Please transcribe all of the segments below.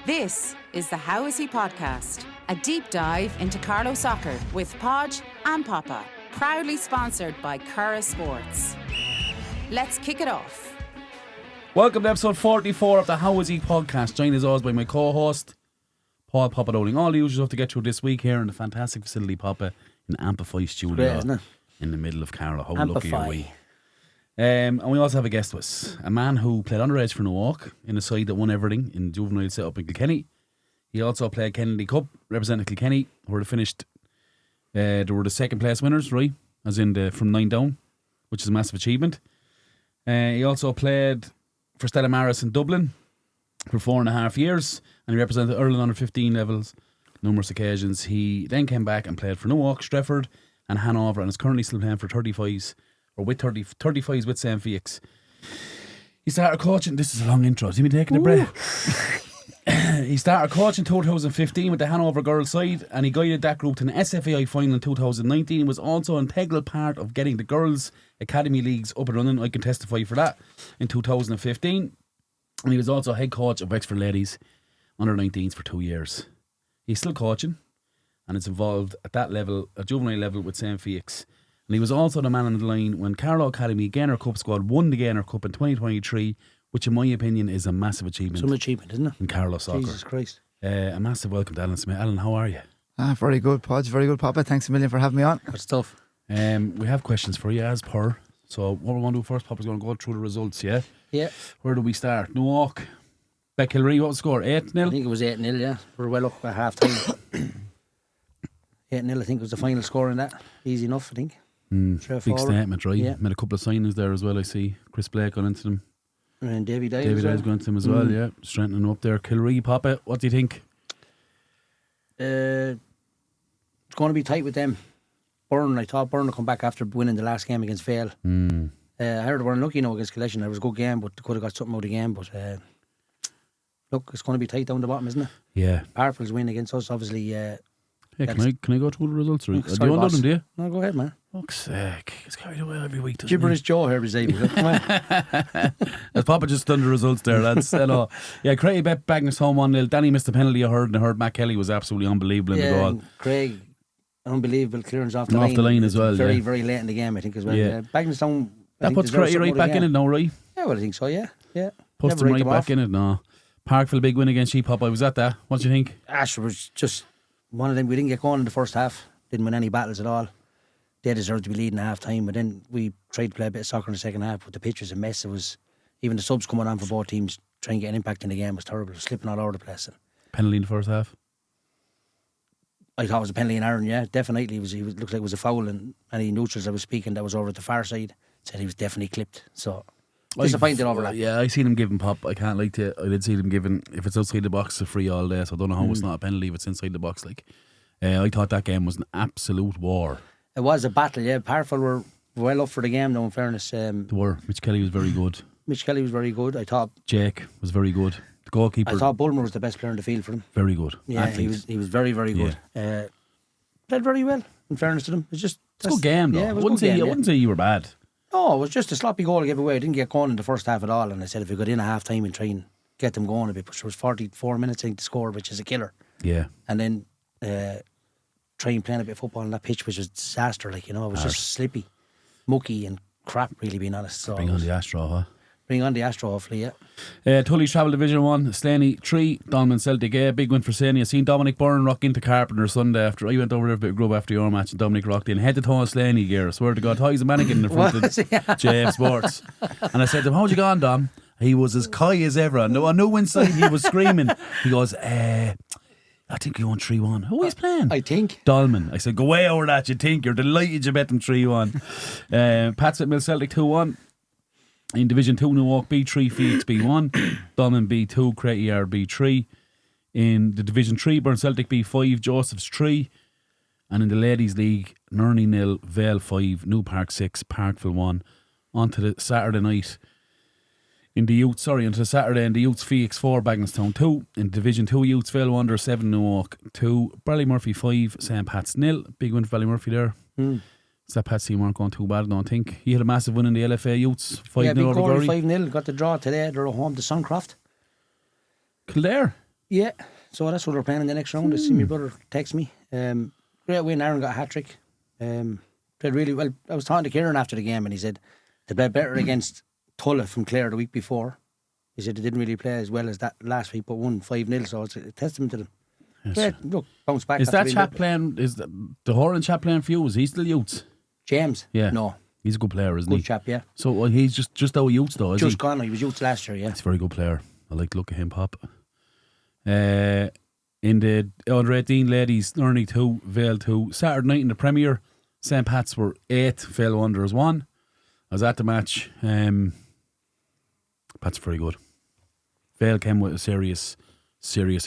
This is the How Is He podcast, a deep dive into Carlow Soccer with Podge and Papa, proudly sponsored by Curra Sports. Let's kick it off. Welcome to episode 44 of the How Is He podcast. Joined as always by my co-host, Paul Papa Dowling. All the usual stuff to get through this week here in the fantastic facility, Papa, in Ampify Studio. Great, isn't it? In the middle of Carlow. How Ampify. lucky are we? And we also have a guest with us, a man who played underage for Newark in a side that won everything in juvenile set up in Kilkenny. He also played Kennedy Cup, representing Kilkenny, where they finished. They were the second place winners, right? As in from 9 down, which is a massive achievement. He also played for Stella in Dublin for 4.5 years, and he represented Ireland under 15 levels numerous occasions. He then came back and played for Newark, Strefford, and Hanover, and is currently still playing for 35s. Or with 35s with St. Felix. He started coaching. This is a long intro. See me taking a breath. He started coaching in 2015 with the Hanover girls side, and he guided that group to an SFAI final in 2019. He was also an integral part of getting the girls' academy leagues up and running. I can testify for that in 2015. And he was also head coach of Wexford Ladies under 19s for 2 years. He's still coaching, and it's involved at that level, a juvenile level, with St. Felix. And he was also the man on the line when Carlow Academy Gaynor Cup squad won the Gaynor Cup in 2023, which in my opinion is a massive achievement. Some achievement, isn't it? In Carlow Soccer. Jesus Christ. A massive welcome to Alan Smith. Alan, how are you? Very good, Podge. Very good, Papa. Thanks a million for having me on. Good stuff. We have questions for you as per. So what we're going to do first, Papa's going to go through the results, yeah? Yeah. Where do we start? Newark, Beckhilary, what was the score? 8-0? I think it was 8-0, yeah. We were well up at half time. 8-0, I think was the final score in that. Easy enough, I think. Big statement, right? Yeah. Made a couple of signings there as well, I see. Chris Blake got into them. And Davy Dye David Dye's going into them as well, yeah. Strengthening them up there. Kilree, Papa, what do you think? It's going to be tight with them. I thought Byrne would come back after winning the last game against Vale. I heard they were unlucky now against Collection. It was a good game, but they could have got something out of the game. But look, it's going to be tight down the bottom, isn't it? Yeah. Parfall's win against us, obviously. Yeah, can I go through the results? Right? Sorry, do you want boss. them, do you? No, go ahead, man. Fuck's sake. It's carried away every week. Gibberish Joe here beside me. Come on. As Papa just done the results there, lads. Hello. Yeah, Craig Bagnus home 1-0. Danny missed the penalty, I heard, and I heard Matt Kelly was absolutely unbelievable in the goal. And Craig, unbelievable clearance off the line. Off the line as well, very, yeah. very late in the game, I think, as well. Yeah. Bagnestown, That puts Craig right back in it now, right? Yeah, well, I think so, yeah. Puts them right back in it, no. Parkville, big win against Sheep, Papa. I was at that. What do you think? Ash was just one of them. We didn't get going in the first half. Didn't win any battles at all. They deserved to be leading at half time, but then we tried to play a bit of soccer in the second half, but the pitch was a mess. It was, even the subs coming on for both teams trying to get an impact in the game was terrible. It was slipping all over the place. Penalty in the first half? I thought it was a penalty in Aaron, yeah, definitely. It looked like it was a foul, and any neutrals I was speaking that was over at the far side said he was definitely clipped. So disappointed over that. Yeah, I seen him giving Pop. I can't lie to you. I did see them giving, if it's outside the box, it's a free all day. So I don't know how it's not a penalty if it's inside the box. Like, I thought that game was an absolute war. It was a battle, yeah. Parfall were well up for the game, though, in fairness. They were. Mitch Kelly was very good. Mitch Kelly was very good. I thought Jake was very good. The goalkeeper. I thought Bulmer was the best player in the field for them. Very good. Yeah, Athlete. he was very, very good. Played very well, in fairness to them. It's just a good game, though. Yeah, I wouldn't say you were bad. No, it was just a sloppy goal I gave away. I didn't get going in the first half at all, and I said if we got in at half time and try and get them going a bit, but there was 44 minutes I think to score, which is a killer. Yeah. And then try and play a bit of football on that pitch, which was a disaster. Like, it was just slippy, mucky and crap, really, being honest. So Bring on the Astro, huh? Bring on the Astro, hopefully, yeah. Tully's Travel Division 1, Slaney 3, Dolman Celtic A. Big win for Slaney. I seen Dominic Byrne rock into Carpenter Sunday after. I went over there a bit of grub after your match, and Dominic rocked in head to toe Slaney gear. I swear to God, he's a mannequin in the front of JF Sports. And I said to him, how'd you gone, Dom? He was as coy as ever. I knew inside he was screaming. He goes, I think you won 3-1. Who is playing? I think Dolman. I said, go way over that. You think you're delighted you bet them 3-1. Pats at Mill Celtic 2-1. In Division 2, Newark B3, Felix B1, Dolman B2, Craig ER B3. In the Division 3, Burn Celtic B5, Joseph's 3. And in the Ladies League, Nerney 0, Vale 5, New Park 6, Parkville 1. On to the Saturday night. Onto the Saturday in the Youths, Felix 4, Bagnestown 2. In Division 2, Youths, Vale Wonder 7, Newark 2, Ballymurphy 5, St. Pat's 0. Big win for Ballymurphy there. St. Pat's team weren't going too bad, I don't think. He had a massive win in the LFA Youths, 5-0 over Gowrie. 5-0, got the draw today. They're home to Suncroft. Kildare? Yeah, so that's what we're playing in the next round. I see my brother text me. Great win. Aaron got a hat trick. Played really well. I was talking to Kieran after the game, and he said they played better against Tulla from Clare the week before. He said they didn't really play as well as that last week, but won 5-0. So it's a testament to them. Great, look, bounce back. Is that chap playing? Is the Horan chap playing for you? Is he still youths? James? Yeah. No. He's a good player, isn't he? Good chap, yeah. So he's just out of youths though, is Just he? gone. He was youths last year, yeah. He's a very good player. I like the look of him, Pop. In the under 18 ladies, Nurney 2, Vale 2. Saturday night in the Premier, St. Pat's were 8, Vale Wanderers 1. I was at the match. Pat's very good. Vale came with a serious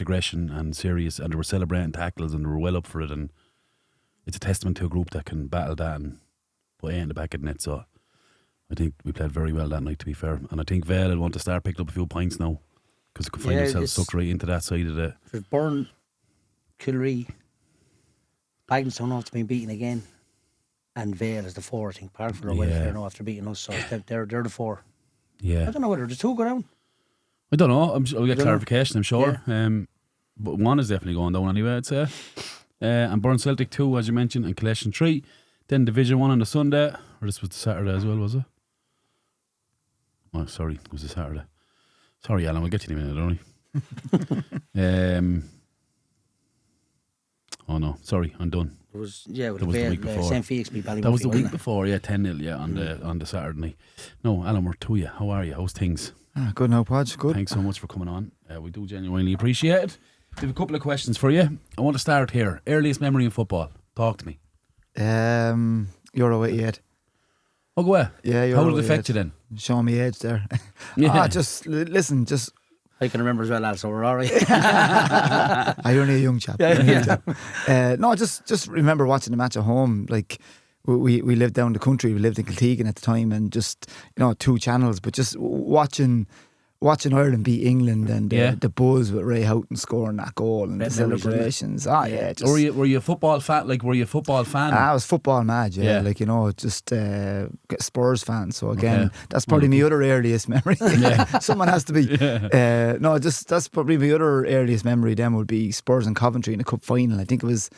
aggression and they were celebrating tackles and they were well up for it, and it's a testament to a group that can battle that and put 8 in the back of the net. So I think we played very well that night, to be fair, and I think Vale will want to start picking up a few points now because they can find themselves sucked right into that side of the... For Burn, Kilree, Bagginstown after being beaten again, and Vale is the 4. I think Parkford are welfare now after beating us, so they're the 4. Yeah. I don't know whether the 2 go down. I don't know. I'll get clarification, I'm sure. Yeah. But 1 is definitely going down anyway, I'd say. And Burn Celtic 2, as you mentioned, and Collection 3. Then Division 1 on the Sunday, or this was the Saturday as well, was it? Oh, sorry, it was the Saturday. Sorry, Alan, we'll get you in a minute, don't we? Oh no, sorry, I'm done. It was, yeah, that was the week before. St. Felix beat Ballymurphy. That was the week before, yeah, 10-0, yeah, on the Saturday night. No, Alan, we're to you. How are you? How's things? Good now, Podge. Good. Thanks so much for coming on. We do genuinely appreciate it. We have a couple of questions for you. I want to start here. Earliest memory in football. Talk to me. Euro 88. Oh, go ahead. Yeah, How did it affect you then? Show me age there. Yeah. Just listen, just... I can remember as well, Al, so we're all right. You're only a young chap. No, just remember watching the match at home. Like, we lived down the country. We lived in Kiltegan at the time, and just, 2 channels, but just watching Ireland beat England and the buzz with Ray Houghton scoring that goal and the celebrations. Just, were you a football fan? Like, were you a football fan? I was football mad, like, just Spurs fan. So again, that's probably my other earliest memory. Someone has to be. That's probably my other earliest memory. Then would be Spurs and Coventry in the cup final. I think it was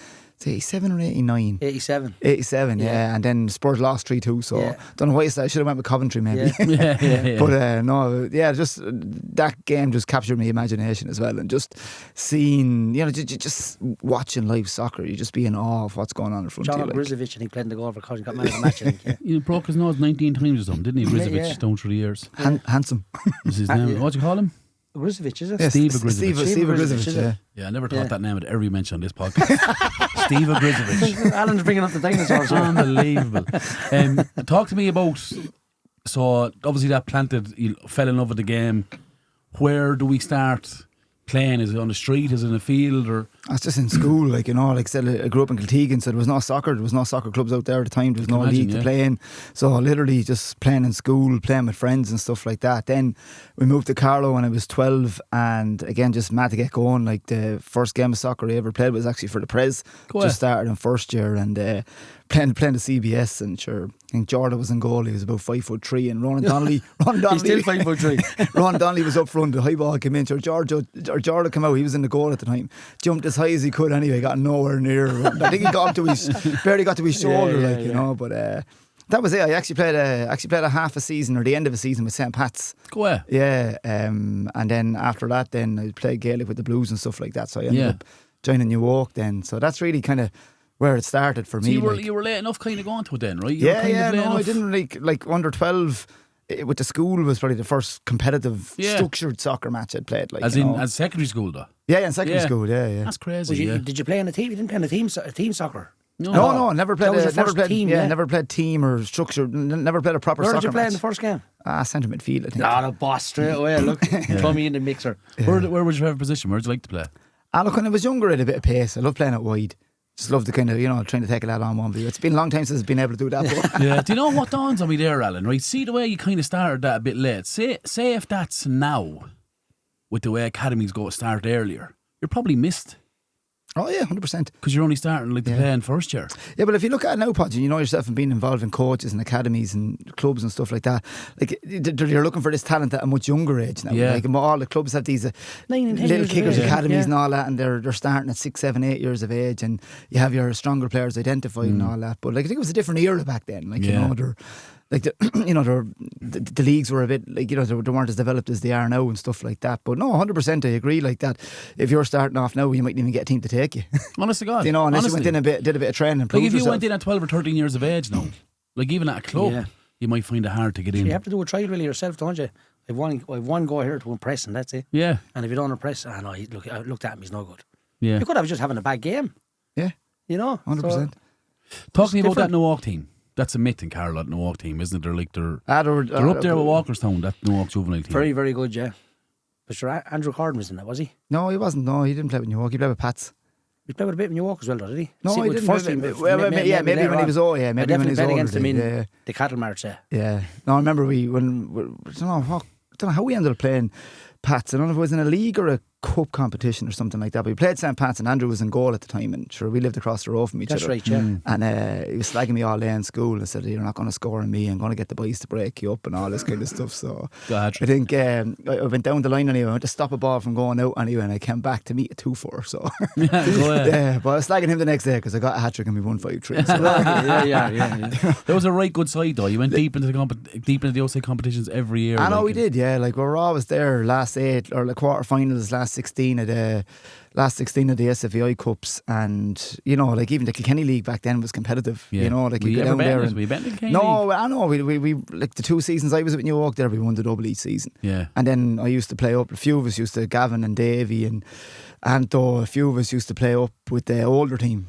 87 or 89. 87. 87, yeah. And then Spurs lost 3-2, so don't know why I should have went with Coventry maybe. Yeah. But just that game just captured my imagination as well, and just seeing, just watching live soccer, you just be in awe of what's going on in front of you. John Grizovic, I think, played in the goal for Coventry, got man of the match, I think. He broke his nose 19 times or something, didn't he? Grizovic, down through the years. Handsome. Is his name? What do you call him? Grizovic, is it? Yeah, Steve Grizovic. Steve Grizovic, yeah. I never thought that name would ever be mentioned on this podcast. Steve Grizovic. Alan's bringing up the dinosaurs. Unbelievable. Talk to me about, so obviously that planted, you fell in love with the game. Where do we start playing? Is it on the street? Is it in a field? Or I was just in school, like I said, I grew up in Kiltegan, so there was no soccer clubs out there at the time. There was no league to play in, so literally just playing in school, playing with friends and stuff like that. Then we moved to Carlow when I was 12, and again just mad to get going. Like, the first game of soccer I ever played was actually for the Prez. Just started in first year, and playing the CBS, and sure, I think Jordan was in goal. He was about 5'3", and Ronan Donnelly he's still 5'3". Ronan Donnelly was up front. The high ball came in. Jordan came out. He was in the goal at the time. Jumped as high as he could anyway. Got nowhere near. I think he got up to barely got to his shoulder, But that was it. I actually played a half a season, or the end of a season, with St. Pat's. Go ahead. Yeah, and then after that, then I played Gaelic with the Blues and stuff like that. So I ended up joining New York then. So that's really kind of where it started for me. You were late enough kind of going to it then, right? I didn't really, like under 12 with the school was probably the first competitive structured soccer match I'd played. Like, as secondary school though? Yeah, in secondary school, yeah. That's crazy. Did you play in a team? You didn't play in a team soccer? No, never played. Team, never played team or structured. Never played a proper soccer match. Where did you play in the first game? Centre midfield, I think. The boss straight away. Look, throw me in the mixer. Where was your favourite position? Where did you like to play? Look, when I was younger, I had a bit of pace. I loved playing out wide. Just love the kind of, trying to take it out on one view. It's been a long time since I've been able to do that. Yeah. Do you know what dawns on me there, Alan? Right, see the way you kind of started that a bit late. Say if that's now, with the way academies start earlier, you're probably missed. Oh yeah, 100%. Because you're only starting to play in first year. Yeah, but if you look at it now, Podge, you know yourself and being involved in coaches and academies and clubs and stuff like that, like you're looking for this talent at a much younger age now. Yeah. Like all the clubs have these 9 and 10 little years of kickers age. academies and all that, and they're starting at 6, 7, 8 years of age, and you have your stronger players identified and all that. But like I think it was a different era back then. Like you know, the leagues were a bit like they weren't as developed as they are now and stuff like that. But no, 100% I agree. Like that, if you're starting off now, you mightn't even get a team to take you. Honest to God, unless honestly. you went in did a bit of training. Like if you yourself. went in at 12 or 13 years of age now, like even at a club, you might find it hard to get in. You have to do a trial really yourself, don't you? I've one go here to impress, and that's it. Yeah. And if you don't impress, I looked at him, he's no good. Yeah. You could have just having a bad game. Yeah. 100%. Talk to me about that Newark team. That's a myth in Carlow, that Newark team, isn't it? They're like they're up there with Walkerstown, that Newark juvenile team. Very, very good, yeah. But sure, Andrew Corden was in that, was he? No, he wasn't. No, he didn't play with New York. He played with Pats. He played with a bit of New York as well, did he? No, he didn't. Maybe when he was old. Yeah, maybe when he was older. Against him in the cattle march. Yeah. No, I remember I don't know how we ended up playing Pats. I don't know if it was in a league or a cup competition or something like that. But we played St. Pat's and Andrew was in goal at the time, and sure we lived across the road from each other. That's right, yeah. And he was slagging me all day in school and said, "You're not going to score on me. I'm going to get the boys to break you up and all this kind of stuff." So I think I went down the line anyway. I went to stop a ball from going out anyway, and I came back to meet a 2-4. So yeah, but I was slagging him the next day because I got a hat trick and we won 5-3. So. yeah. That was a right good side though. You went deep into the outside competitions every year. I know we did. Yeah, like we were always there. Last 8 or the quarterfinals, last 16 of the SFEI Cups, and like even the Kilkenny League back then was competitive. Yeah. Like you go down there. We bet in Kilkenny. No, I know. We like the 2 seasons I was at New York there, we won the double each season. Yeah. And then I used to play up. A few of us used to, Gavin and Davey and Anto, a few of us used to play up with the older team.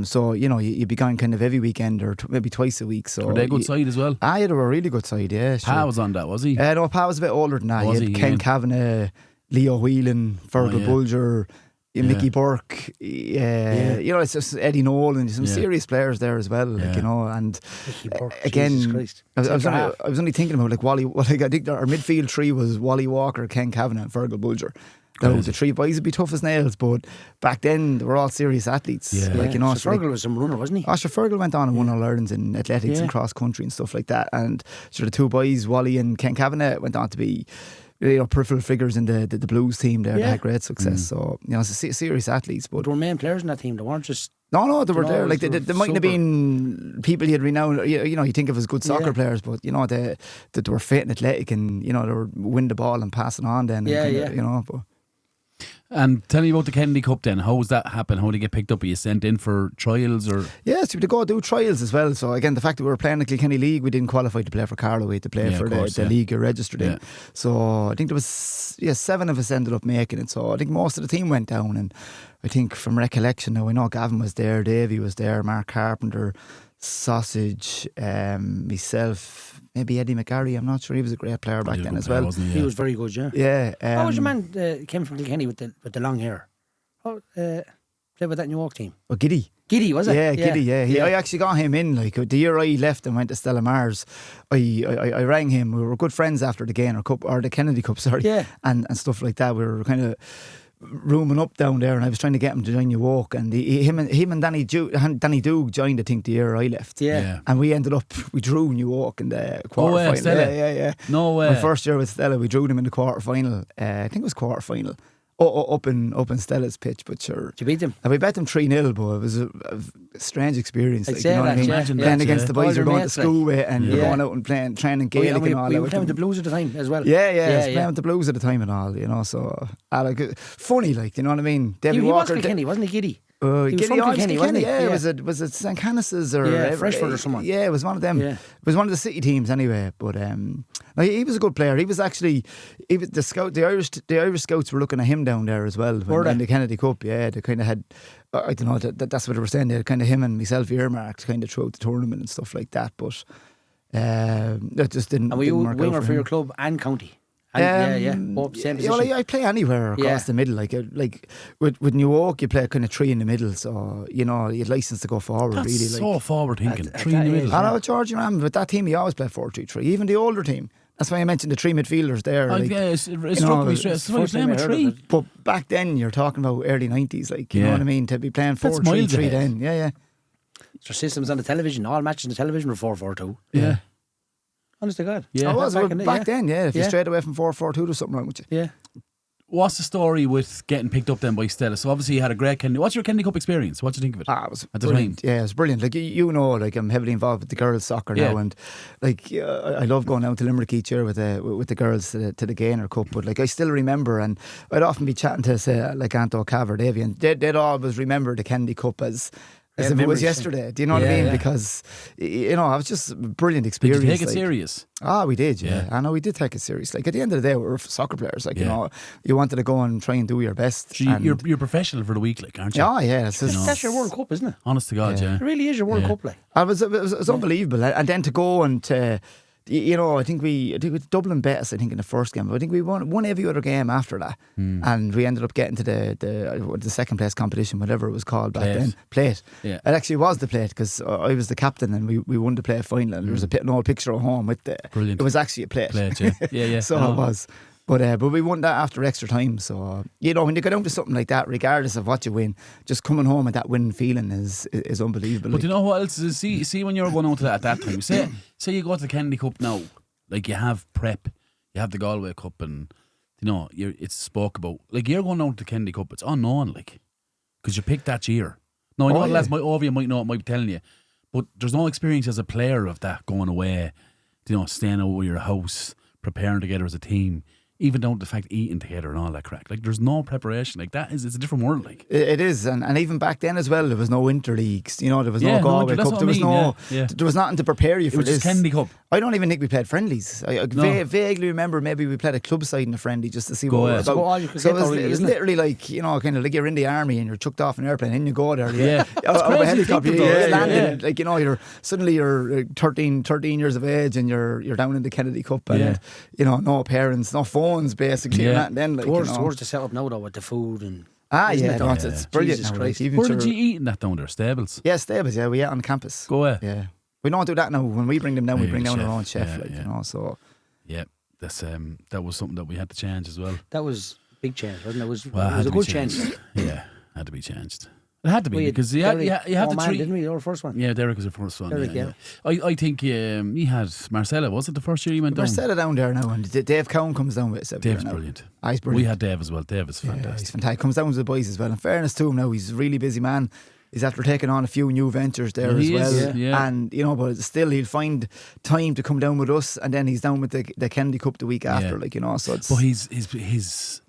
So you'd be going kind of every weekend or maybe twice a week. So were they a good side as well? Yeah, they were a really good side. Yeah, sure. Pa was on that, was he? No, Pa was a bit older than that. He had Ken Kavanagh, Leo Whelan, Fergal Bulger, Mickey Burke. It's just Eddie Nolan. Some serious players there as well. Like, and Burke, again, I was only thinking about like Wally. I think our midfield three was Wally Walker, Ken Kavanagh, and Fergal Bulger. Now, the 3 boys would be tough as nails, but back then they were all serious athletes. Yeah. Like, Fergal was some runner, wasn't he? Fergal went on and won All Irelands in athletics and cross country and stuff like that. And so the 2 boys, Wally and Ken Kavanagh, went on to be peripheral figures in the Blues team there. They had great success. So serious athletes. But there were main players in that team. They weren't just. No, they were there. Like they mightn't have been people you'd renowned. You think of as good soccer players, but they were fit and athletic, and they were win the ball and pass it on. Then, But. And tell me about the Kennedy Cup then. How does that happen? How did you get picked up? Are you sent in for trials or? Yes, we had to go do trials as well. So again, the fact that we were playing the Kilkenny League, we didn't qualify to play for Carlow. We had to play for the league you're registered in. So I think there was 7 of us ended up making it. So I think most of the team went down, and I think from recollection now, I know Gavin was there, Davey was there, Mark Carpenter, Sausage, myself, maybe Eddie McGarry. I'm not sure. He was a great player back then as well. He was very good, yeah. Yeah. How was your man came from Kilkenny with the long hair? Played with that New York team. Oh, Giddy. Giddy, was it? Yeah, Giddy, yeah. I actually got him in. Like the year I left and went to Stella Mars, I rang him. We were good friends after the Gaynor Cup, or the Kennedy Cup, sorry. Yeah. And stuff like that. We were kind of rooming up down there, and I was trying to get him to join New York, and him and Danny Doug joined, I think, the year I left. Yeah. And we drew New York in the quarter final. Yeah. No way. My first year with Stella, we drew them in the quarter final. I think it was quarter final. Up in Stella's pitch, but sure. Did you beat them? And we bet them 3-0, but it was a strange experience. I'd say that, imagine playing against the boys you're going to school with, and you're going out and playing, training Gaelic and all that. We were playing with the Blues at the time as well. Yeah, playing with the Blues at the time and all, so funny, like, you know what I me? He was Kilkenny, wasn't he, Giddy? He was from Kilkenny, wasn't he? Yeah, was it St. Canis's or Freshford or someone? Yeah, it was one of them. Yeah. It was one of the city teams anyway. But he was a good player. He was the scout. The Irish scouts were looking at him down there as well in the Kennedy Cup. Yeah, they kind of had. I don't know. That's what they were saying. They had kind of him and myself earmarked kind of throughout the tournament and stuff like that. But that just didn't. And were you winger for your him. club and county? Same position. I play anywhere across the middle. Like with New York, you play kind of 3 in the middle, so you had license to go forward. That's really, so forward thinking. 3 in the middle. I know George Ram, with that team, he always played 4-3-3. Even the older team, That's why I mentioned the 3 midfielders there. Like, yeah, it struck me straight. It's why you're playing with 3. But back then, you're talking about early 90s, like, you know what I mean? To be playing 4-3-3 then. Yeah. There's systems on the television. All matches on the television were 4-4-2. Yeah. Honest to God. Yeah. I was back then, yeah. If you strayed away from 4-4-2, there's something wrong with you. Yeah. What's the story with getting picked up then by Stella? So obviously you had a great Kennedy. What's your Kennedy Cup experience? What do you think of it? It was at the brilliant. time? Yeah, it was brilliant. Like, you know, like, I'm heavily involved with the girls' soccer now, and like, I love going out to Limerick each year with the girls to the Gaynor Cup. But like, I still remember, and I'd often be chatting to, say, like Anto Caver, Davy, and they'd always remember the Kennedy Cup as if it was yesterday. Do you know what I mean? Yeah. Because, you know, it was just a brilliant experience. Did you take it serious? We did, yeah. I know we did take it serious. Like, at the end of the day, we were soccer players. Like, you know, you wanted to go and try and do your best. You're professional for the week, like, aren't you? Yeah. That's your World Cup, isn't it? Honest to God, yeah. It really is your World Cup, like. It was unbelievable. And then to go and you know, I think Dublin bet us, I think, in the first game. But I think we won every other game after that. And we ended up getting to the second place competition, whatever it was called back then. Plate. Yeah. It actually was the plate, because I was the captain and we won the plate final. And there was an old picture at home with Brilliant. It was actually a plate. Yeah. So it was. But we won that after extra time. So, you know, when you go down to something like that, regardless of what you win, just coming home with that winning feeling is unbelievable. But you know what else? See when you're going out to that at that time, say you go to the Kennedy Cup now, like, you have prep, you have the Galway Cup, and, you know, it's spoke about. Like, you're going out to the Kennedy Cup, it's unknown, like, because you picked that year. No, I know the lads might be telling you, but there's no experience as a player of that, going away, you know, staying over your house, preparing together as a team. Even down to the fact eating together and all that crack. Like, there's no preparation. Like, it's a different world, like. It is, and even back then as well, there was no winter leagues. You know, there was no Galway Cup. There was there was nothing to prepare you for this. It was just Kennedy Cup. I don't even think we played friendlies. I vaguely remember maybe we played a club side in a friendly just to see what it was about. So it was literally like, you know, kind of like you're in the army and you're chucked off an airplane and you go there. Yeah. Over a helicopter. Landing. Like, you know, you're 13 years of age and you're down in the Kennedy Cup, and you know, no parents, no phones, basically. And then, like, towards the setup now, though, with the food and. It's brilliant. Jesus now, Christ. like, Where did you eat in that down there? Stables? Yeah, Stables, yeah. We ate on campus. Go away. Yeah. We don't do that now. When we bring them down, we bring down our own chef, you know, so. Yeah, that was something that we had to change as well. That was a big change, wasn't it? It was a good change. Yeah, had to be changed. It had to be, because you had to treat. Didn't we? Our first one. Yeah, Derek was the first one. Derek, yeah. I think he had Marcella. Was it the first year he went down? Marcella down there now, and Dave Cowan comes down with us. Dave's brilliant. He's brilliant. We had Dave as well. Dave is fantastic. He's fantastic. Comes down with the boys as well. In fairness to him now, he's a really busy man. He's after taking on a few new ventures there as well. Yeah. And, you know, but still he'll find time to come down with us, and then he's down with the Kennedy Cup the week after, like, you know. So it's. But his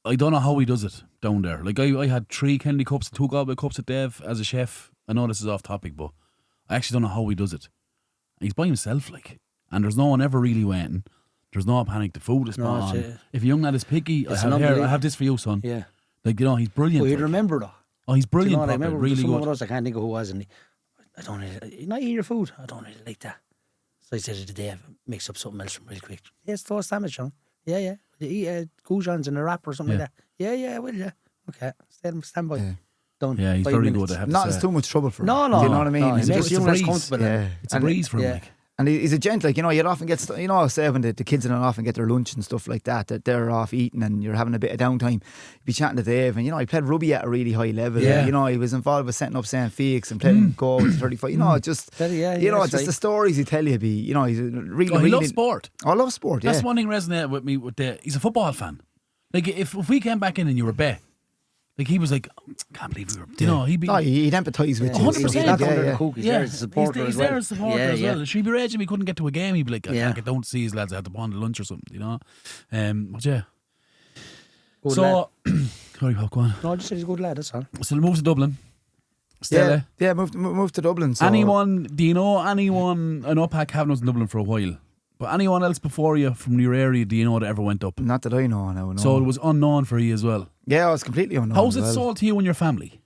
I don't know how he does it down there. Like, I had 3 Kennedy Cups and 2 Galway Cups at Dave as a chef. I know this is off topic, but I actually don't know how he does it. He's by himself, like, and there's no one ever really waiting. There's no panic. The food is spot on. If a young lad is picky, I have this for you, son. Yeah. Like, you know, he's brilliant. Well, you'd remember though. Oh, he's brilliant. You know, I remember really someone good. with us, I can't think of who it was, and I don't really, you're not eating your food. I don't really like that. So I said to Dave, mix up something else real quick. Yes, toast sandwich, Sean. Yeah. Eat goujons in a wrap or something like that. Yeah, will you? Okay, stand by. Yeah. Done. Yeah, he's 5 very minutes. good. I have to Not say. as too much trouble for him. No. Do you know what I mean? No, He's it's just a breeze. It's a breeze for him. Like. And he's a gent, like, you know, you'd often get, you know, say when the kids in and often get their lunch and stuff like that they're off eating and you're having a bit of downtime. You'd be chatting to Dave, and, you know, he played rugby at a really high level. Yeah. You know, he was involved with setting up St. Felix and playing goal with 35. You know, just, just the stories he tell you, you know, he's really. He loves sport. I love sport, That's one thing resonated with me with he's a football fan. Like, if we came back in and you were bet, like, he was like, can't believe we were. You know, he'd empathise with you. 100%. He's not under the cook. He's there as a supporter He's there as a supporter as well. She'd be raging we couldn't get to a game. He'd be like, I can't get down to see his lads. I had to pawn the lunch or something, you know. But yeah. Good so, sorry, Pop, go on. No, I just said he's a good lad, that's all. So he moves to Dublin. Stella. Yeah, moved to Dublin. So. Do you know anyone, I know Pat Kavanaugh's in Dublin for a while, but anyone else before you from your area, do you know that ever went up? Not that I know, no. So it was unknown for you as well? Yeah, it was completely unknown. How's it sold to you and your family?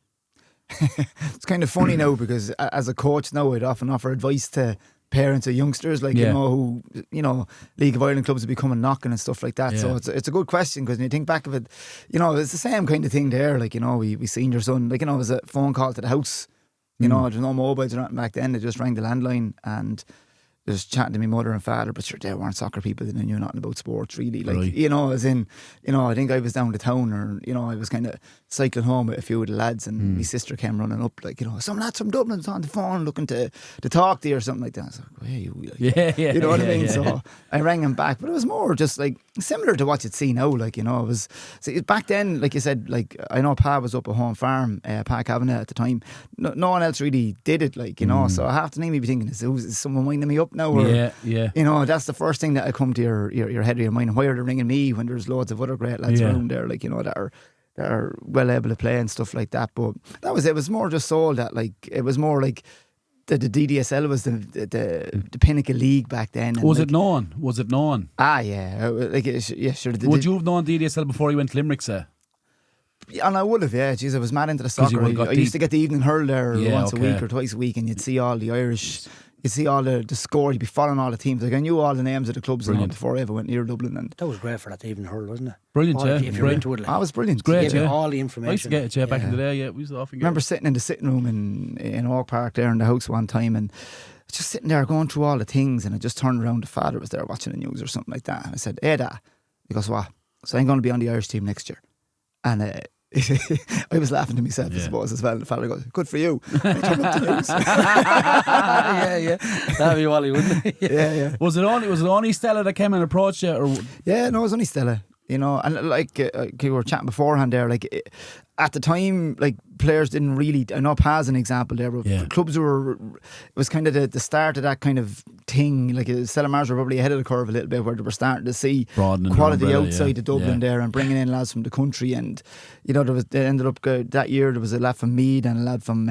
It's kind of funny now, because as a coach now, I'd often offer advice to parents of youngsters, like, you know, who, you know, League of Ireland clubs would be coming knocking and stuff like that. Yeah. So it's a good question, because when you think back of it, you know, it's the same kind of thing there. Like, you know, we seen your son, like, you know, it was a phone call to the house. You know, there's no mobiles or nothing back then. They just rang the landline, and just chatting to my mother and father, but sure, they weren't soccer people, they knew nothing about sports really. Like, Right. you know, as in, you know, I think I was down the town, or, you know, I was kind of cycling home with a few of the lads, and my sister came running up, like, you know, some lads from Dublin's on the phone looking to talk to you or something like that. I was like, well, hey, you, like, Yeah. you know what I mean? Yeah. So I rang him back, but it was more just like similar to what you'd see now. Like, you know, it was back then, like you said, like, I know Pa was up at home farm, Pa Kavanagh at the time. No one else really did it, like, you know. So half the time you'd be thinking, is someone winding me up now? Or, Yeah. you know, that's the first thing that I come to your head of your mind. Why are they ringing me when there's loads of other great lads around there, like, you know, that are well able to play and stuff like that. But it was more just so that, like, it was more like the DDSL was the pinnacle league back then. Was it known? Ah, yeah. Like, yeah, sure. Would you have known DDSL before you went to Limerick, say? And I would have, yeah. Jeez, I was mad into the soccer. I used to get the evening hurl there once a week or twice a week, and you'd see all the Irish, you'd see all the score, you'd be following all the teams. Like, I knew all the names of the clubs before I ever went near Dublin. And that was great for that evening hurl, wasn't it? Brilliant, yeah. If you're into it, like, that was brilliant. Great, yeah. yeah. All the information. I used to get it, back in the day, yeah. We used to often get I remember sitting in the sitting room in Oak Park there in the house one time, and just sitting there going through all the things, and I just turned around, the father was there watching the news or something like that, and I said, hey, Dad. He goes, what? So I'm going to be on the Irish team next year. And I was laughing to myself, I suppose, as well. And the father goes, good for you. I turned up the news. yeah. That'd be Wally, wouldn't it? Yeah. Was it only Stella that came and approached you? Or? Yeah, no, it was only Stella. You know, and like we were chatting beforehand there, like at the time, like players didn't really. I know Pa's an example there, but clubs were. It was kind of the start of that kind of thing. Like Stella Mars were probably ahead of the curve a little bit, where they were starting to see quality outside of Dublin there, and bringing in lads from the country. And you know, they ended up that year. There was a lad from Meath and a lad from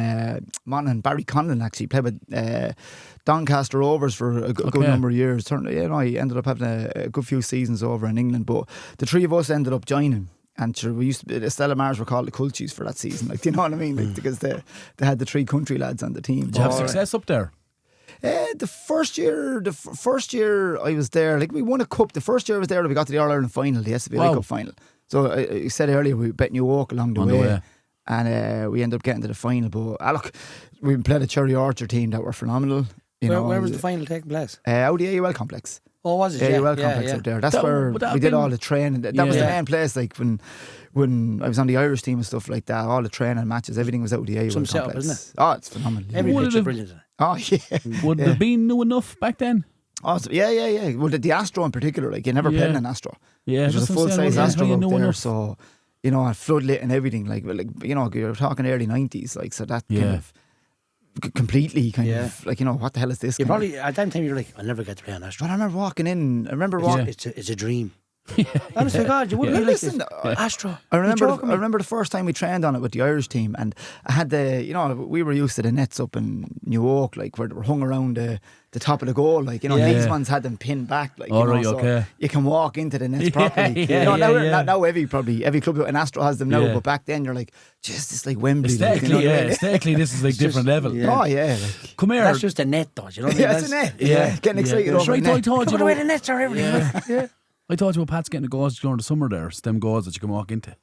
Monaghan, Barry Conlon actually played with Doncaster Rovers for a good number of years. You know, he ended up having a good few seasons over in England, but the three of us ended up joining. And sure, we used to, Stella Mars were called the Culchies for that season. Like, do you know what I mean? Like, because they had the three country lads on the team. Did you have success up there? The first year I was there, like we won a cup. The first year I was there, we got to the All Ireland final, the SVI Cup final. So I said earlier we bet New York along the way. And we ended up getting to the final. But look, we played a Cherry Orchard team that were phenomenal. Where was the final taking place? Out the AUL complex. Oh, was it? AUL complex up there. That's where we did all the training. That was the main place. Like when I was on the Irish team and stuff like that, all the training matches, everything was out of the AUL complex. Setup, isn't it? Oh, it's phenomenal. Every pitch is brilliant. Oh yeah. Would it have been new enough back then? Oh, yeah. Well, the Astro in particular, like you never played in an Astro. Yeah, it was a full size Astro out there. Enough. So you know, and floodlit and everything. Like you know, you're talking early 90s. Like so that kind of. Completely kind of like, you know, what the hell is this? You probably at that time you were like, I'll never get to play on Astro. But I remember walking in. It's a dream. Honest to God, you wouldn't be like this. Astro. I remember the first time we trained on it with the Irish team, and I had we were used to the nets up in New York, like where they were hung around the top of the goal, like, you know, these ones had them pinned back, like, so you can walk into the nets properly. Now every club in Astro has them now, but back then you're like, just it's like Wembley. Aesthetically, this is like different level. Yeah. Oh yeah, like, come here. That's just a net, though. You know what I mean? It's a net. Yeah, getting excited over the net. Look at the way the nets are everything. Yeah. I told you about Pat's getting the gauze during the summer there. It's them gauze that you can walk into.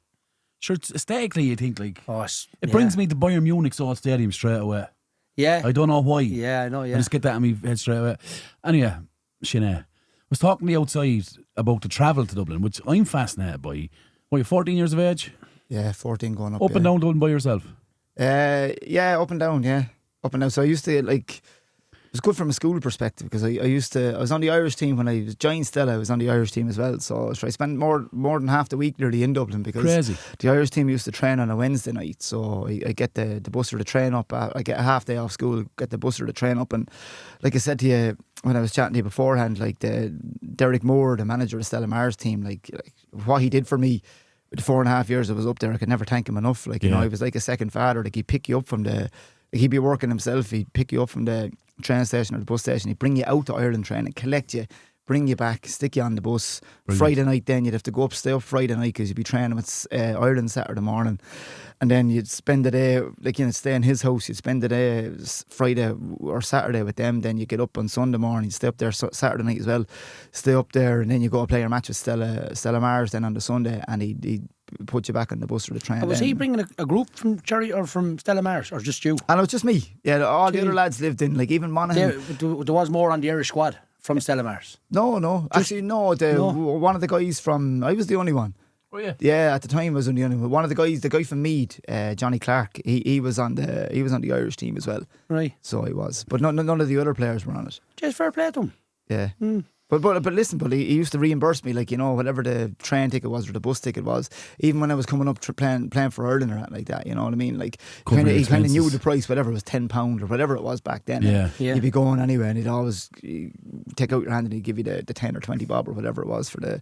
Sure, aesthetically you think like it brings me to Bayern Munich's old stadium straight away. Yeah. I don't know why. Yeah, I know, yeah. I just get that in my head straight away. Anyway, Sinead, I was talking to you outside about the travel to Dublin, which I'm fascinated by. What, you're 14 years of age? Yeah, 14 going up. Up and down Dublin by yourself? Yeah, up and down, yeah. Up and down. So I used to like... It was good from a school perspective because I was on the Irish team when I joined Stella. I was on the Irish team as well, so I spent more than half the week nearly in Dublin because the Irish team used to train on a Wednesday night. So I get the bus or the train up. I get a half day off school, get the bus or the train up, and like I said to you when I was chatting to you beforehand, like Derek Moore, the manager of Stella Mars team, like what he did for me. With the 4.5 years I was up there, I could never thank him enough. Like, you know, he was like a second father. Like, he'd pick you up from he'd be working himself. He'd pick you up from the train station or the bus station. He'd bring you out to Ireland training, collect you, bring you back, stick you on the bus. Brilliant. Friday night then you'd have to go up, stay up Friday night because you'd be training with Ireland Saturday morning. And then you'd spend the day, like, you know, stay in his house. You'd spend the day Friday or Saturday with them. Then you get up on Sunday morning, stay up there Saturday night as well. Stay up there and then you go play your match with Stella Mars then on the Sunday. And he'd put you back on the bus or the train. And was he bringing a group from Cherry or from Stella Mars, or just you? And it was just me. Yeah, all the other lads lived in, like even Monaghan. There was more on the Irish squad from Stella Mars. No. Actually, no. One of the guys from, I was the only one. Oh yeah. Yeah, at the time I was the only one. One of the guys, the guy from Meath, Johnny Clark, he was on the Irish team as well. Right. So he was, but none of the other players were on it. Just fair play to him. Yeah. But listen, he used to reimburse me, like, you know, whatever the train ticket was or the bus ticket was, even when I was coming up playing for Ireland or anything like that, you know what I mean? Like, he kind of knew the price, whatever it was, £10 or whatever it was back then. Yeah. You'd be going anywhere and he'd always take out your hand and he'd give you the 10 or 20 bob or whatever it was for the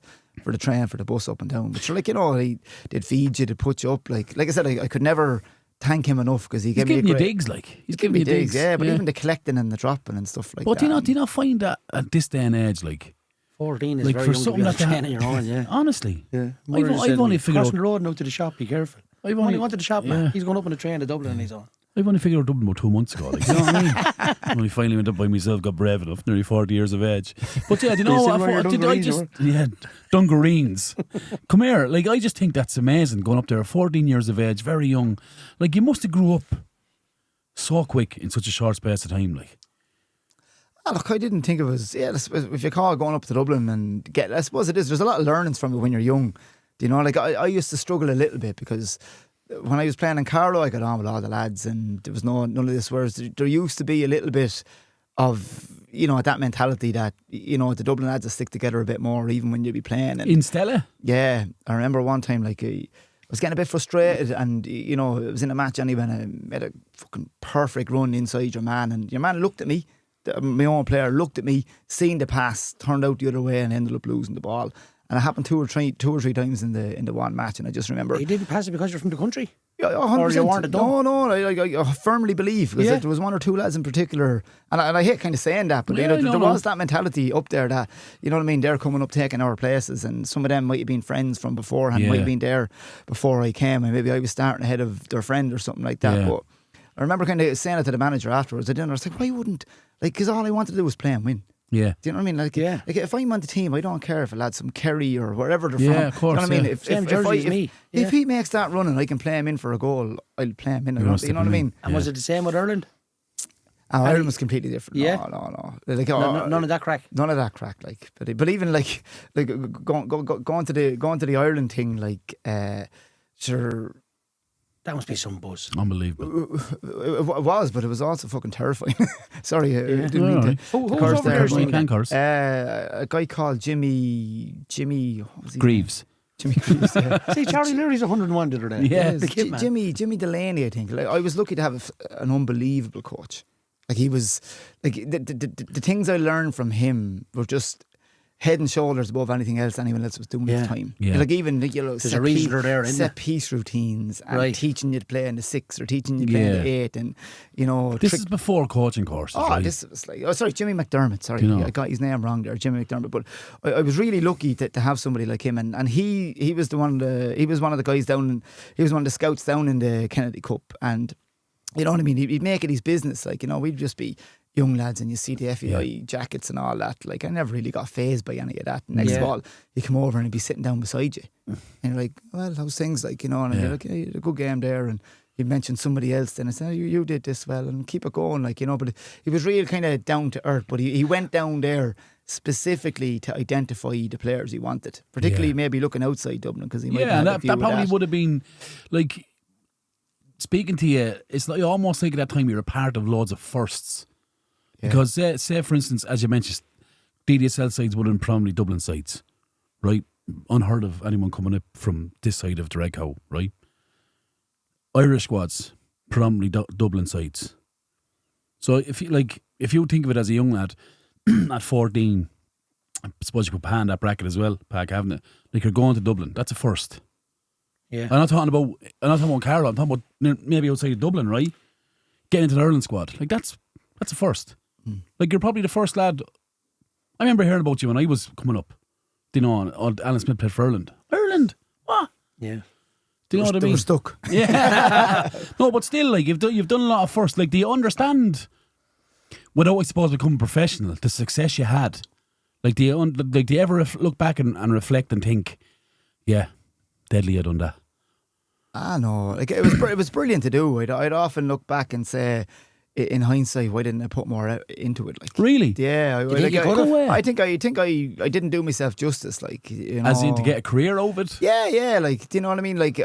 train, for the bus up and down. But you're like, you know, they'd feed you, they'd put you up. Like I said, I could never thank him enough because he gave me you digs, like. He's giving you digs. Yeah, but even the collecting and the dropping and stuff like that. But do you not find that at this day and age, like, 14 is like very for young something to be like on your own, yeah. Honestly. Yeah. I've only figured crossing out. the road now to the shop, be careful. I've only gone to the shop, man. He's going up on the train to Dublin and he's on. I've only figured out Dublin about 2 months ago. Like, you know what I mean? I only finally went up by myself, got brave enough, nearly 40 years of age. But yeah, do you know what? Dungareens. Come here. Like, I just think that's amazing going up there, 14 years of age, very young. Like, you must have grew up so quick in such a short space of time, like. Look, I didn't think it was. Yeah, if you call going up to Dublin and get, I suppose it is. There's a lot of learnings from it when you're young. Do you know? Like I used to struggle a little bit because when I was playing in Carlow, I got on with all the lads, and there was none of this. Whereas there used to be a little bit of, you know, that mentality that, you know, the Dublin lads will stick together a bit more, even when you be playing. And in Stella. Yeah, I remember one time, like I was getting a bit frustrated, and you know, it was in a match anyway, and I made a fucking perfect run inside your man, and your man looked at me. My own player looked at me, seen the pass, turned out the other way, and ended up losing the ball. And it happened two or three times in the one match. And I just remember, you didn't pass it because you're from the country. Yeah, 100%. Or you weren't a dumb. No. I firmly believe because there was one or two lads in particular, and I hate kind of saying that, but there was that mentality up there that, you know what I mean, they're coming up taking our places, and some of them might have been friends from beforehand, might have been there before I came, and maybe I was starting ahead of their friend or something like that. But I remember kind of saying it to the manager afterwards. I was like, why wouldn't, like, because all I wanted to do was play and win. Yeah. Do you know what I mean? Like if I'm on the team, I don't care if a lad's from Kerry or wherever they're from. Yeah, of course. You know what I mean? If he makes that run and I can play him in for a goal, I'll play him in. You know what I mean? And was it the same with Ireland? Oh, Ireland was completely different. Yeah. No. Like, none of that crack. None of that crack. Like, but even like going to the Ireland thing, like, sure. That must be some buzz. Unbelievable. It was, but it was also fucking terrifying. Sorry, didn't mean to. Who was over there? You can curse. A guy called Jimmy. What was he? Greaves. Jimmy Greaves. See, Charlie Leary's 101 the other day. Yeah, the kid, man. Jimmy Delaney, I think. Like, I was lucky to have an unbelievable coach. Like, he was like the things I learned from him were just head and shoulders above anything else anyone else was doing at the time. Yeah. Like, even, you know, set piece routines and teaching you to play in the 6 or teaching you to play in the 8, and, you know, this is before coaching courses. This was like, sorry, Jimmy McDermott. Sorry, I got his name wrong there, Jimmy McDermott. But I was really lucky to have somebody like him, and he was one of the guys down. He was one of the scouts down in the Kennedy Cup, and you know what I mean. He'd make it his business. Like, you know, we'd just be young lads, and you see the FEI jackets and all that. Like, I never really got fazed by any of that. Next of all, you come over and he'd be sitting down beside you, and you're like, well, how's things, like, you know? And you're like, hey, you had a good game there, and you'd mention somebody else, then I said, oh, you did this well, and keep it going, like, you know. But he was real kind of down to earth. But he went down there specifically to identify the players he wanted, particularly maybe looking outside Dublin, because he might that probably would have been like, speaking to you, it's like almost like at that time you're a part of loads of firsts. Because say for instance, as you mentioned, DDSL sides would have been probably Dublin sides, right? Unheard of anyone coming up from this side of the Red Cow, right? Irish squads, predominantly Dublin sides. So if you think of it as a young lad at 14, I suppose you could pan that bracket as well, Park having it. Like, you're going to Dublin, that's a first. Yeah. I'm not talking about Carlow, I'm talking about maybe outside of Dublin, right? Getting into the Ireland squad, like that's a first. Like, you're probably the first lad. I remember hearing about you when I was coming up. Do you know, Alan Smith played for Ireland. Ireland? What? Yeah. Do you know what I mean? They were stuck. Yeah. No, but still, like, you've done a lot of firsts. Like, do you understand, without, I suppose, becoming professional, the success you had? Like, do you ever look back and reflect and think, yeah, deadly I done that? No, like it was brilliant to do. I'd often look back and say, in hindsight, why didn't I put more into it? Like, really? Yeah, I think I didn't do myself justice. Like, you know, as in to get a career over it. Yeah. Like, do you know what I mean? Like,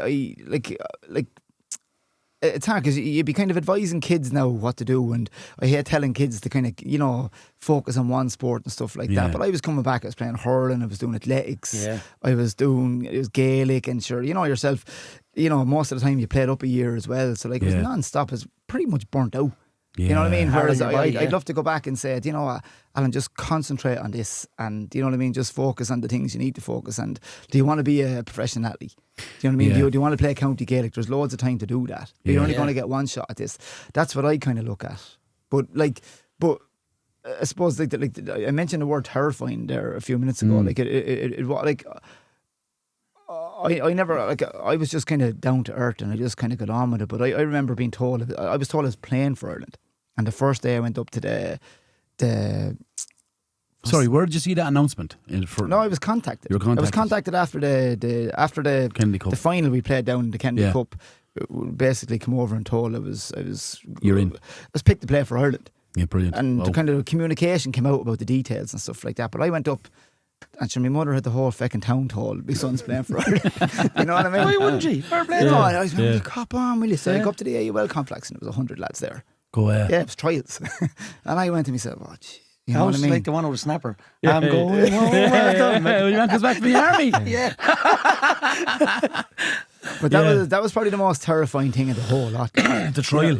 it's hard because you'd be kind of advising kids now what to do, and I hate telling kids to kind of, you know, focus on one sport and stuff like that. But I was coming back, I was playing hurling, I was doing athletics, I was doing, it was Gaelic, and sure, you know yourself, you know, most of the time you played up a year as well, so like it was non-stop, it was pretty much burnt out. You know what I mean? Whereas I'd love to go back and say, you know what, Alan, just concentrate on this, and you know what I mean, just focus on the things you need to focus on. Do you want to be a professional athlete? Do you know what I mean? Do you want to play county Gaelic? There's loads of time to do that. You're only going to get one shot at this. That's what I kind of look at. But I suppose like I mentioned the word terrifying there a few minutes ago. Like I never, like, I was just kind of down to earth and I just kind of got on with it. But I remember being told, I was told I was playing for Ireland. And the first day I went up to the Sorry, where did you see that announcement? No, I was contacted. You were contacted. I was contacted after the Kennedy Cup. The final we played down in the Kennedy Cup. Basically, come over and told I was. You're in. I was picked to play for Ireland. Yeah, brilliant. And the kind of communication came out about the details and stuff like that. But I went up. And my mother had the whole fucking town told my son's playing for Ireland. You know what I mean? Why wouldn't she? Fair play. No, I was like, cop on, will you? So I go up to the AUL complex and there was 100 lads there. Go ahead. Yeah, it was trials. And I went to myself, you know what I mean? Like the one with the snapper. I'm going home. Your man comes back from the army. Yeah. But that was probably the most terrifying thing of the whole lot. The trial.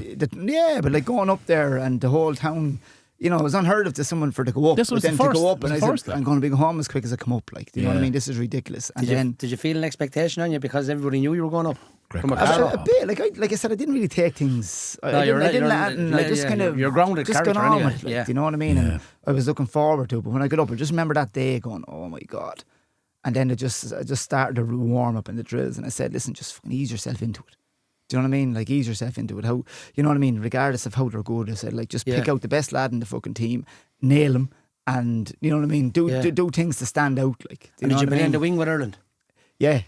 But like going up there and the whole town, you know, it was unheard of to someone for to go up. This was then the first. To go up, and I said, like. I'm going to be home as quick as I come up. Like, do you know what I mean? This is ridiculous. And Did you feel an expectation on you because everybody knew you were going up? From a bit, like I said, I didn't really take things. I just kind of you're grounded. Just got on with it. Like, do you know what I mean? Yeah. And I was looking forward to it. But when I got up, I just remember that day going, "Oh my God!" And then I just started to warm up in the drills, and I said, "Listen, just fucking ease yourself into it." Do you know what I mean? Like, ease yourself into it. How, you know what I mean? Regardless of how they're good, I said, like, just pick out the best lad in the fucking team, nail him, and you know what I mean? Do things to stand out. Like, and did you play in the wing with Ireland? Yeah.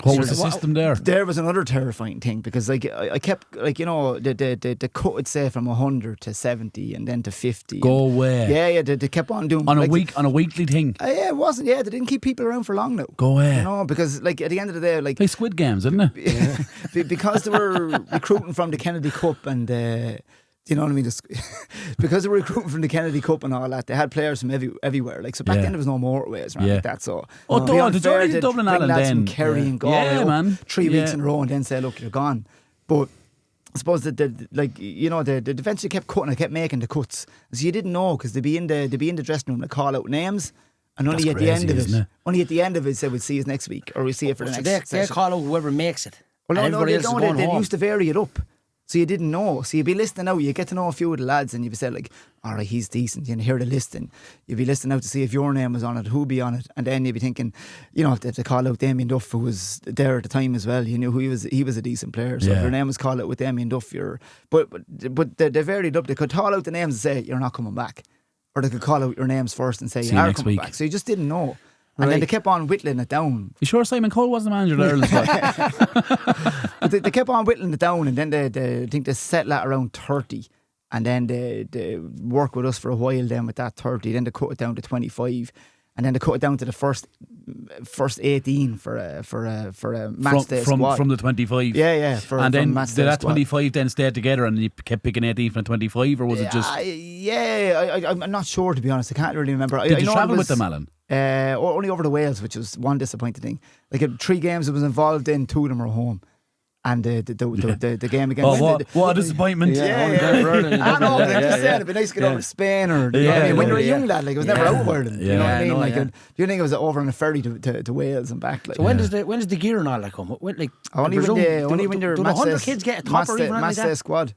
What was the system there? There was another terrifying thing because, like, I kept, like, you know, the cut would say from 100 to 70 and then to 50. Go away. Yeah. They kept on doing on a weekly thing. Yeah, it wasn't. Yeah, they didn't keep people around for long now. Go away. You know, because like at the end of the day, like they Squid Games, isn't it? because they were recruiting from the Kennedy Cup and. You know what I mean? Because they were recruiting from the Kennedy Cup and all that, they had players from everywhere. Like, so back then there was no motorways around like that. So the journey to Dublin, Alan, then from Kerry and Galway man. 3 weeks in a row and then say, look, you're gone. But I suppose that the defence kept cutting, kept making the cuts. So you didn't know because they'd be in the dressing room, they call out names. And only at the end of it, say we'll see you next week or we'll see you for the next they call out whoever makes it. Well, they used to vary it up. So you didn't know. So you'd be listening out, you get to know a few of the lads and you'd be saying like, all right, he's decent. You'd hear the list and you'd be listening out to see if your name was on it, who'd be on it. And then you'd be thinking, you know, if they call out Damien Duff, who was there at the time as well, you knew he was a decent player. So if your name was called out with Damien Duff, but they varied up. They could call out the names and say, you're not coming back. Or they could call out your names first and say, you are coming back. So you just didn't know. And then they kept on whittling it down. You sure Simon Cole wasn't the manager of Ireland? But they kept on whittling it down, and then I think they settled at around 30, and then they worked with us for a while. Then with that 30, then they cut it down to 25, and then they cut it down to the first 18 for a match day squad from the 25. Yeah. And then did that 25 then stay together, and you kept picking 18 from 25, or was it just? I'm not sure, to be honest. I can't really remember. Did you travel with them, Alan? Only over to Wales, which was one disappointing thing. Like 3 games I was involved in, 2 of them were home. And the game against what a disappointment! I know. But I'm just saying it'd be nice to get over to Spain or when you're a young lad, like it was never out of Ireland. You know what I mean? Like, do you think it was over on a ferry to Wales and back? Like, so when does the gear and all that come? Like only when you're 100 kids get a top or even match day squad.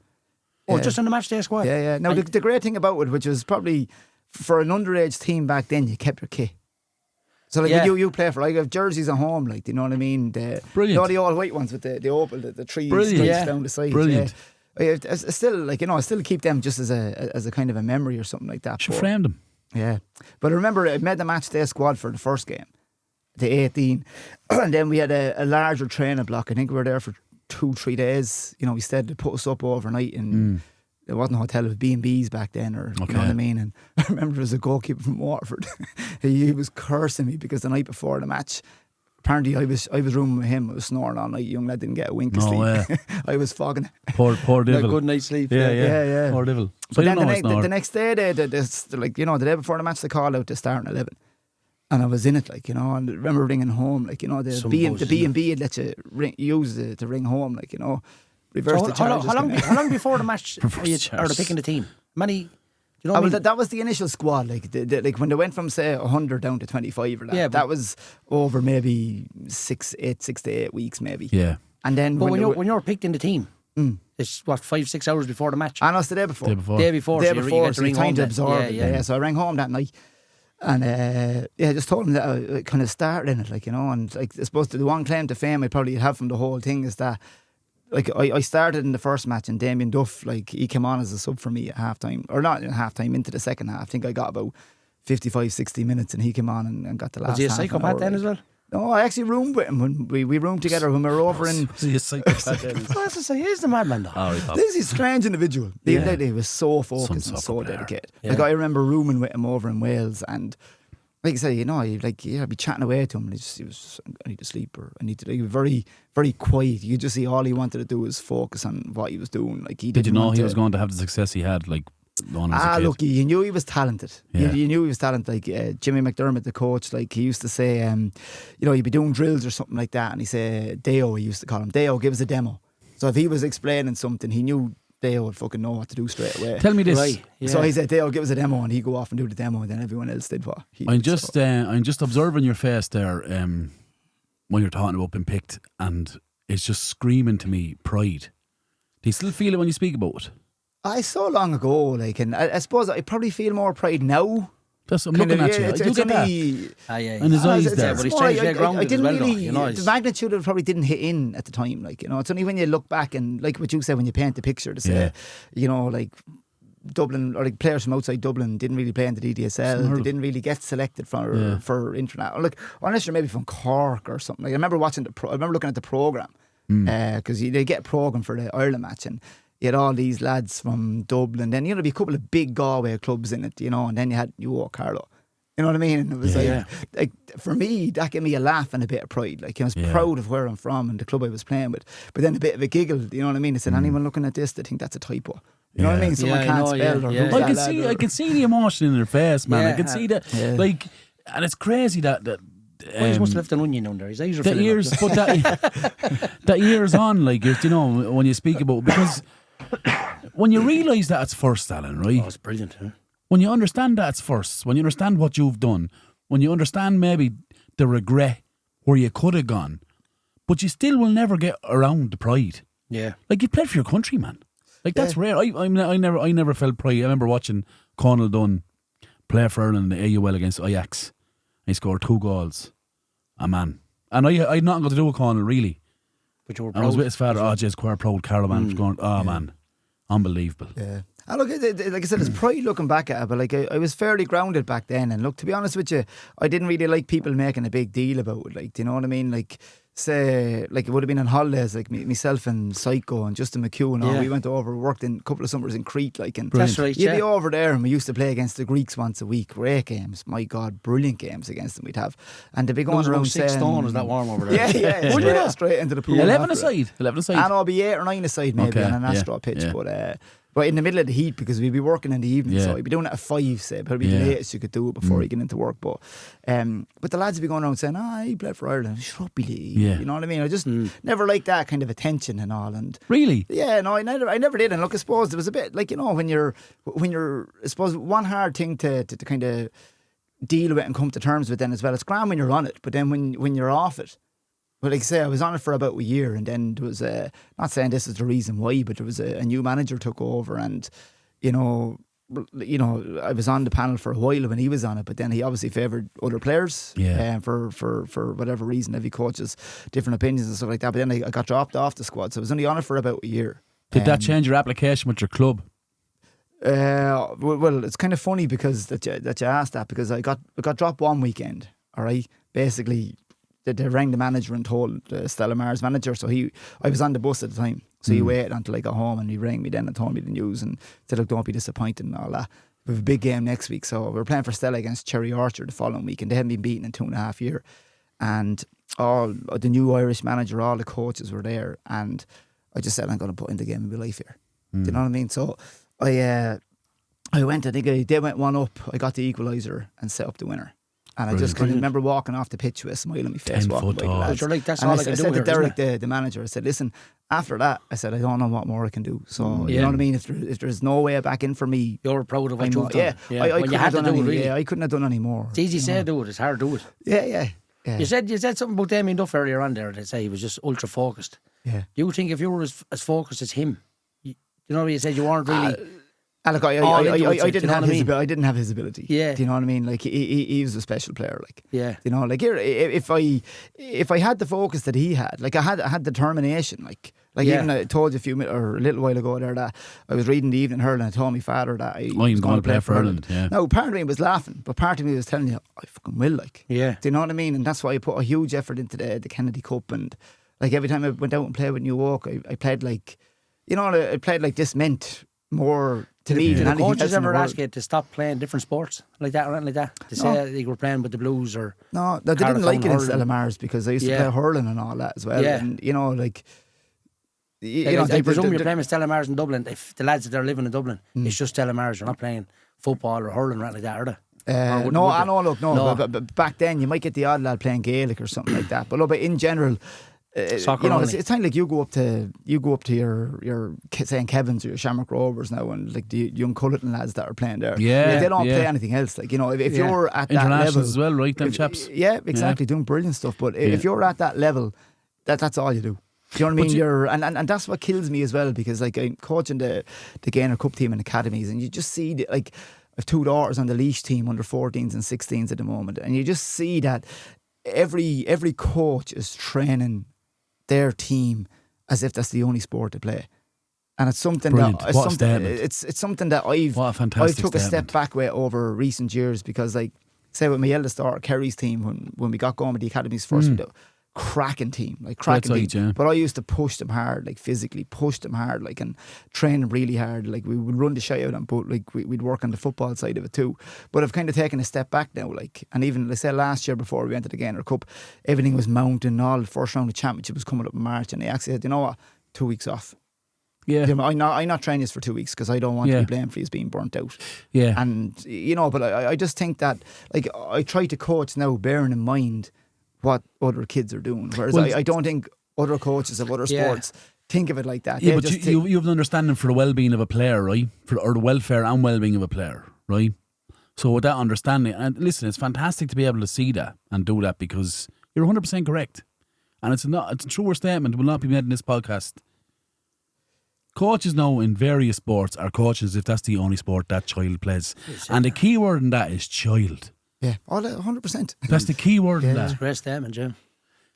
Oh, just on the match day squad. Yeah. Now the great thing about it, which was probably for an underage team back then, you kept your kit. So like when you play for, like, I have jerseys at home, like, do you know what I mean? Brilliant. You know, the all white ones with the opal, the 3 stripes down the side. Brilliant. I still, like, you know, I still keep them just as a kind of a memory or something like that. Should frame them. Yeah. But I remember I made the match day squad for the first game. to 18. And then we had a larger training block. I think we were there for 2-3 days. You know, we stayed to put us up overnight, and there wasn't a hotel, it was B&Bs back then, or you know what I mean. And I remember there was a goalkeeper from Waterford. he was cursing me because the night before the match, apparently I was rooming with him. I was snoring all night. Young lad didn't get a wink of sleep. I was fogging. Poor devil. A good night's sleep. Yeah. Poor devil. So then the next day, like, you know, the day before the match, they called out to start in 11. And I was in it, like, you know, and I remember ringing home, like, you know, the B&B had let you use it to ring home, like, you know, reverse the charges. How long before the match are they picking the team? Many... You know what I mean? That was the initial squad, like like when they went from say 100 down to 25 or that. Yeah, that was over maybe 6 to 8 weeks maybe. Yeah. And then when you're picked in the team, it's what 5-6 hours before the match. I know, it's the day before. Day before, so you get to ring home. To absorb. Yeah. So I rang home that night, and just told him that I kind of started in it, like, you know, and like I suppose the one claim to fame I probably have from the whole thing is that, like, I started in the first match, and Damien Duff, like, he came on as a sub for me at half-time, or not in half-time, into the second half. I think I got about 55-60 minutes, and he came on and got the last half. Was he a psychopath then as well? No, I actually roomed with him when we roomed together when we were over in... Was he a psychopath then? I was to say, he's the madman though. This is a strange individual. He was so focused and so dedicated. Yeah. Like, I remember rooming with him over in Wales, and like I say, you know, I'd be chatting away to him, and he was, I need to sleep, or I need to, like, very, very quiet. You could just see all he wanted to do was focus on what he was doing. Like, did you know he was going to have the success he had? Like, look, you knew he was talented. Yeah. You knew he was talented. Like, Jimmy McDermott, the coach, like, he used to say, you know, he'd be doing drills or something like that, and he said, Deo, he used to call him, Deo, give us a demo. So if he was explaining something, he knew Dale would fucking know what to do straight away. Tell me this. Right, yeah. So he said, Dale, give us a demo, and he'd go off and do the demo, and then everyone else did what he I'm just observing your face there when you're talking about being picked, and it's just screaming to me pride. Do you still feel it when you speak about it? I so long ago, like, and I suppose I probably feel more pride now. That's I'm looking at you. You get that. And his eyes there. But he's trying to get grounded. I didn't as well, really, you know, the magnitude of it probably didn't hit in at the time. Like, you know, it's only when you look back and, like what you said, when you paint the picture to say, you know, like, Dublin, or like players from outside Dublin didn't really play in the DDSL. They didn't really get selected for international. Like, unless you're maybe from Cork or something. Like, I remember watching I remember looking at the programme, because they get a programme for the Ireland match, and you had all these lads from Dublin. Then, you know, there'd be a couple of big Galway clubs in it, you know, and then you had Carlow. You know what I mean? And it was like, for me, that gave me a laugh and a bit of pride. Like, I was proud of where I'm from and the club I was playing with. But then a bit of a giggle, you know what I mean? I said, anyone looking at this, they think that's a typo. You know what I mean? Someone can't spell or I can see the emotion in their face, man. I can see that, like, and it's crazy that he must have left an onion under his eyes. But that years on, like, you know, when you speak about, because when you realise that it's first, Alan, right? Oh, it's brilliant, huh? When you understand that it's first, when you understand what you've done, when you understand maybe the regret where you could have gone, but you still will never get around the pride. Yeah. Like, you played for your country, man. Like, that's rare. I never felt pride. I remember watching Conal Dunn play for Ireland in the AUL against Ajax. He scored 2 goals. Man. And I had nothing got to do with Conal, really. But you were proud. I was with his father. Oh, just quite proud. Carlow man. Going, man. Unbelievable. Yeah. And look, like I said, it's pride looking back at it, but like I was fairly grounded back then. And look, to be honest with you, I didn't really like people making a big deal about it. Like, do you know what I mean? Like, say, like, it would have been on holidays, like myself and Psycho and Justin McHugh and all. We went over, worked in a couple of summers in Crete, like, and that's right. You'd be over there, and we used to play against the Greeks once a week. Great games, my God, brilliant games against them we'd have. And they'd be going around 6 stone, was that warm over there? Straight into the pool. 11 aside. And I'll be 8 or 9 aside maybe on an Astro pitch, but in the middle of the heat, because we'd be working in the evening, so you'd be doing it at 5, say, probably the latest you could do it before you get into work. But the lads would be going around saying, he played for Ireland, shrubby league. You know what I mean? I just never liked that kind of attention and all. And really? Yeah, no, I never did. And look, I suppose there was a bit, like, you know, when you're, I suppose one hard thing to kind of deal with and come to terms with then as well, it's grand when you're on it, but then when you're off it, well, like I say, I was on it for about a year, and then there was not saying this is the reason why, but there was a new manager took over, and you know, I was on the panel for a while when he was on it, but then he obviously favoured other players, for whatever reason. Every coach has different opinions and stuff like that. But then I got dropped off the squad, so I was only on it for about a year. Did that change your application with your club? Well, it's kind of funny because that you asked that, because I got dropped one weekend. All right, basically they rang the manager and told Stella Mar's manager. So I was on the bus at the time. So he waited until I got home and he rang me then and told me the news and said, look, don't be disappointed and all that. We have a big game next week. So we're playing for Stella against Cherry Orchard the following week, and they hadn't been beaten in 2.5 years. And all the new Irish manager, all the coaches were there, and I just said, I'm going to put in the game of my life here. Do you know what I mean? So I went, I think they went 1 up. I got the equaliser and set up the winner. And I just kind of remember walking off the pitch with a smile on my face. 10 foot tall. But you're like, that's and all I I can do said here, to Derek, the manager, I said, listen, after that, I said, I don't know what more I can do. So, you know what I mean? If there's no way back in for me. You're proud of what you've done. Yeah, I couldn't have done any, really. I couldn't have done any more. It's easy to say do it, it's hard to do it. Yeah. You said something about Damien Duff earlier on there, that say he was just ultra focused. Yeah. Do you think if you were as focused as him, you know what you said, you weren't really... Look, I didn't have his ability. Yeah. Do you know what I mean? Like he was a special player. Like, yeah. You know, like here, if I had the focus that he had, like I had determination. Like even I told you a little while ago there that I was reading the Evening Hurling and I told my father that I was going to play for Ireland. Yeah. Now, part of me was laughing, but part of me was telling you, I fucking will. Like, yeah. Do you know what I mean? And that's why I put a huge effort into the Kennedy Cup, and like every time I went out and played with New York, I played like, you know, I played like this meant more to me than anything else. Did coaches ever ask you to stop playing different sports like that or anything like that? To say you were playing with the Blues or... No, they didn't like it in Stella Mars because I used to play hurling and all that as well. Yeah. And, you know, like... I presume you're playing with Stella Mars in Dublin. If the lads that are living in Dublin, it's just Stella Mars. You're not playing football or hurling or anything like that, are they? No. But back then you might get the odd lad playing Gaelic or something like that. But in general... Soccer, you know, it's kind of like you go up to your St. Kevin's or your Shamrock Rovers now, and like the young Culleton lads that are playing there. Yeah, like, they don't play anything else. Like, you know, if you're at that level as well, right? Them chaps. Yeah, exactly, doing brilliant stuff. But if you're at that level, that's all you do. Do you know what I mean? You're and that's what kills me as well, because like I'm coaching the Gaynor Cup team in academies, and you just see like I've 2 daughters on the Leash team under 14s and 16s at the moment, and you just see that every coach is training their team as if that's the only sport to play, and it's something it's something that I've took a step back with over recent years, because like say with my eldest daughter Kerry's team when we got going with the academies first, with cracking team. But I used to push them hard, like physically push them hard, like, and train them really hard. Like we would run the shit out of them, but like we'd work on the football side of it too. But I've kind of taken a step back now, like, and even let's say last year before we went to the Gaynor Cup, everything was mounting. All the first round of the championship was coming up in March, and they actually said, you know what, 2 weeks off. Yeah, I'm not training this for 2 weeks because I don't want to be blamed for you being burnt out. Yeah, and you know, but I just think that like I try to coach now, bearing in mind what other kids are doing, whereas I don't think other coaches of other sports think of it like that. Yeah, but you have an understanding for the well-being of a player, right? Or the welfare and well-being of a player, right? So with that understanding, and listen, it's fantastic to be able to see that and do that, because you're 100% correct, and it's a truer statement will not be made in this podcast. Coaches now in various sports are coaches if that's the only sport that child plays, and the key word in that is child. Yeah, 100%. That's the key word in that. That's a great statement, Jim.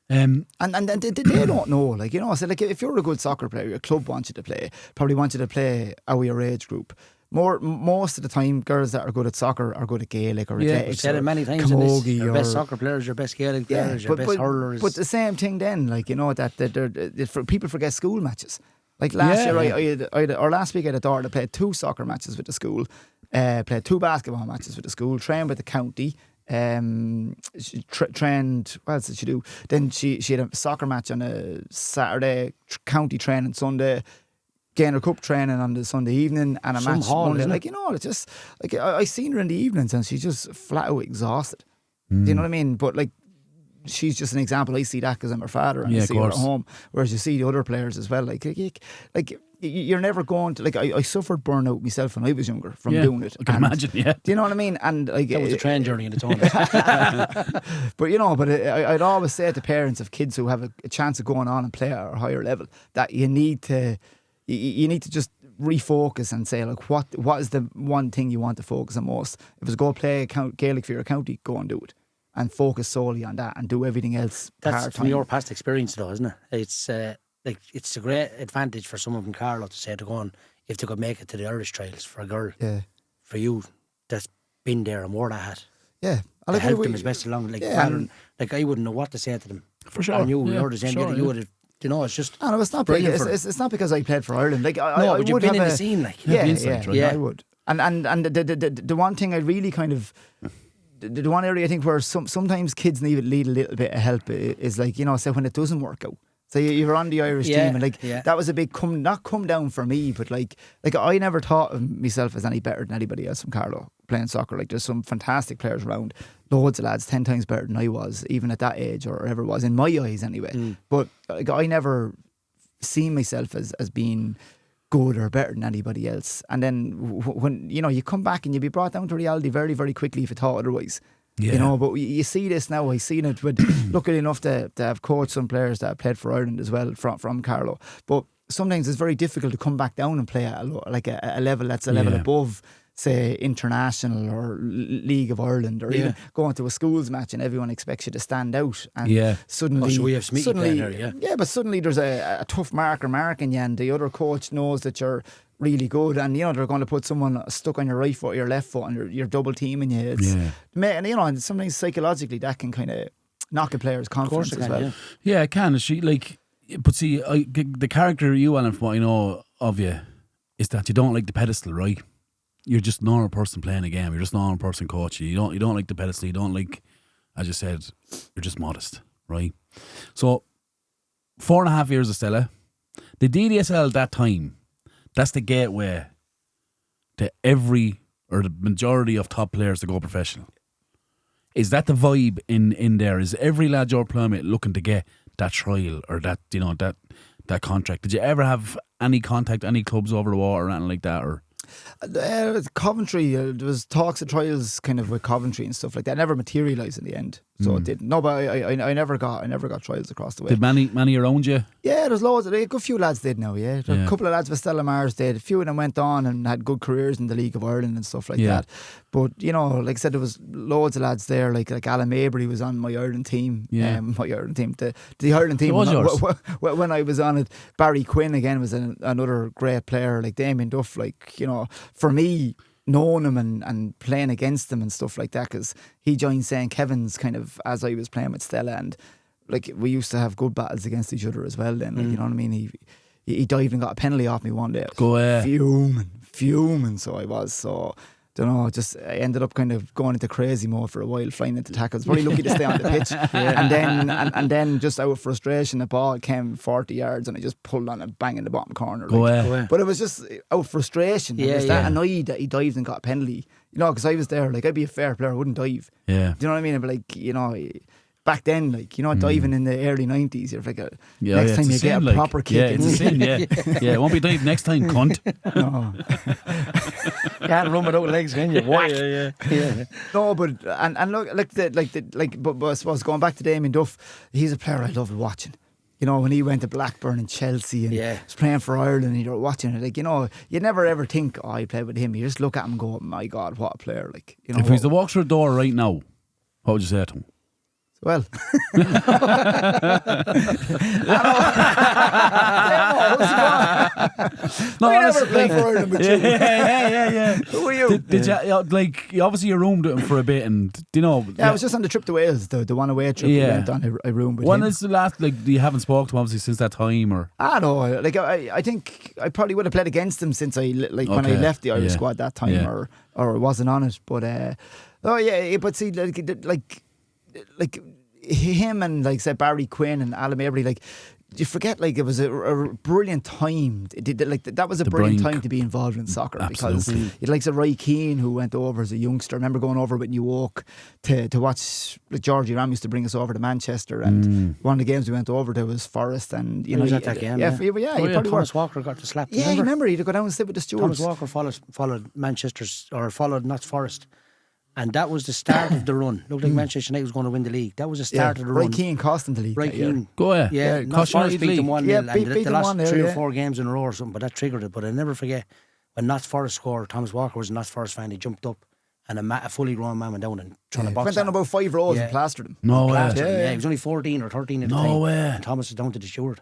And they don't know, like, you know, so like if you're a good soccer player, your club wants you to play, probably wants you to play our your age group. Most of the time, girls that are good at soccer are good at Gaelic or athletics. We've said it many times in this. Your best soccer players, your best Gaelic players, your best hurlers. But the same thing then, like, you know, that people forget school matches. Like last year, last week I had a daughter that played 2 soccer matches with the school, played 2 basketball matches with the school, trained with the county, she trained, what else did she do? Then she had a soccer match on a Saturday, county training Sunday, Gaynor Cup training on the Sunday evening, and a match Monday. Like, you know, it's just, like, I seen her in the evenings and she's just flat out exhausted. Do you know what I mean? But like, she's just an example. I see that because I'm her father, and I see her at home. Whereas you see the other players as well. Like you're never going to, like, I suffered burnout myself when I was younger from doing it. I can imagine. Yeah, do you know what I mean? And like, that was a train journey in its own. But you know, I'd always say to parents of kids who have a chance of going on and play at a higher level that you need to just refocus and say, like, what is the one thing you want to focus on most? If it's go play Gaelic for your county, go and do it. And focus solely on that and do everything else. That's from your past experience, though, isn't it? It's a great advantage for someone from Carlow to say to go on, if they could make it to the Irish trials for a girl. Yeah. For you, that's been there and wore that hat. Yeah. To help them as best along. Like, I wouldn't know what to say to them. For sure. And you're the same. You would have, it's just. No, it's not. It's not because I played for Ireland. Like, I but would you've been have in the scene, like. Yeah, I would. And the one thing I really kind of. The one area I think where sometimes kids need a little bit of help is like, say when it doesn't work out. So you were on the Irish team, and that was a big come down for me. But like I never thought of myself as any better than anybody else from Carlow playing soccer. Like, there's some fantastic players around, loads of lads 10 times better than I was, even at that age or ever was in my eyes anyway. But like, I never seen myself as being good or better than anybody else. And then when you come back and you be brought down to reality very, very quickly if you thought otherwise. Yeah. But you see this now. I seen it with lucky enough to have coached some players that have played for Ireland as well from Carlow. But sometimes it's very difficult to come back down and play at a level that's a level above, say, international or League of Ireland, or even going to a schools match and everyone expects you to stand out. And suddenly, we have Smithy playing here, but suddenly there's a tough marker marking you, and the other coach knows that you're really good, and they're going to put someone stuck on your right foot or your left foot, and you're double teaming you. And sometimes psychologically that can kind of knock a player's confidence as well. Yeah, it can. But see, the character you, Alan, from what I know of you, is that you don't like the pedestal, right? You're just a normal person playing a game. You're just a normal person coaching. You don't like the pedestal. You don't like, as you said, you're just modest, right? So 4.5 years of Stella, the DDSL at that time, that's the gateway to every or the majority of top players to go professional. Is that the vibe in there? Is every lad you're playing with looking to get that trial or that that contract? Did you ever have any contact, any clubs over the water or anything like that? Or Coventry, there was talks of trials kind of with Coventry and stuff like that. Never materialised in the end, so it didn't. No, but I never got trials across the way. Did many around you? Yeah, there's loads. A good few lads did now. Yeah, a couple of lads with Stella Mars did. A few of them went on and had good careers in the League of Ireland and stuff like that. But like I said, there was loads of lads there. Like Alan Mabry was on my Ireland team. My Ireland team, the Ireland team. When I was on it, Barry Quinn again was another great player. Like Damien Duff, for me, knowing him and playing against him and stuff like that, because he joined St. Kevin's kind of as I was playing with Stella, and like we used to have good battles against each other as well then. Like, you know what I mean? He dived and got a penalty off me one day. Fuming, so I was. So don't know, I ended up kind of going into crazy mode for a while, flying into tackles. Very lucky to stay on the pitch. And then just out of frustration, the ball came 40 yards and I just pulled on it, bang in the bottom corner. But it was just out of frustration. I was that annoyed that he dived and got a penalty. Because I was there, like I'd be a fair player, I wouldn't dive. Yeah. Do you know what I mean? I'd be like, back then, diving in the early 90s, you're like, next time you get a proper kick. Yeah, it's a sin, it won't be dived next time, cunt. No. Can't run without legs, can you? Yeah. No, but, and look, but I suppose going back to Damien Duff, he's a player I love watching. When he went to Blackburn and Chelsea and was playing for Ireland and you're watching it, you never ever think, I played with him. You just look at him and go, my God, what a player. If he's to walk through the door right now, what would you say to him? Well, no, I never played for Ireland with you. Yeah. Who are you? Did you obviously you roomed with him for a bit, and I was just on the trip to Wales, the one away trip we went on. I roomed with him. When is the last you haven't spoken to him obviously since that time, or? No, I think I probably would have played against him since when I left the Irish squad that time, or wasn't on it, but but see like him and say Barry Quinn and Alan Mabry, you forget it was a brilliant time. That was a brilliant time to be involved in soccer. Absolutely. Because you'd like Roy Keane, who went over as a youngster. I remember going over with New York to watch. Georgie Ram used to bring us over to Manchester, and one of the games we went over to was Forest, and was at that game. Thomas Walker got to slap. Yeah, remember he'd go down and sit with the stewards. Thomas Walker followed Manchester's, or followed not Forest. And that was the start of the run. Looked like Manchester United was going to win the league. That was the start of the run. Roy Keane cost them the league. Roy Keane. Go ahead. Yeah, not Forest beat them 1-0. Beat the last 3 or 4 4 games in a row or something, but that triggered it. But I'll never forget when Notts Forest scored. Thomas Walker was a Notts Forest fan. He jumped up and a fully grown man went down and trying to box. Went down about 5 rows and plastered him. No way. Yeah, he was only 14 or 13 at the time. No way. And Thomas was down to the steward.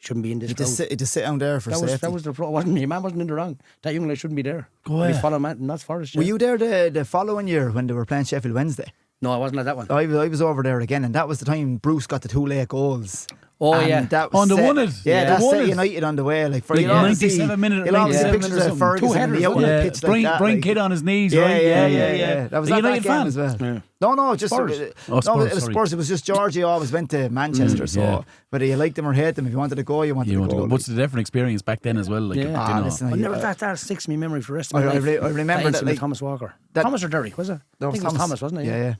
shouldn't be in this You crowd. just sit down there for safety. That was the wasn't your man wasn't in the wrong. That young lad shouldn't be there. Go He's ahead. following man, not Forest. Were you there the following year when they were playing Sheffield Wednesday? No, I wasn't at that one. I was over there again, and that was the time Bruce got the 2 late goals. Oh, And yeah. that was On the set- one it. Yeah, Yeah. that The one set it. United on the way. Like for Like you know, 97 minute, you'll always see 97 pictures minute of something. Ferguson Two and the headers, out on Yeah, the pitch like that. Brian like- Kidd on his knees, Yeah, right? yeah. That was Are at you that United game fan? as well. Yeah. No, just Spurs. Oh, Spurs, no, sorry. Spurs. It was just Georgie always went to Manchester. So yeah. whether you liked them or hate them, if you wanted to go, you wanted You to want to go. go. What's the different experience back then as well? Like, Yeah. you know. Ah, listen, But never that sticks in my memory for the rest of my I life. remember that that, incident like, with Thomas Walker. that- Thomas or Derrick, was it? No, I think it was Thomas, wasn't it? Yeah.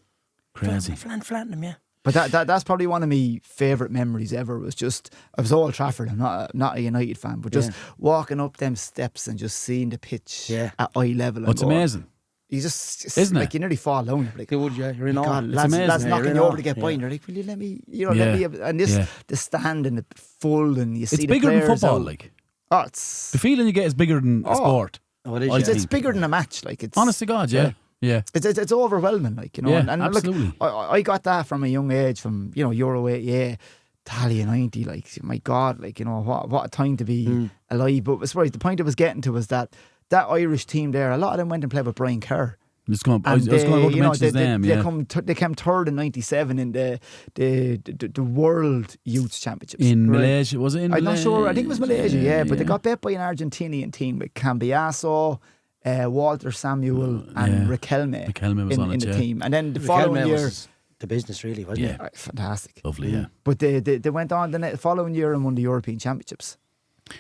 Crazy. Flattened him, yeah. But that's probably one of my favourite memories ever. Was just I was Old Trafford. I'm not a United fan, but just walking up them steps and just seeing the pitch Yeah. at eye level. What's amazing? You just Isn't like it? you nearly fall down. You're like, They would, yeah. You're in awe. God, It's lads, amazing. lads Yeah, knocking you're in you over awe. to get by, Yeah. and you're like, will you let me? Let me. And this Yeah. the stand and the full, and you see It's the bigger than players football, out. like. Oh, it's The feeling you get is bigger than a sport. Oh, it is, I yeah. think. it's bigger than a match. Like it's Honest to God, yeah. Yeah. It's overwhelming, like, you know. Yeah, and absolutely. Look, I got that from a young age, from Euro 88, Italia 90. Like, my God, like, you know, what a time to be alive. But I suppose the point I was getting to was that Irish team there, a lot of them went and played with Brian Kerr. I was going to mention his name. Yeah. They came third in '97 in the World Youth Championships In Malaysia, was it in I'm Malaysia? not sure. I think it was Malaysia, yeah. But they got beat by an Argentinian team with Cambiaso, Walter Samuel, and Riquelme. Riquelme was on in it, the yeah. team. And then the Riquelme following year, was the business, really, wasn't Yeah. it? fantastic. Lovely, yeah. But they went on the following year and won the European Championships.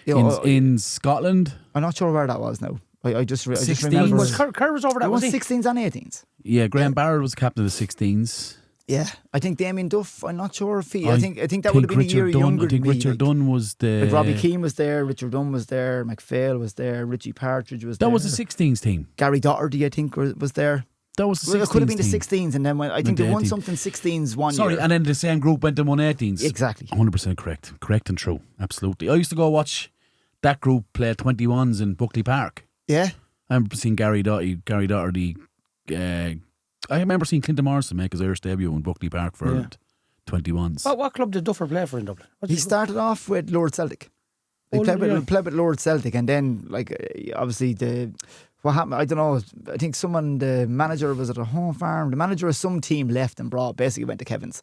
You know, In Scotland? I'm not sure where that was now. I just 16s? remember. Was Kerr was over I that, won was he? 16s and 18s. Yeah, Graham Barrett was captain of the 16s. Yeah, I think Damien Duff. I'm not sure if he. I think that would have been a year Richard Dunn, younger I think than me, Richard like. Dunn was the... Like Robbie Keane was there, Richard Dunn was there, McPhail was there, Richie Partridge was there. That was the 16s team. Gary Doherty, I think, was there. That was the 16s Well, it could have been the team. 16s, and then I think Went they to won 18. something 16s one Sorry, year. and then the same group went and won 18s. Exactly. 100% correct. Correct and true. Absolutely. I used to go watch that group play 21s in Buckley Park. Yeah. I remember seeing Gary Doherty. I remember seeing Clinton Morrison make his Irish debut in Buckley Park for Yeah. 21s. What club did Duffer play for in Dublin? He started off with Lord Celtic. He Oh, played yeah. with Lord Celtic, and then, like, obviously, what happened, I don't know, I think the manager was at a home farm. The manager of some team left and basically went to Kevin's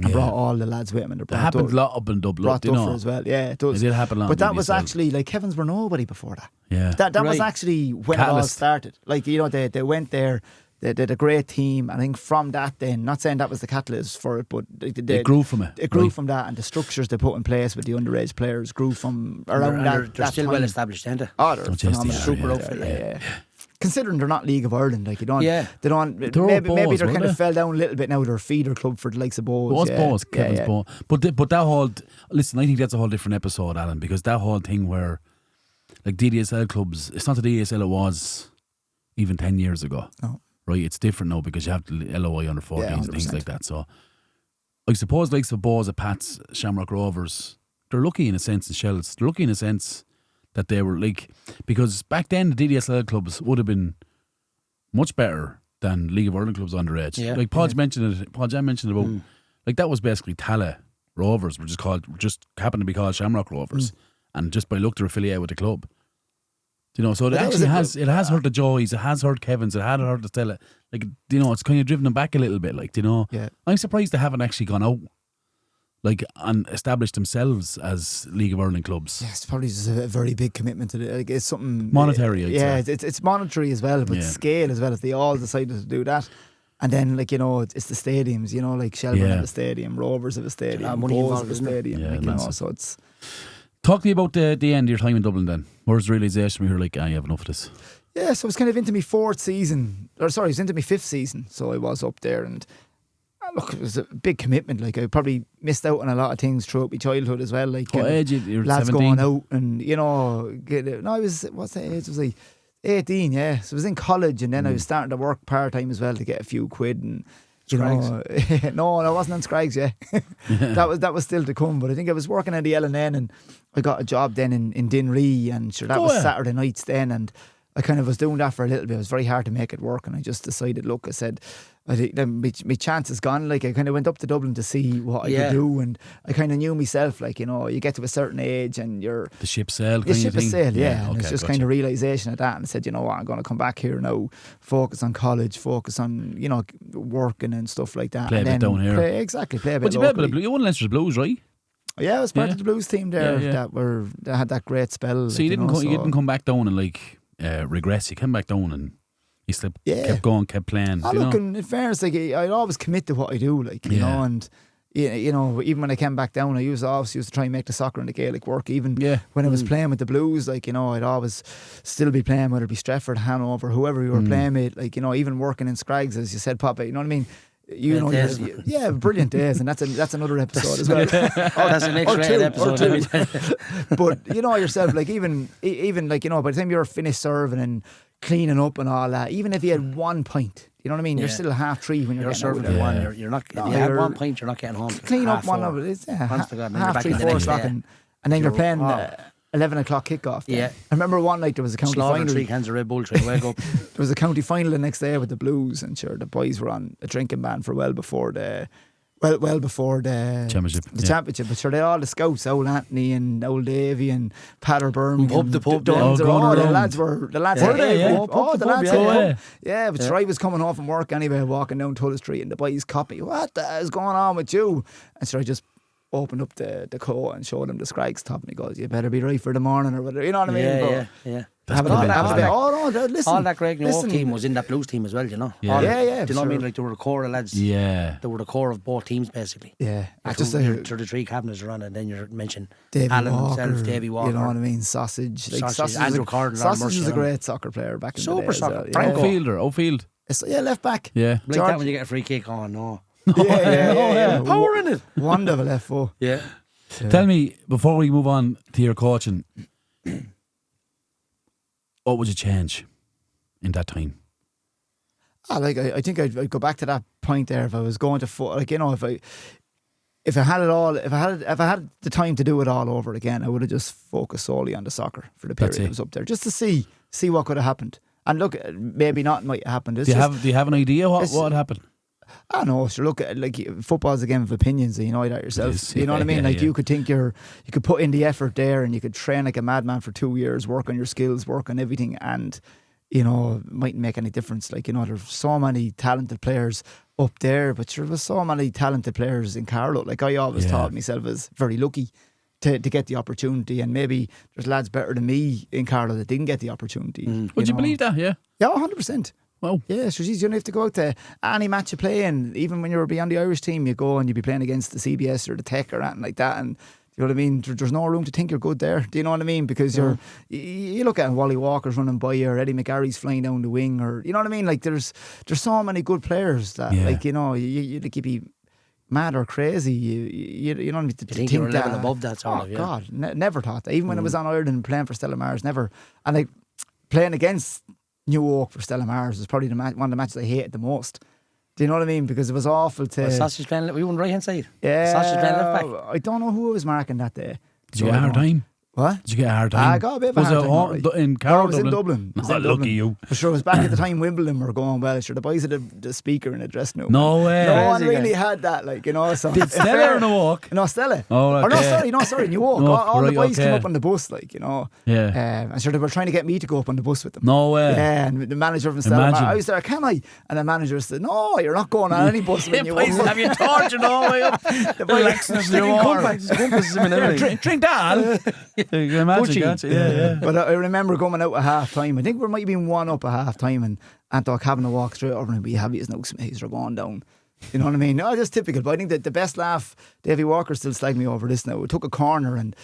and brought all the lads with him. And That happened a lot up in Dublin. brought you know. Duffer as well. Yeah, it does. It did happen a lot But in that was WSL. actually, like, Kevin's were nobody before that. Yeah. That was Right. actually when it all Catalyst. started. Like, you know, they went there. They did a great team. I think from that, then, not saying that was the catalyst for it, but It grew from it. It grew right. from that, and the structures they put in place with the underage players grew from around that. They're still time. well established, aren't they? Oh, they're Oh, yes, phenomenal. they are, Super yeah, outfit, Yeah. Considering they're not League of Ireland, like, you don't. Yeah. They don't. They're all Maybe Bows, they're weren't kind of they? fell down a little bit now. They're a feeder club for the likes of Bows. Was yeah. Bows, Yeah, Kevin's yeah. Bows. But that whole... Listen, I think that's a whole different episode, Alan, because that whole thing where, like, DDSL clubs, it's not the DDSL it was even 10 years ago. No. Right? It's different now because you have the LOI under 14s Yeah, and things 100%. like that. So, I suppose, like, the Bows, Pats, Shamrock Rovers, they're lucky in a sense, the Shells. They're lucky in a sense that they were, like... Because back then, the DDSL clubs would have been much better than League of Ireland clubs underage. Yeah. Like Paul mentioned it. Paul Jam mentioned about like that was basically Tala Rovers, which is just happened to be called Shamrock Rovers, and just by luck they're affiliated with the club. You know, so it But that actually was has hurt the Joys, it has hurt Kevin's, it had hurt the Stella. Like, you know, it's kind of driven them back a little bit. Like, you know, Yeah. I'm surprised they haven't actually gone out like and established themselves as League of Ireland clubs. Yeah, it's probably just a very big commitment to it. Like, it's something Monetary, I'd yeah, say. it's monetary as well, but Yeah. scale as well. If they all decided to do that, and then, like, you know, it's the stadiums. You know, like Shelburne Yeah. have a stadium, Rovers have a stadium, lot of money Bows involved, have a isn't it? stadium. Yeah, like, you know, massive. so it's Talk to me about the end of your time in Dublin then. Where's the realisation where you're like, you have enough of this? yeah. So I was kind of into my fourth season, or sorry, I was into my fifth season. So I was up there, and look, it was a big commitment. Like, I probably missed out on a lot of things throughout my childhood as well. Like, What kind of age? You're lads 17? going out, and, you know, I was, what's the age? It was like 18, yeah. So I was in college, and then I was starting to work part time as well to get a few quid, and you know, no, I wasn't on Scraggs, yeah. that was still to come. But I think I was working at the LNN, and I got a job then in Dinree, and sure, that Oh, was yeah. Saturday nights then, and I kind of was doing that for a little bit. It was very hard to make it work, and I just decided, look, I said, I think my chance is gone. Like, I kind of went up to Dublin to see what I could do, and I kind of knew myself, like, you know, you get to a certain age and you're... The ship sailed. The ship has sailed, yeah. Okay, and it's just kind of realisation of that, and I said, you know what, I'm going to come back here now, focus on college, focus on, you know, working and stuff like that. Play and a bit down here. Play a bit But you played a bit of Blues. You won Leicester's Blues, right? Yeah, I was part of the Blues team there that had that great spell. So you didn't come back down and like regress. You came back down and you still kept going, kept playing. Look, in fairness, like, I always commit to what I do, like, you know, and you know, even when I came back down, I used to try and make the soccer and the Gaelic work. Even when I was playing with the Blues, like, you know, I'd always still be playing, whether it be Stratford, Hanover, whoever you were playing with, like, you know, even working in Scraggs, as you said, Papa, you know what I mean? You know, brilliant days, and that's another episode as well. That's an extra episode. But you know yourself, like even like, you know, by the time you're finished serving and cleaning up and all that, even if you had 1 pint, you know what I mean? You're still 3:30 when you're serving at one. You're not. If you had 1 pint, you're not getting home. Clean up one of it. It's 3:30, 4 o'clock, and then you're playing 11 o'clock kickoff. Yeah. I remember one night there was a county final. 3 cans of Red Bull, wake up. There was a county final the next day with the Blues, and sure, the boys were on a drinking ban for well before the championship. But sure, they all the scouts, old Anthony and old Davy and Patter Birmingham, the pub, the lads were the lads. Yeah, but sure, I was coming home from work anyway, walking down Tullow Street, and the boys caught me. What the hell is going on with you? And so I just opened up the coat and showed him the Scraggs top, and he goes, "You better be right for the morning," or whatever. You know what I mean? Yeah. Listen, all that Greg New team was in that Blues team as well, you know. Yeah. Do you know what I mean? Like, they were the core of lads. Yeah. They were the core of both teams, basically. Yeah. Just the 3 cabinets are on, and then you're mentioning Davy Alan Walker, himself, Davy Walker. You know what I mean? Sausage. Andrew Corden. Sausage was a great soccer player back in the day. Super soccer. Outfield. Yeah, left back. Yeah. Like that when you get a free kick on, no. Yeah. Power in it. Wonderful left foot. Yeah. Tell me, before we move on to your coaching, what would you change in that time? I think I'd go back to that point there. If I was going to foot, like, you know, if I had it all, if I had the time to do it all over again, I would have just focused solely on the soccer for the period I was up there, just to see what could have happened. And look, maybe not might have happened. Do you have an idea what happened? I don't know. Sure, look, like, football's a game of opinions, and you know that yourself. You know what I mean? Like, you could think you could put in the effort there, and you could train like a madman for 2 years, work on your skills, work on everything, and you know, it mightn't make any difference. Like, you know, there's so many talented players up there, but there was so many talented players in Carlow. Like, I always thought myself as very lucky to get the opportunity, and maybe there's lads better than me in Carlow that didn't get the opportunity. Would you believe that? Yeah. Yeah, 100%. Wow. Yeah, so you don't have to go out to any match you play in. Even when you were beyond the Irish team, you go and you'd be playing against the CBS or the Tech or anything like that, and you know what I mean? There's no room to think you're good there. Do you know what I mean? Because you look at Wally Walker's running by you, or Eddie McGarry's flying down the wing, or you know what I mean? Like, there's so many good players that like, you know, you'd be mad or crazy. You don't need to think you're a level above that sort of. God, never thought that. Even when I was on Ireland playing for Stella Mars, never. And like playing against New Oak for Stella Mars was probably one of the matches I hated the most. Do you know what I mean? Because it was awful to... Sausage playing, we won right hand side. Yeah. Sausage playing left back. I don't know who I was marking that day. Did you get a hard time? What? Did you get a hard time? I got a bit of a hard time. In Carlow, I was in Dublin. Lucky you. For sure, it was back at the time Wimbledon were going well. Sure, the boys had the speaker in the dress now. No way. No one really had that, like, you know. So did Stella or New Walk? No, Stella. Oh, okay. Or sorry, New Walk. All the boys came up on the bus, like, you know. Yeah. And sure, they were trying to get me to go up on the bus with them. No way. Yeah, and the manager from Stella, I was there, can I? And the manager said, no, you're not going on any bus with New Walk. Have you tortured all the way up? The Lexus, Drink that. You can imagine, can't you? Yeah. But I remember coming out at half time. I think we might have been 1 up at half time, and Antok having to walk straight over and be heavy as no smays are going down. You know what I mean? No, just typical. But I think that the best laugh, Davy Walker still slagged me over this now. We took a corner, and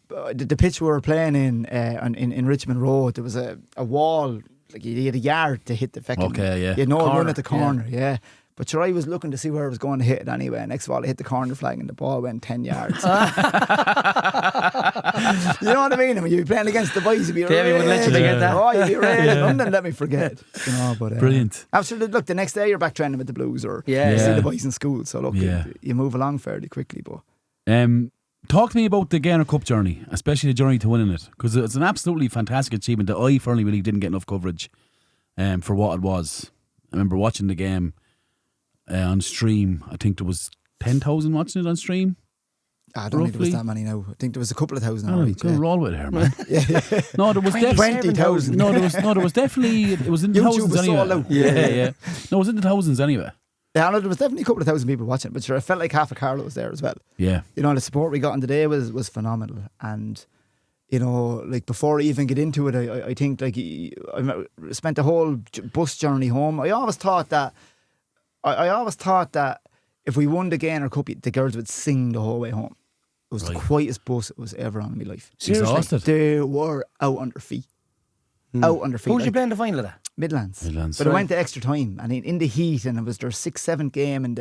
the pitch we were playing in Richmond Road, there was a wall, like you had a yard to hit the fucking. Okay, yeah. You had no run at the corner, yeah. But sure, I was looking to see where I was going to hit it anyway. Next of all, I hit the corner flag and the ball went 10 yards. You know what I mean? When you'd be playing against the boys, you'd be Davey wouldn't let you forget that. Oh, you'd be raging. London let me forget. You know, but brilliant. Absolutely. Look, the next day you're back training with the Blues, or you see the boys in school. So look, you move along fairly quickly. But Talk to me about the Gaynor Cup journey, especially the journey to winning it, because it's an absolutely fantastic achievement that I firmly believe didn't get enough coverage for what it was. I remember watching the game on stream. I think there was 10,000 watching it on stream. I don't think there was that many now. I think there was a couple of thousand. Roll with it here, man. No, there was definitely 20,000. No, there was definitely. It was in the YouTube thousands was anyway. sold out. Yeah. No, it was in the thousands anyway. Yeah, no, there was definitely a couple of thousand people watching it, but sure, I felt like half of Carlow was there as well. Yeah. You know, the support we got on the day was phenomenal. And, you know, like before I even get into it, I think like I spent the whole bus journey home. I always thought that if we won the Gaynor Cup, the girls would sing the whole way home. It was the quietest bus it was ever on in my life. Seriously? Exhausted? They were out on their feet. Out on their feet. Who was you playing the final of that? Midlands. Right. But it went to extra time, and in the heat, and it was their 6th, 7th game in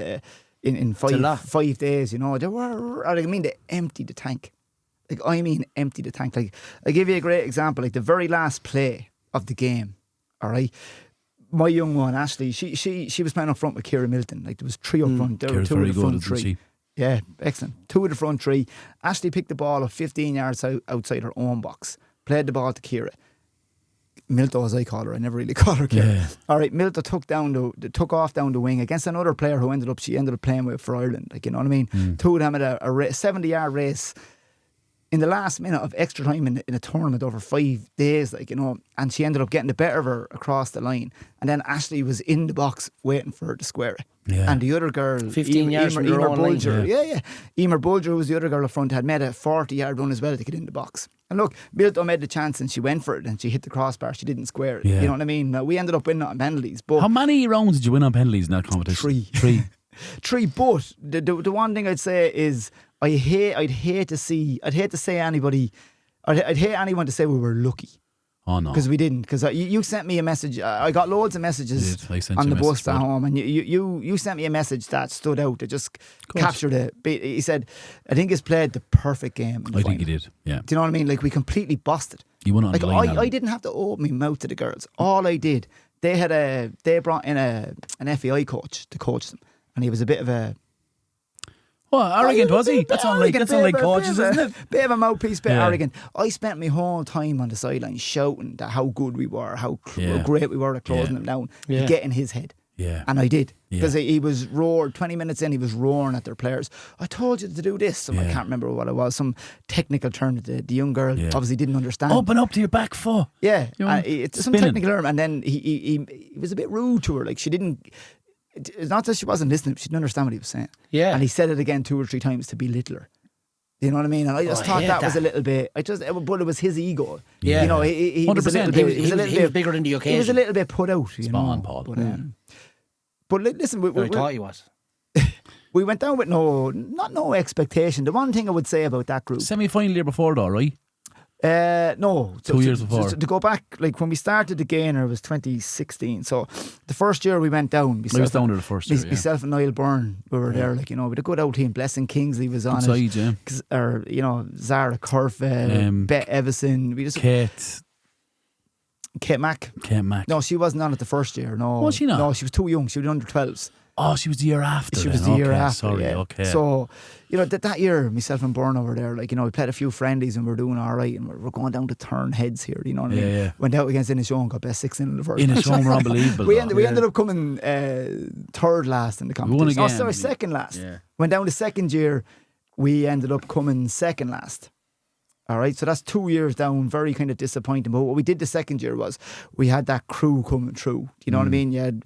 5 days. You know, they emptied the tank. Empty the tank. Like, I give you a great example. Like the very last play of the game. All right, my young one Ashley, she was playing up front with Ciara Milton. Like there was 3 up front. There were 2 of the front 3. Yeah, excellent. 2 of the front 3. Ashley picked the ball up 15 yards outside her own box. Played the ball to Ciara. Milto, as I call her, I never really call her Ciara. Yeah. All right, Milto took off down the wing against another player who ended up playing with for Ireland. Like, you know what I mean? 2 of them at a 70-yard race in the last minute of extra time in a tournament over 5 days, like, you know, and she ended up getting the better of her across the line. And then Ashley was in the box waiting for her to square it. Yeah. And the other girl, 15 yards from your own line. Bulger, Emer Bulger was the other girl up front, had made a 40-yard run as well to get in the box. And look, Milto made the chance and she went for it and she hit the crossbar. She didn't square it. Yeah. You know what I mean? We ended up winning on penalties. But how many rounds did you win on penalties in that competition? 3. 3. But the one thing I'd say is I'd hate anyone to say we were lucky. Oh no, because we didn't. Because you sent me a message. I got loads of messages on the bus at home, and you sent me a message that stood out. That just captured it. He said, "I think he's played the perfect game." I think he did. Yeah. Do you know what I mean? Like we completely busted. You won on the line. I didn't have to open my mouth to the girls. All I did, they brought in an FEI coach to coach them, and he was a bit of a. Well, arrogant was he? That's not like coaches, isn't it? Bit of a mouthpiece, bit arrogant. I spent my whole time on the sideline shouting that how good we were, how great we were at closing them down, to get in his head. Yeah. And I did. Because he was roared, 20 minutes in, he was roaring at their players. I told you to do this. I can't remember what it was. Some technical term that the young girl obviously didn't understand. Open up to your back foot. Yeah. It's some technical term. And then he was a bit rude to her. Like she didn't. It's not that she wasn't listening, she didn't understand what he was saying. Yeah. And he said it again 2 or 3 times to belittle her. You know what I mean? And I just thought that was a little bit. But it was his ego. Yeah. You know, he was a little bit. He was bigger than the occasion. He was a little bit put out. Spawn on, Paul. But listen, I thought he was. We went down with no expectation. The one thing I would say about that group, semi-final year before, though, right? No, 2 years before. To go back, like when we started the Gaynor, it was 2016. So the first year we went down. I was down there the first year. Myself and Niall Byrne, we were there. Like, you know, with a good old team. Blessing Kingsley was on it. Yeah. Or, you know, Zara Curfe, Bette Evison. Kate Mack. No, she wasn't on it the first year. No, was she not? No, she was too young. She was under 12s. Oh, she was the year after. She was the year after. Sorry, okay. So, you know, that year, myself and Byrne over there, like, you know, we played a few friendlies and we were doing all right, and we're going down to turn heads here. You know what I mean? Yeah. Went out against Inishowen, got best 6 in the first. Inishowen were unbelievable. we ended up coming third last in the competition. We won again. Oh, sorry, second last. Yeah. Went down the second year, we ended up coming second last. All right, so that's 2 years down, very kind of disappointing. But what we did the second year was we had that crew coming through. You know what I mean? You had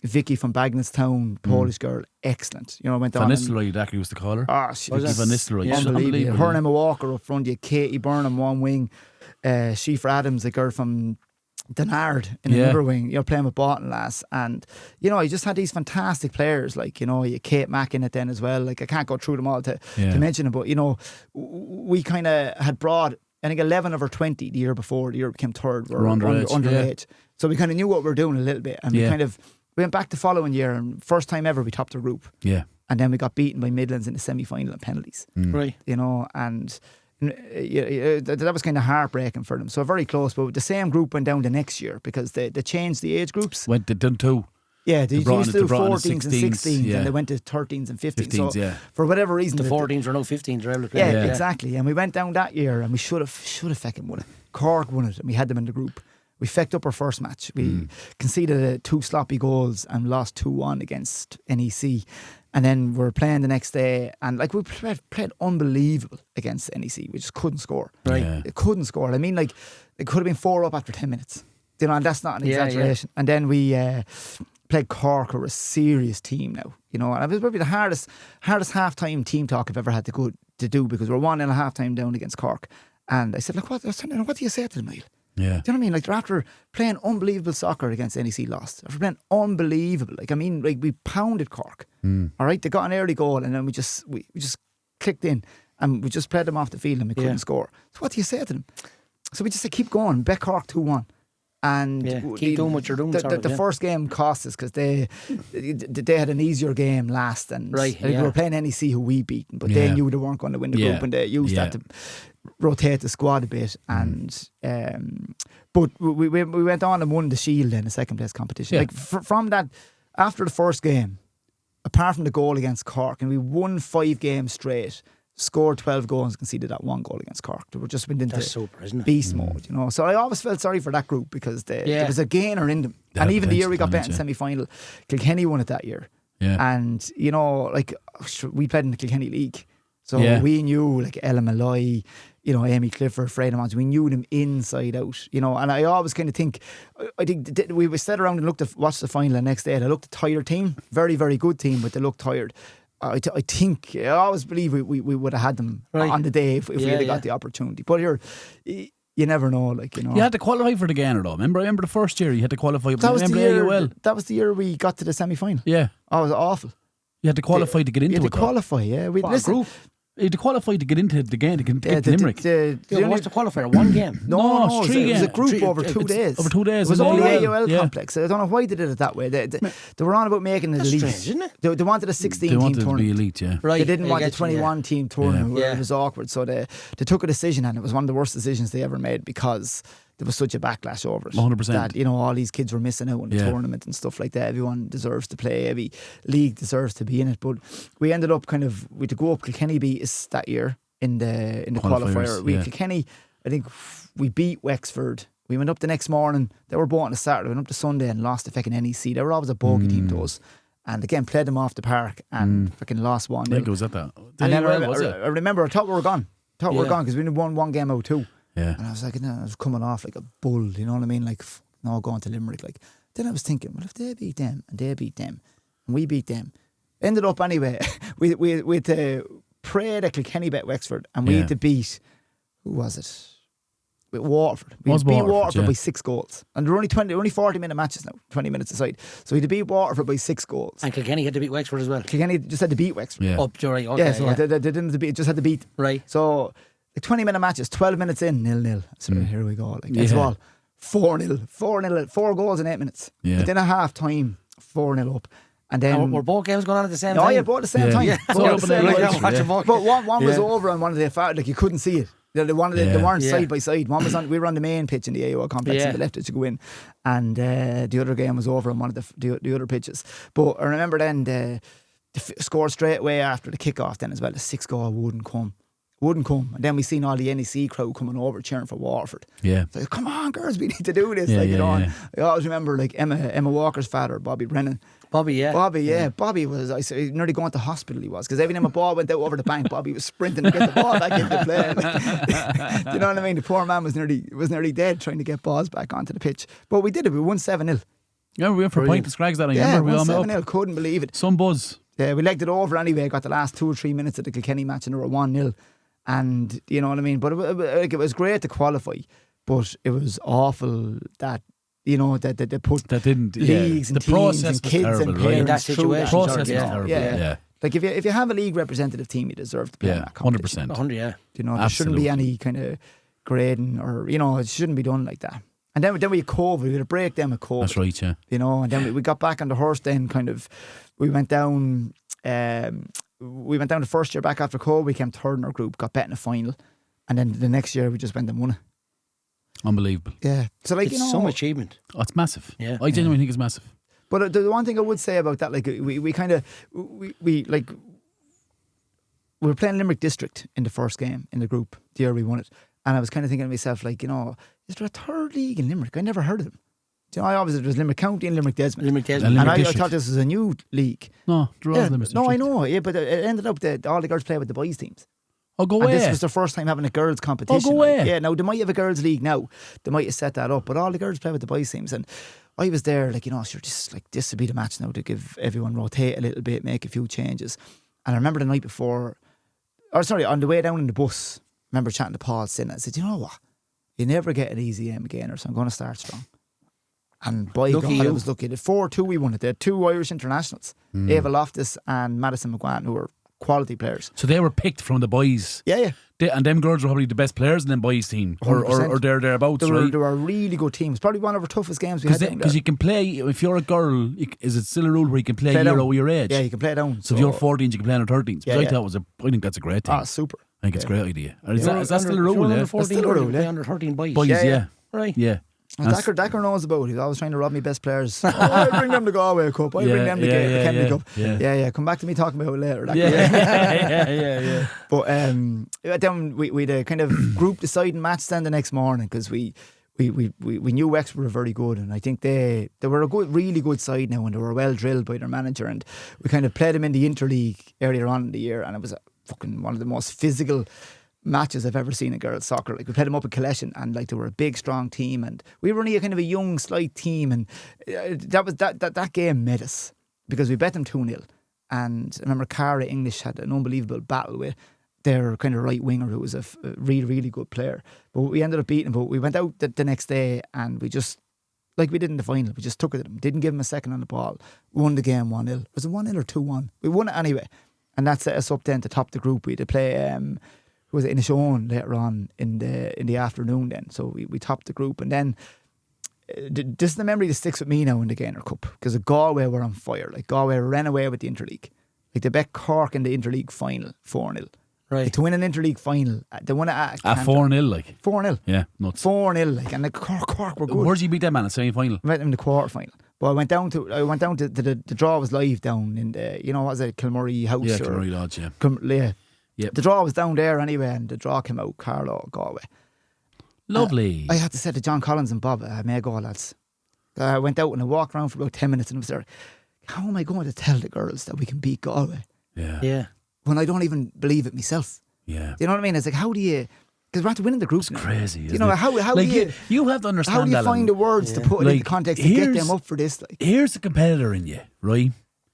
Vicky from Bagnallstown, Polish girl, excellent. You know, went Van on. Nistelrooy, that used to call her. She was Van Nistelrooy. Unbelievable. Her and Emma Walker up front. You had Katie Burnham one wing, Sheafra Adams, a girl from Denard in another wing, you know, playing with Bolton lass. And, you know, he just had these fantastic players, like, you know, you had Kate Mack in it then as well. Like, I can't go through them all to mention them, but, you know, we kind of had brought, I think 11 of our 20 the year before, the year we became third, were underage. So we kind of knew what we were doing a little bit, and we went back the following year, and first time ever we topped the group. Yeah. And then we got beaten by Midlands in the semi-final on penalties. Right. You know, and that was kind of heartbreaking for them. So very close, but the same group went down the next year because they changed the age groups. They'd done 2. Yeah, They they brought used in- to do they brought in the 14s and 16s, 16s, yeah. and they went to 13s and 15s. 15s, so yeah. for whatever reason, The 14s are now 15s. They're able to play. yeah, exactly. And we went down that year, and we should have fucking won it. Cork won it, and we had them in the group. We fecked up our first match. We conceded 2 sloppy goals and lost 2-1 against NEC. And then we were playing the next day, and like we played unbelievable against NEC. We just couldn't score. Right. Yeah. It couldn't score. I mean, like it could have been 4 up after 10 minutes. You know, and that's not an Yeah, exaggeration. And then we played Cork, who are a serious team now. You know, and it was probably the hardest half-time team talk I've ever had to do, because we're 1-0 half-time down against Cork. And I said, look, what do you say to them, Neil? Yeah. Do you know what I mean? Like, they're after playing unbelievable soccer against NEC lost. After playing unbelievable. Like, I mean, like, we pounded Cork. All right? They got an early goal, and then we just clicked in, and we just played them off the field, and we couldn't score. So what do you say to them? So we just said, keep going. Bet Cork 2-1. And keep doing what you're doing. The first game cost us because they had an easier game last, and Right, we were playing NEC, who we beat, but they knew they weren't going to win the group, and they used that to rotate the squad a bit. And but we went on and won the Shield in the second place competition. Yeah. Like from that, after the first game, apart from the goal against Cork, and we won 5 games straight. Scored 12 goals and conceded that 1 goal against Cork. They were just went into That's super, isn't it? beast mode, you know. So I always felt sorry for that group, because there was a gainer in them. They And had even the year we got potential, beat in semi-final, Kilkenny won it that year. Yeah. And, you know, like, we played in the Kilkenny League. So we knew, like, Ella Malloy, you know, Amy Clifford, Freda Mons, we knew them inside out, you know. And I always kind of think we sat around and watched the final the next day, and I looked at a tired team, very, very good team, but they looked tired. I always believe we would have had them on the day if we had got the opportunity. But you never know, like, you know. You had to qualify for the Gaynor, though. Remember the first year you had to qualify. That was the year. year. That was the year we got to the semi-final. Yeah. Oh, it was awful. You had to qualify to get into You had it. to qualify, yeah. Group. You had to qualify to get into the game to get to Limerick. What's the qualifier? 1 game? No, it's 3 it was a games. group over 2 days. Over 2 days. It was in only the AUL yeah. complex. I don't know why they did it that way. They were on about making it That's elite. strange, isn't it? They wanted a 16 They team wanted tournament. to be elite, yeah. Right. They didn't I want the get you, 21 team tournament where Yeah. it was awkward. So they took a decision, and it was one of the worst decisions they ever made, because there was such a backlash over it. 100%. That, you know, all these kids were missing out on the tournament and stuff like that. Everyone deserves to play. Every league deserves to be in it. But we ended up we had to go up. Kilkenny beat us that year in the qualifier. Kilkenny, I think we beat Wexford. We went up the next morning. They were both on a Saturday. We went up to Sunday and lost to fucking NEC. They were always a bogey team to us. And again, played them off the park and fucking lost 1-0. I think it was at that. And then was it? I remember I thought we were gone. We were gone because we won 1 game out of 2. Yeah. And I was like, I was coming off like a bull, you know what I mean? Like, no, going to Limerick. Like, then I was thinking, well, if they beat them and they beat them and we beat them, ended up anyway. we had to pray that Kilkenny beat Wexford, and we had to beat, who was it? With Waterford. We beat Waterford by 6 goals, and there were only 40-minute matches now, 20 minutes aside. So we had to beat Waterford by 6 goals. And Kilkenny had to beat Wexford as well. Kilkenny just had to beat Wexford. Yeah. Up during, okay. So they didn't have to beat, just had to beat. Right. So like 20-minute matches, 12 minutes in, 0-0. So here we go. Like, that's all. 4-0. 4 goals in 8 minutes. Yeah. Within a half time, 4-0 up. And then were both games going on at the same time? Oh yeah, both at the same time. Yeah. Both So at the same like time. watching both. But one was over and one of the far, like you couldn't see it. They weren't side by side. One was we were on the main pitch in the AO complex on the left as you go in, and the other game was over on one of the other pitches. But I remember then the score straight away after the kick-off then as well. The 6 goal wouldn't come. And then we seen all the NEC crowd coming over cheering for Waterford. Yeah. So, come on, girls, we need to do this. Yeah, you know. yeah. I always remember like Emma Walker's father, Bobby Brennan. Bobby, yeah. Bobby was, I say, nearly going to hospital he was, because every time a ball went out over the bank, Bobby was sprinting to get the ball back into play. You know what I mean? The poor man was nearly dead trying to get balls back onto the pitch. But we did it. We won 7-0. Yeah, we went for a pint of Scrags that I Yeah, remember. We won all met 7-0. up. Couldn't believe it. Some buzz. Yeah, we legged it over anyway. Got the last 2 or 3 minutes of the Kilkenny match and they were 1-0. And you know what I mean? But it was great to qualify, but it was awful that, you know, that they put leagues and the teams process and was kids terrible, and right? parents In that through situation, The process was Yeah. terrible. Yeah. Yeah. Like if you have a league representative team, you deserve to play in that 100%. competition. 100, yeah. You know, there shouldn't be Absolutely. any kind of grading or, you know, it shouldn't be done like that. And then we had COVID. We had a break then with COVID. That's right, yeah. You know, and then we got back on the horse. Then kind of we went down. The first year back after COVID. We came third in our group, got bet in the final, and then the next year we just went and won it. Unbelievable. Yeah. So like, It's you know, some achievement. Oh, it's massive. Yeah. I genuinely think it's massive. But the one thing I would say about that, like we were playing Limerick District in the first game in the group the year we won it, and I was kind of thinking to myself, like, is there a third league in Limerick? I never heard of them. I obviously there was Limerick County and Limerick Desmond. And I thought this was a new league. No, there was Limerick District. No, I know, yeah, but it ended up that all the girls play with the boys' teams. Oh, go and away. This was their first time having a girls' competition. Oh, go away. Yeah, now they might have a girls' league now. They might have set that up, but all the girls play with the boys' teams. And I was there, like, sure, just like this would be the match now to give everyone rotate a little bit, make a few changes. And I remember the night before, on the way down in the bus, I remember chatting to Paul saying, I said, you know what? You never get an easy game again, so I'm going to start strong. And by God, I was lucky. The 4-2 we won it. They had 2 Irish internationals, Ava Loftus and Madison McGuan, who were quality players. So they were picked from the boys. Yeah. And them girls were probably the best players in them boys team, or thereabouts, right? They were really good teams. Probably one of our toughest games we had. Because you can play, if you're a girl, is it still a rule where you can play year over your age? Yeah, you can play down. So if you're 14s, you can play under 13s. Yeah, I think that's a great thing. Super. I think it's a great idea. Is that still a rule? Under 14, under 13 boys. Boys, yeah. Right. Yeah. Dacker knows about it. He's always trying to rob me best players. I bring them the Galway Cup. I bring them the Kennedy Cup. Yeah. Come back to me talking about it later. Yeah. But then we had a kind of group deciding match then the next morning because we knew Wexford were very good, and I think they were a really good side now, and they were well drilled by their manager, and we kind of played them in the Interleague earlier on in the year, and it was one of the most physical matches I've ever seen in girls soccer. Like, we played them up in Collection, and like they were a big strong team, and we were only a kind of a young slight team, and that game made us because we bet them 2-0, and I remember Cara English had an unbelievable battle with their kind of right winger who was a really, really good player, but we ended up beating him. But we went out the next day and we just, like we did in the final, we just took it to them, didn't give him a second on the ball, won the game 1-0. Was it 1-0 or 2-1? We won it anyway, and that set us up then to top the group. We had to play was it in Inishon later on in the afternoon then, so we topped the group. And then this is the memory that sticks with me now in the Gaynor Cup, because Galway were on fire. Like, Galway ran away with the Interleague. Like, they bet Cork in the Interleague final 4-0. Right. Like, to win an Interleague final, they won it at 4-0, like 4-0. Yeah, nuts. 4-0, like, and the Cork were good. Where did you beat them in a semi-final? I met them in the quarter final. But I went down to the draw was live down in the, what was it, Kilmurray House? Yeah, Kilmurray Lodge, yeah. Yep. The draw was down there anyway, and the draw came out Carlow, Galway. Lovely. I had to say to John Collins and Bob, may I go, lads? I went out and I walked around for about 10 minutes and I was there, how am I going to tell the girls that we can beat Galway? Yeah. When I don't even believe it myself. Yeah. Do you know what I mean? It's like, how do you... Because we're after winning the group. It's crazy, isn't you know, it? How like, do you have to understand, how do you Alan, find the words to put it like, into context to get them up for this? Like, here's the competitor in you, right?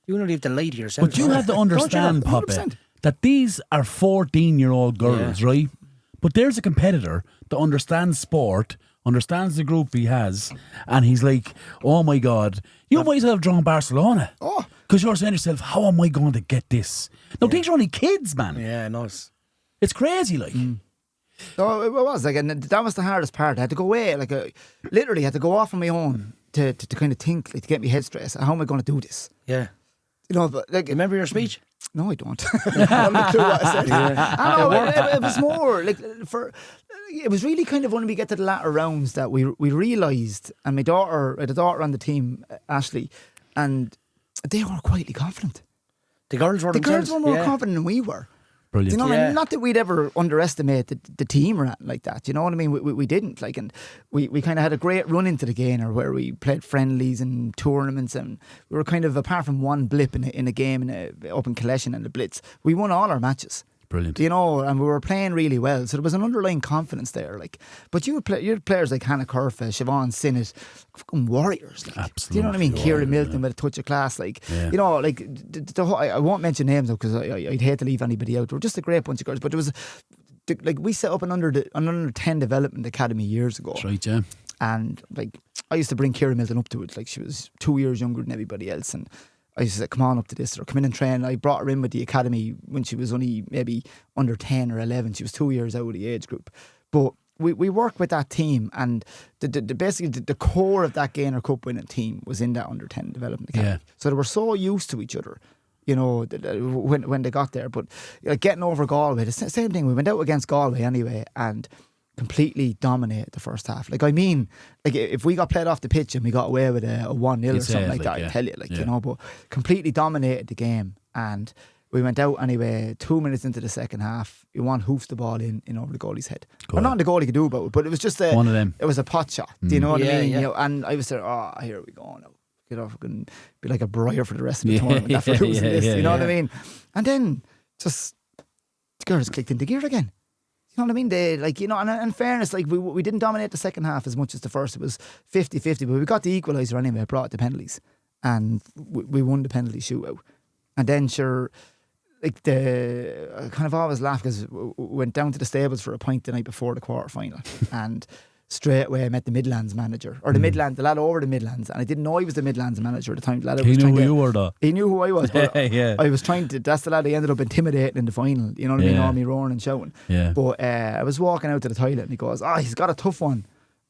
You don't have to lie to yourself. But you have to understand, Papa, that these are 14-year-old girls, right? But there's a competitor that understands sport, understands the group he has, and he's like, oh my God, you might as well have drawn Barcelona. Oh. Because you're saying to yourself, how am I going to get this? Now, these are only kids, man. Yeah, I know. It's crazy, like. So it was, like, and that was the hardest part. I had to go away, like, literally had to go off on my own to kind of think, like, to get my head straight. How am I going to do this? Yeah. But like, remember your speech? No, I don't. I don't have a clue what I said. I know, it was more like it was really kind of when we get to the latter rounds that we realised, and my daughter, I had a daughter on the team, Ashley, and they were quietly confident. The girls were more confident than we were. Brilliant. Do you know what I mean? Not that we'd ever underestimate the team or anything like that. You know what I mean? We didn't. Like, and we kind of had a great run into the Gaynor where we played friendlies and tournaments, and we were kind of, apart from one blip in a game up in Collection and the Blitz, we won all our matches. Brilliant. You know, and we were playing really well. So there was an underlying confidence there. Like, but you had players like Hannah Curfa, Siobhan Sinnott, fucking warriors. Like, absolutely. do you know what I mean? Kira Milton with a touch of class. Like, you know, like I won't mention names though, because I'd hate to leave anybody out. They were just a great bunch of girls. But there was like, we set up an under 10 development academy years ago. That's right, yeah. And like, I used to bring Kira Milton up to it. Like, she was 2 years younger than everybody else, and I used to say, come on up to this, or come in and train. I brought her in with the academy when she was only maybe under 10 or 11. She was 2 years out of the age group. But we worked with that team, and basically the core of that Gaynor Cup winning team was in that under 10 development academy. Yeah. So they were so used to each other, you know, when they got there. But like, getting over Galway, the same thing. We went out against Galway anyway, and completely dominated the first half. Like, I mean, like if we got played off the pitch and we got away with a 1-0 or something like that, I'd tell you, like, you know, but completely dominated the game. And we went out anyway, 2 minutes into the second half. One hoofs the ball in over the goalie's head. Well, not the goalie could do about it, but it was just one of them. It was a pot shot. Do you know what I mean? You know, and I was there, here we go now. Get off, we can be like a briar for the rest of the tournament after losing this. You know what I mean? And then just the girls clicked into gear again. You know what I mean? They, like, you know, and in fairness, like, we didn't dominate the second half as much as the first. It was 50-50, but we got the equaliser anyway, brought it to penalties, and we won the penalty shootout. And then sure, like, I kind of always laugh because we went down to the stables for a pint the night before the quarter final, and straight away I met the Midlands manager, or the lad over the Midlands, and I didn't know he was the Midlands manager at the time. The lad he knew who you were, though. He knew who I was, but I was trying to. That's the lad I ended up intimidating in the final. You know what I mean? All me roaring and shouting. Yeah. But I was walking out to the toilet, and he goes, he's got a tough one.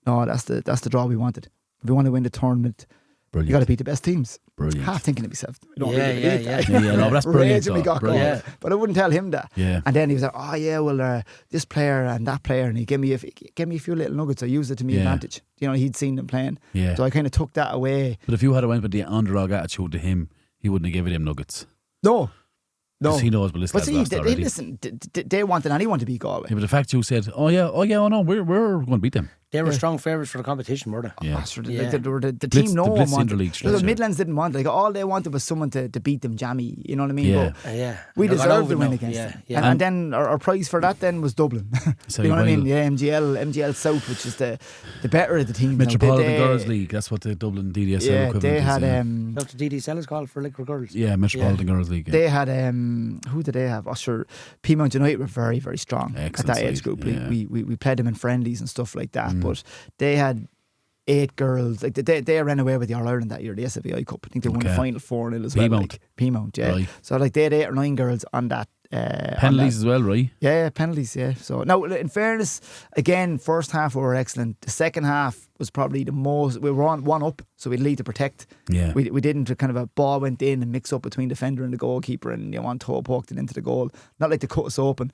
No, that's the draw we wanted. If we want to win the tournament, you got to beat the best teams. Brilliant. Half thinking to myself, no, but that's brilliant. But I wouldn't tell him that. Yeah. And then he was like, this player and that player, and he gave me a few little nuggets. I used it to my advantage. You know, he'd seen them playing. Yeah. So I kind of took that away. But if you had went with the underdog attitude to him, he wouldn't have given him nuggets. No. Because he knows, but see, they wanted anyone to beat Galway. Yeah, but the fact you said, no, we're going to beat them. They were strong favourites for the competition, were they? Yeah. The team no one wanted. The Midlands didn't want. Like, all they wanted was someone to beat them jammy. You know what I mean? Yeah. But we deserved to win against them. Yeah. And then our prize for that then was Dublin. So you know what I mean? Yeah, MGL South, which is the better of the teams. Metropolitan Girls League. That's what the Dublin DDSL equivalent is. They had that's what the DDSL is called for liquor girls. Yeah, Metropolitan Girls League. They had who did they have? Oh, sure, Piedmont United were very, very strong at that age group. We played them in friendlies and stuff like that, but they had 8 girls. Like they ran away with the All Ireland that year, the SFAI Cup. I think they won the final 4-0 as well. Piedmont, yeah. Right. So like they had 8 or 9 girls on that. Penalties as well, right? Yeah, penalties. Yeah. So now, in fairness, again, first half we were excellent. The second half was probably the most. We were on 1 up, so we had lead to protect. Yeah. We didn't kind of a ball went in and mix up between defender and the goalkeeper, and one toe poked it into the goal. Not like to cut us open.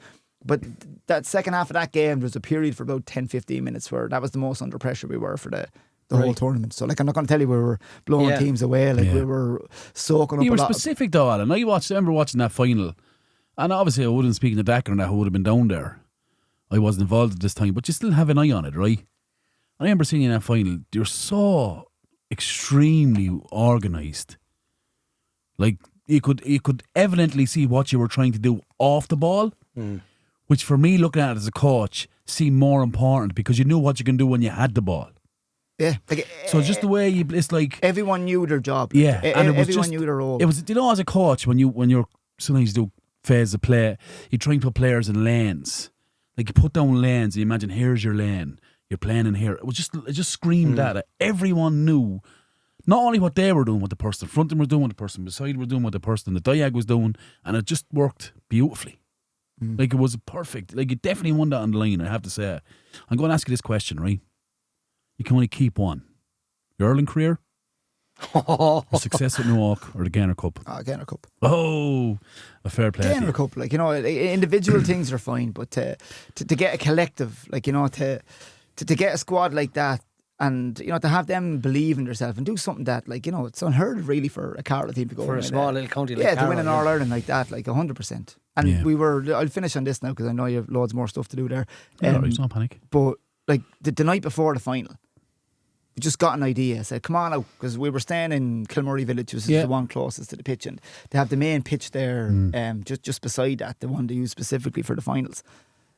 But that second half of that game, there was a period for about 10-15 minutes where that was the most under pressure we were for the whole tournament. So, like, I'm not going to tell you we were blowing teams away. Like, we were soaking up a lot. You were specific though, Alan. I remember watching that final, and obviously I wouldn't speak in the background that who would have been down there. I wasn't involved at this time, but you still have an eye on it, right? I remember seeing in that final, you're so extremely organised. Like, you could evidently see what you were trying to do off the ball. Which for me, looking at it as a coach, seemed more important because you knew what you can do when you had the ball. Yeah. So just the way it's like everyone knew their job. Yeah. And everyone knew their role. It was, as a coach, when you're sometimes you do phase of play, you try and put players in lanes. Like, you put down lanes and you imagine, here's your lane. You're playing in here. It just screamed that. Everyone knew not only what they were doing, what the person in front of them was doing, what the person beside was doing, what the person in the diag was doing, and it just worked beautifully. Like, it was perfect. Like, you definitely won that on the line, I have to say. I'm going to ask you this question, right? You can only keep one. Your hurling career, your success with Newark, or the Gaynor Cup? Gaynor Cup. Oh, a fair play. Gaynor Cup, like, individual things are fine, but to get a collective, like, to get a squad like that, and to have them believe in themselves and do something that, like, it's unheard of really for a Carlow team to go for a small little county like Carlow, to win an All Ireland like that, like 100%. And we were. I'll finish on this now because I know you have loads more stuff to do there. Don't panic. But like the night before the final, we just got an idea. I said, "Come on out," because we were staying in Kilmurray Village, which is the one closest to the pitch, and they have the main pitch there, just beside that, the one they use specifically for the finals.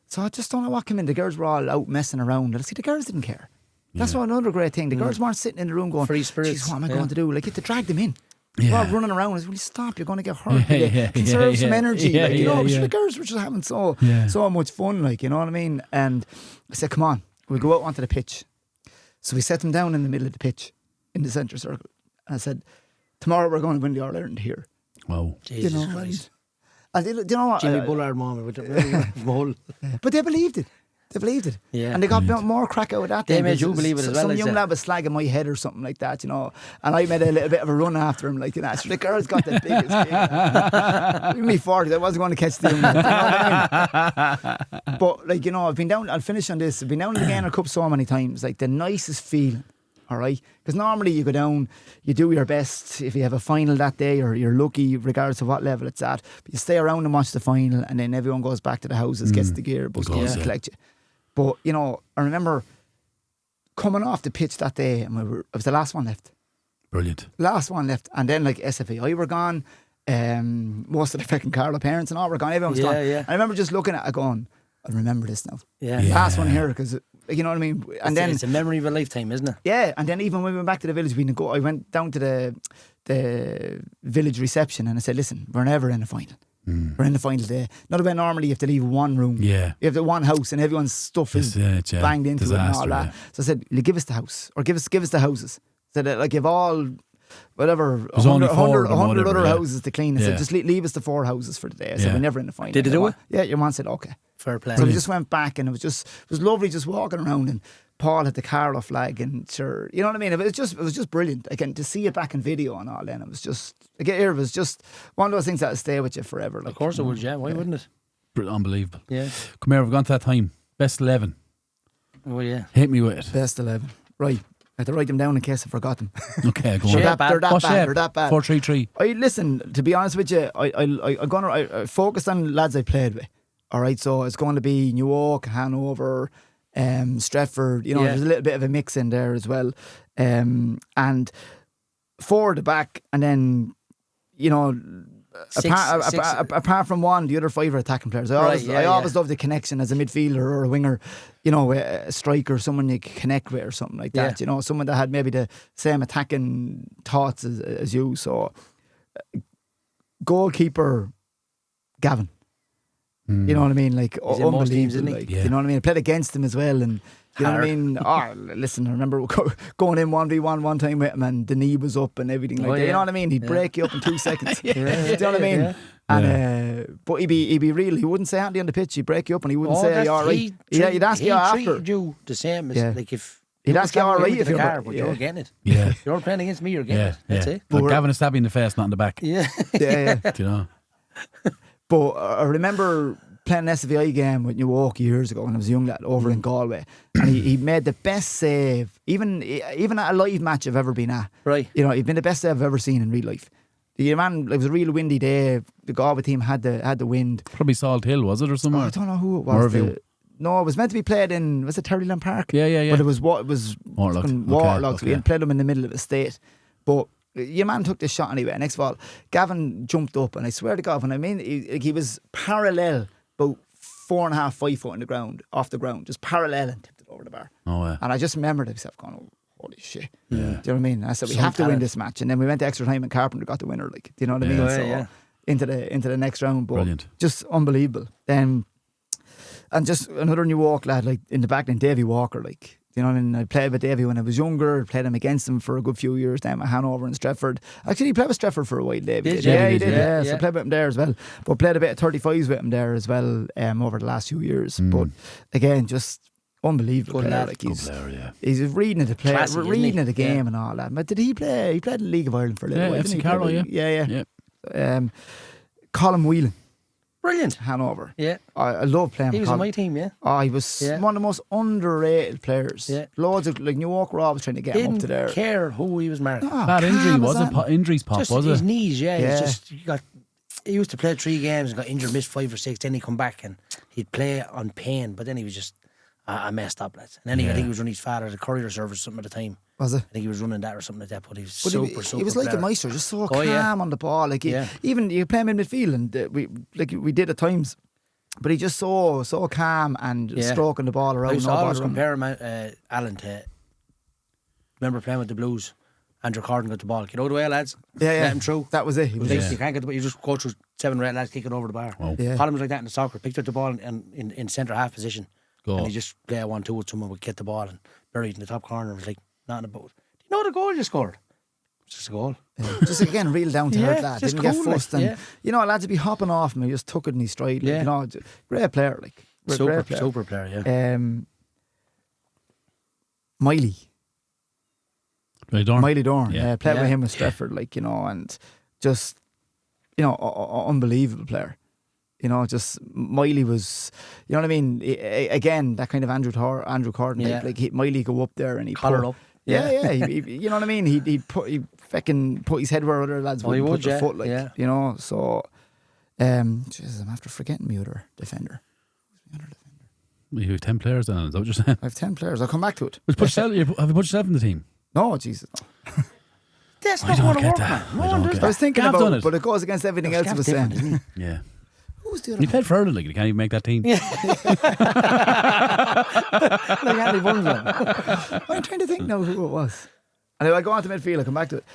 So I just don't know what came in. The girls were all out messing around. And I see the girls didn't care. That's another great thing. The girls weren't sitting in the room going, free spirits. What am I going to do? Like, you had to drag them in. We're all running around. I said, will you stop? You're going to get hurt. Conserve some energy. The girls were just having so much fun, like, you know what I mean? And I said, come on, we'll go out onto the pitch. So we set them down in the middle of the pitch, in the centre circle. And I said, tomorrow we're going to win the All Ireland here. Wow. Jesus Christ. And do you know what? Jimmy Bullard moment with the but they believed it. They believed it. Yeah. And they got more crack out of that. They then, made because you believe it as well, Some like young that. lad was slagging my head or something like that, you know. And I made a little bit of a run after him, like, you know. So the girl's got the biggest gig. Me 40, I wasn't going to catch the young lad, you know what I mean? But, like, you know, I'll finish on this. I've been down in the Gaynor Cup so many times. Like, the nicest feeling. All right, because normally you go down, you do your best if you have a final that day, or you're lucky regardless of what level it's at. But you stay around and watch the final, and then everyone goes back to the houses, gets the gear, bus comes and collect you. But you know, I remember coming off the pitch that day, and it was the last one left. Brilliant. Last one left, and then like SFAI were gone. Most of the fucking Carlow parents and all were gone. Everyone was gone. Yeah. I remember just looking at it, going, I remember this now. Yeah. Last one here, because you know what I mean. And It's a memory of a lifetime, isn't it? yeah, and then even when we went back to the village, I went down to the village reception, and I said, listen, we're never in the final. We're in the final day. Not about normally you have to leave one room. Yeah. You have the one house, and everyone's stuff is banged into it and all that. Yeah. So I said, give us the house, or give us the houses. So that, like, you've all, whatever, There's only 4 of them, 100 whatever, other yeah. houses to clean. I said, just leave us the 4 houses for the day. I said, we're never in the final. Did they do it? Yeah, your man said, okay. Fair play. So we just went back, and it was lovely just walking around, and Paul had the Carlow flag, and sure, you know what I mean? It was just brilliant. Again, to see it back in video and all, then it was just one of those things that'll stay with you forever. Like, Of course it would, yeah. Why wouldn't it? Unbelievable. Yeah. Come here, we've gone to that time. Best 11. Oh, yeah. Hit me with it. Best 11. Right. I had to write them down in case I forgot them. Okay, go on. Shape. They're that What's bad. shape? They're that bad. 4-3-3. Listen, to be honest with you, I focused on lads I played with. All right, so it's going to be Newark, Hanover, Stretford. You know, there's a little bit of a mix in there as well. And 4 at the back, and then, you know, apart from one, the other 5 are attacking players. I always love the connection as a midfielder or a winger, you know, a striker, someone you can connect with or something like that. You know, someone that had maybe the same attacking thoughts as you. So, goalkeeper, Gavin. You know what I mean? Like, He's in most teams, isn't he? Like, you know what I mean? I played against him as well, and you know what I mean? Oh, listen, I remember going in 1v1 one time with him, and the knee was up and everything like that. You know what I mean? He'd break you up in 2 seconds. You know what I mean? And but he'd be real. He wouldn't say anything on the pitch. He'd break you up, and he wouldn't say, "Are you all right?" He'd ask you after. He treated you the same as like if. He'd ask you all right if you're car, but you're getting it. Yeah. If you're playing against me, you're getting it. That's it. Like Gavin is stabbing in the face, not in the back. Yeah. Do you know? But I remember playing an SVI game with Newark years ago when I was a young lad over in Galway, and he made the best save, even at a live match I've ever been at. Right. You know, he'd been the best I've ever seen in real life. The man, it was a real windy day. The Galway team had the wind. Probably Salt Hill, was it, or somewhere? I don't know who it was. No, it was meant to be played in, was it Terryland Park? Yeah. But it was waterlogged. We had played them in the middle of the state. But your man took this shot anyway. Next of all, Gavin jumped up, and I swear to God, when I mean, he was parallel, about 4.5, 5 foot in the ground, off the ground, just parallel, and tipped it over the bar. Oh, yeah. And I just remembered myself going, oh, holy shit. Yeah. Do you know what I mean? I said, we have to win this match. And then we went to extra time, and Carpenter got the winner. Like, do you know what I mean? So into the next round. But brilliant. Just unbelievable. And just another Newark lad, like in the back then, Davy Walker, like, you know what I mean? I played with Davy when I was younger, played him against him for a good few years down at Hanover and Stretford. Actually, he played with Stretford for a while, Davy. He did. So I played with him there as well. But played a bit of 35s with him there as well over the last few years. But again, just unbelievable player. Like, he's reading at the play, reading at the game and all that. But did he play? He played in the League of Ireland for a little while. FC Carlow, yeah. Colin Whelan. Brilliant. Hanover. Yeah. I love playing He with was Colin. on my team, yeah. Oh, he was one of the most underrated players. Yeah. Loads of, like, Newark were always trying to get him up to there. Didn't care who he was marking. Bad injury, was it? Injuries pop, Just was it? his knees, he used to play 3 games and got injured, missed 5 or 6. Then he'd come back and he'd play on pain, but then he was just I messed up, lads. And then I think he was running his father the courier service or something at the time. Was it? I think he was running that or something like that. But he was He was like player. a maestro, just so calm on the ball. Like even you play him in midfield, and we did at times. But he just so calm and stroking the ball around. I used to always compare him, Alan, to remember playing with the Blues. Andrew Corden got the ball. Get out of the way, lads. Let him through. That was it. You can't get the ball. You just go through 7 red lads kicking over the bar. Wow. Colin was like that in the soccer. Picked up the ball in centre half position. And he just play 1-2 with someone, would get the ball and buried in the top corner. It was like nothing about it. Do you know the goal you scored? It's just a goal. Just again, real down to earth lad. Didn't get fussed. And like, you know, lads would be hopping off him. He just took it in his stride. Like, you know, great player. Like, Great player. Super player, yeah. Miley Dorn. Yeah. Played with him with Stretford, like, you know, and just, you know, unbelievable player. You know, just Miley was, you know what I mean? Again, that kind of Andrew Corden type. Like, Miley go up there and he collar up. Yeah. You know what I mean? He fucking put his head where other lads would put their foot, like, you know. So, Jesus, I'm after forgetting my other defender. You have 10 players then, is that what you're saying? I have 10 players. I'll come back to it. Have you put yourself in the team? No, Jesus. No. That's not going to work, man. I was thinking Gav about done it, it, but it goes against everything else I was saying. Yeah. Who's the other You played for Ireland, like, you can't even make that team. Like Andy Bunzel. I'm trying to think now who it was. And if I go on to midfield, I come back to it.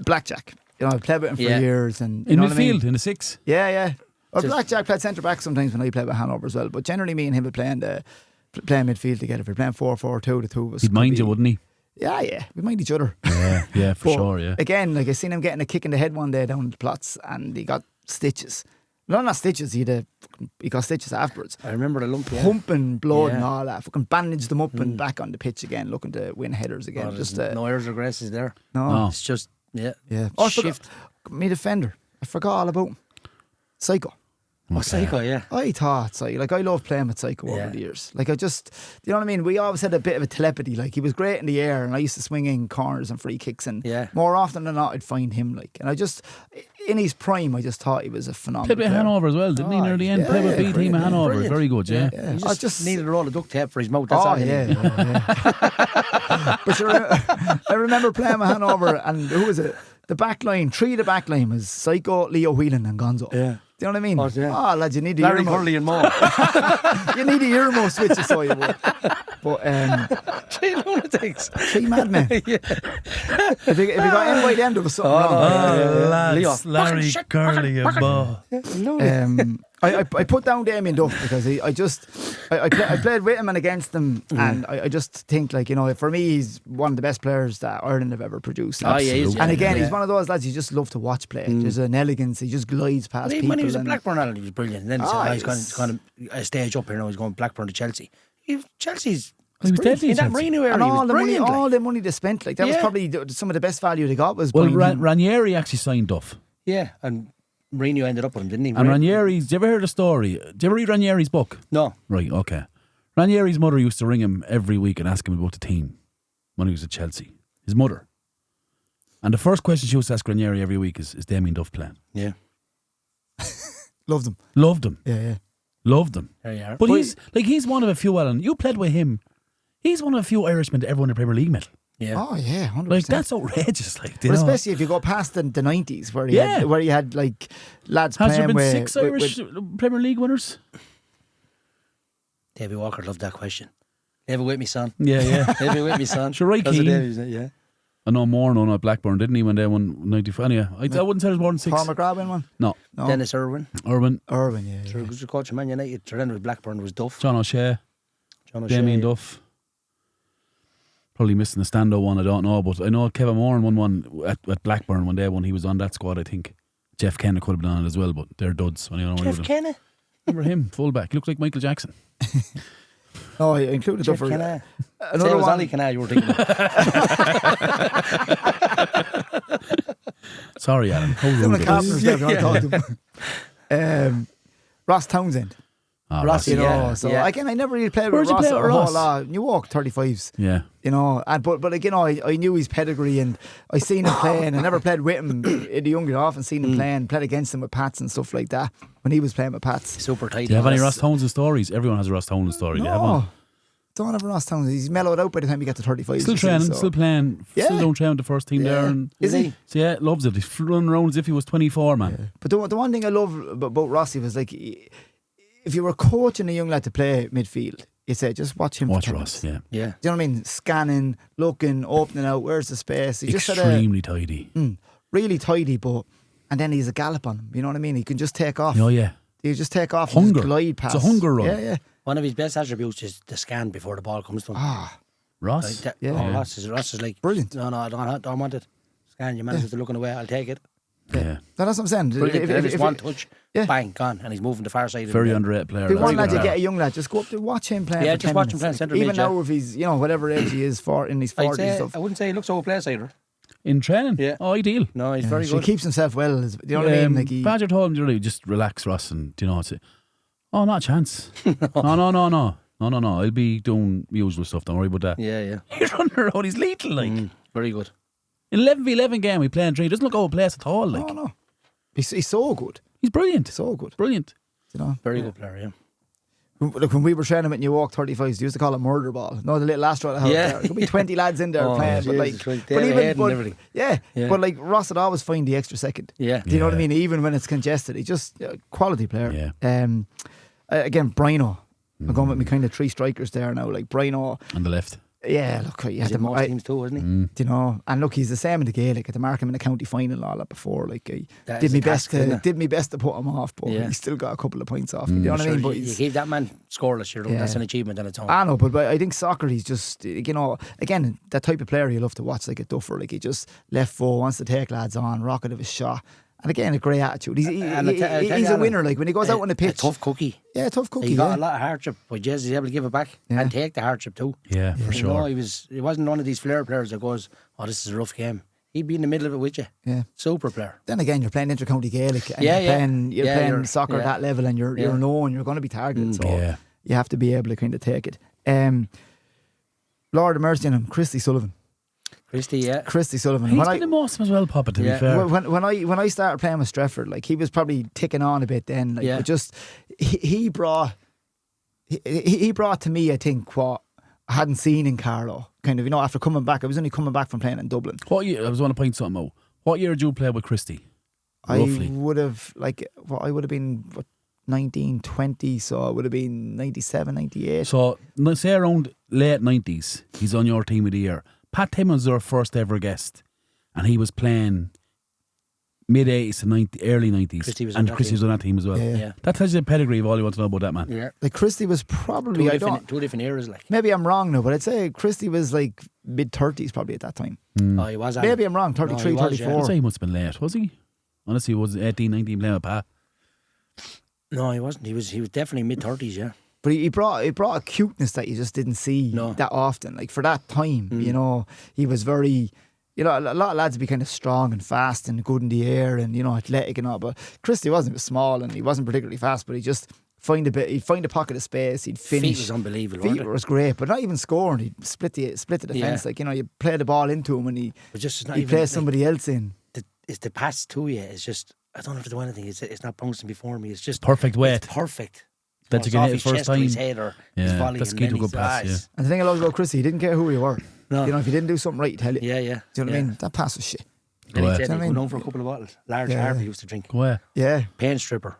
Blackjack. You know, I played with him for years. And you in know midfield, what I mean? in the 6? Yeah. Or Blackjack played centre back sometimes when I played with Hanover as well. But generally, me and him were playing midfield together. If we're playing 4-4-2, the two of us. He'd mind you, wouldn't he? Yeah. We mind each other. Yeah, for sure, yeah. Again, like, I seen him getting a kick in the head one day down the plots and he got stitches. No, not stitches. He got stitches afterwards. I remember the lump. Pumping blood and all that. Fucking bandaged them up and back on the pitch again, looking to win headers again. No errors or graces there. No. It's just, Oh, I shift. Me defender. I forgot all about him. Psycho. Oh, Psycho, yeah. I thought so. Like, I love playing with Psycho over the years. Like, I just, you know what I mean? We always had a bit of a telepathy. Like, he was great in the air, and I used to swing in corners and free kicks, and more often than not, I'd find him. Like, and I just, in his prime, I just thought he was a phenomenal Played with player. Hanover as well, didn't he? Near the end, played with B team at Hanover. Brilliant. Very good, yeah. He just needed a roll of duct tape for his mouth. That's all he needed. But sure, I remember playing with Hanover, and who was it? The back line, three of the back line was Psycho, Leo Whelan, and Gonzo. Yeah. Do you know what I mean? Oh, yeah. Lads, you need the Larry earmo. Curley and more. You need the earmo switch, so you would. But 3 lunatics. 3 madmen. If you got in by them, there was something wrong. Lads, Larry Curley and Ball. I put down Damien Duff because I played with him and against him, and I just think, like, you know, for me, he's one of the best players that Ireland have ever produced. Absolutely. And again, he's one of those lads you just love to watch play. There's an elegance. He just glides past people. When he was at Blackburn, Ireland, he was brilliant. And then he said, he's going to a stage up here now. He's going Blackburn to Chelsea. Chelsea's. He was deadly in that Marino area. And he was brilliant. all the money they spent, like, that was probably some of the best value they got. Was Ranieri actually signed Duff. Yeah, and Mourinho ended up with him, didn't he? And Ranieri's, did you ever hear the story? Did you ever read Ranieri's book? No. Right, okay. Ranieri's mother used to ring him every week and ask him about the team when he was at Chelsea. His mother. And the first question she used to ask Ranieri every week is Damien Duff playing? Yeah. Loved him. Loved him. Yeah. Loved him. There you are. But he's one of a few, Alan. You played with him. He's one of a few Irishmen to ever win a Premier League medal. Yeah. Oh yeah, 100%. Like, that's outrageous. Like, but especially if you go past the 90s where you had like lads Has playing there been with 6 Irish Premier League winners? Davy Walker loved that question. Leave it with me, son. Yeah. Leave it with me, son. Sure, right, Keane. Yeah. I know more now at Blackburn, didn't he, when they won 95? Yeah, I wouldn't say it was more than 6. Paul McGrath win one. No. Dennis Irwin. Irwin. Yeah. Sure, who's the coach of Man United? Then it was Blackburn, it was Duff. John O'Shea. Damien Duff. Probably missing the stand-up one, I don't know. But I know Kevin Moran won one at Blackburn one day when he was on that squad, I think. Jeff Kenna could have been on it as well, but they're duds. Jeff Kenna? Remember him, fullback. He looked like Michael Jackson. Oh, I included Jeff Duff. Kenna. Another one. Ali Kenna you were thinking about. Sorry, Alan. Some of the captains there, if you want to talk to him. Ross Townsend. Ross, you know, so again, I never really played with Ross a whole lot. New York 35s. Yeah. You know, but again, I knew his pedigree and I seen him playing. I never played with him in the younger, I often seen him played against him with Pats and stuff like that when he was playing with Pats. Super tight. Do you have any Ross Townsend stories? Everyone has a Ross Townsend story. Do you have one? Don't have a Ross Townsend. He's mellowed out by the time he got to 35. Still training, still playing. Yeah. Still don't train with the first team there. And is he? So yeah, loves it. He's running around as if he was 24, man. Yeah. But the one thing I love about Rossi was, like, if you were coaching a young lad to play midfield, you say, just watch him. Watch Ross, yeah. Do you know what I mean? Scanning, looking, opening out, where's the space? He extremely tidy. Really tidy, and then he's a gallop on him. You know what I mean? He can just take off. Oh, yeah. He just take off Hunger. and just glide past. It's a hunger run. Yeah. One of his best attributes is the scan before the ball comes to him. Ross? Ross is like, brilliant. No, I don't want it. Scan, your manager's looking away, I'll take it. Yeah. That's what I'm saying. Brilliant. Then it's one touch, yeah. bang, gone, and he's moving to far side. Very underrated player. If you want Very lad good to player. get a young lad, just go up to watch him playing. Yeah, for just 10 watch him minutes. playing centre Even mid, now, if he's whatever age he is, in his 40s and stuff. I wouldn't say he looks overplayed either. In training? Yeah. Oh, ideal. No, he's Yeah, very so good. he keeps himself well. Do you know what I mean? Like Badger told him, really, just relax, Ross, and do you know what's it? Oh, not a chance. No. I'll be doing usual stuff. Don't worry about that. Yeah. He's running around. He's lethal, like. Very good. In 11v11 game, we play in 3. He doesn't look overplaced at all, like. no. He's so good. He's brilliant. So good. Brilliant. You know? Very good player, yeah. Look, when we were training at New York 35s, they used to call it murder ball. No, the little Astra house Yeah. there. There could be 20 lads in there Oh, playing. But Jesus, like, right. They have a head and everything. yeah, Yeah. but like Ross would always find the extra second. Yeah. Do you know what I Yeah. mean? Even when it's congested, he just quality player. Yeah. Again, Brino. I'm going with me kind of 3 strikers there now. Like Brino. On the left. Yeah, look, he He's had in most teams too, isn't he? you know, and look, he's the same in the Gaelic. At the mark him in the county final and all that before. Like, I That did is my a best task, isn't to it? did my best to put him off, but Yeah. he still got a couple of points off me. Do you know what I mean? But You he's, keep that man scoreless, that's an achievement on its own. I know, but I think soccer, he's just, you know, again, that type of player you love to watch, like a duffer. Like, he just left foot, wants to take lads on, rocket of his shot. And again, a great attitude. He's a winner. Like, when he goes out on the pitch. A tough cookie. Yeah, tough cookie. He got yeah. a lot of hardship, but Jesus, he's able to give it back and take the hardship too. Yeah, for You sure. know, he wasn't one of these flair players that goes, "Oh, this is a rough game." He'd be in the middle of it with you. Yeah. Super player. Then again, you're playing inter-county Gaelic and Yeah, you're yeah. playing You're- soccer at that level, and you're known, you're going to be targeted. So Yeah. you have to be able to kind of take it. Lord of mercy on him, Christy Sullivan. Christy Sullivan. He's been in most as well, Papa, to be fair. When I started playing with Stretford, like, he was probably ticking on a bit then. Like, but just he brought to me, I think, what I hadn't seen in Carlow. Kind of, you know, after coming back, I was only coming back from playing in Dublin. What year? I was want to point something out. What year did you play with Christy? Roughly. I would have been 19, 20, so it would have been 97, 98. So, let's say around late 90s, he's on your team of the year. Pat Timmons was our first ever guest, and he was playing mid 80s to early 90s. Christy was on that team as well. Yeah. That tells you the pedigree of all you want to know about that man. Yeah. Like, Christy was probably Two different eras, like. maybe I'm wrong now, but I'd say Christy was like mid 30s probably at that time. Oh, he was. Maybe I'm wrong, 33, No, he was, 34. I'd say he must have been late, was he? Honestly, he was 18, 19 playing with Pat. No, he wasn't. He was definitely mid 30s. Yeah. But he brought a cuteness that you just didn't see that often. Like, for that time, you know, he was very, you know, a lot of lads would be kind of strong and fast and good in the air and, you know, athletic and all. But Christy wasn't. He was small and he wasn't particularly fast, but he'd find a pocket of space, he'd finish. Feet was unbelievable. Feet was great, but not even scoring. He'd split the defence. Yeah. Like, you know, you play the ball into him and he'd play somebody else in. It's the pass to you. It's just, I don't have to do anything. It's not bouncing before me. It's just Perfect weight. It's perfect. That you can hit his first chest or time. his head or his volley. That's and key then to a good his pass, eyes. And the thing I love about Christy, he didn't care who you were. No. You know, if you didn't do something right, he'd tell you. Yeah. Do you know what I mean? That pass was shit. And he Go said ahead. he'd go down for a couple of bottles. Large Harvey used to drink. Where? Yeah. Pain stripper.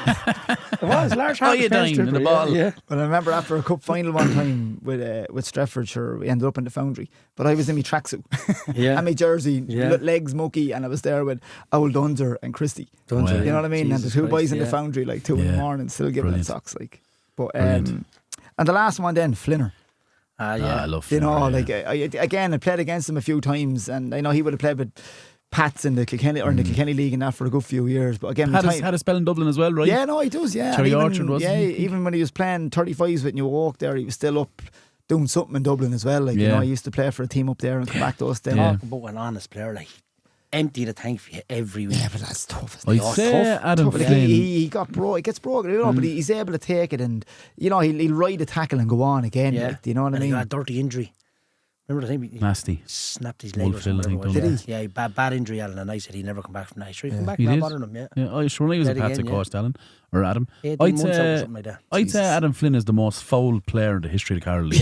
It was large Harvey. you dying in the bottle? Yeah. But I remember after a cup final one time with Stretfordshire, we ended up in the Foundry. But I was in my tracksuit Yeah. and my jersey, Yeah. legs mucky, and I was there with Owl Dunzer and Christy. Dunzer, You know what I mean? Jesus and the two boys Christ, in the yeah. Foundry, like 2 in the morning, still giving Brilliant. them socks. Like, but Brilliant. and the last one then, Flinner. I love You know, Flinner, like I played against him a few times, and I know he would have played with Pats in the Kilkenny or in the Kilkenny League and that for a good few years. But again, had a spell in Dublin as well, right? yeah, no, he does. Yeah, Cherry And even, Orchard, wasn't yeah, he? even when he was playing 35s with New York, there he was still up doing something in Dublin as well. Like, you Yeah. know, he used to play for a team up there and come back to us then. Yeah. Talk about an honest player, like empty the tank for you every week. Yeah, but that's tough. I'd Isn't it? say Adam Tough. Like, Flynn. he gets broken, you know, but he's able to take it, and you know he'll ride a tackle and go on again. Yeah. Like, do you know what I And he mean? got a dirty injury. Remember the time he Nasty. snapped his leg or Wolfville, I something? think, whatever it was. did Yeah, bad injury, Alan. And I said he'd never come back from that. Sure, he'd come back, He not did. bothering him. Yeah. Yeah, I sure he was a Played Pats again, coach, Alan or Adam. 18 I'd months out or say something like that. I'd say Adam Flynn is the most foul player in the history of the Carlow League.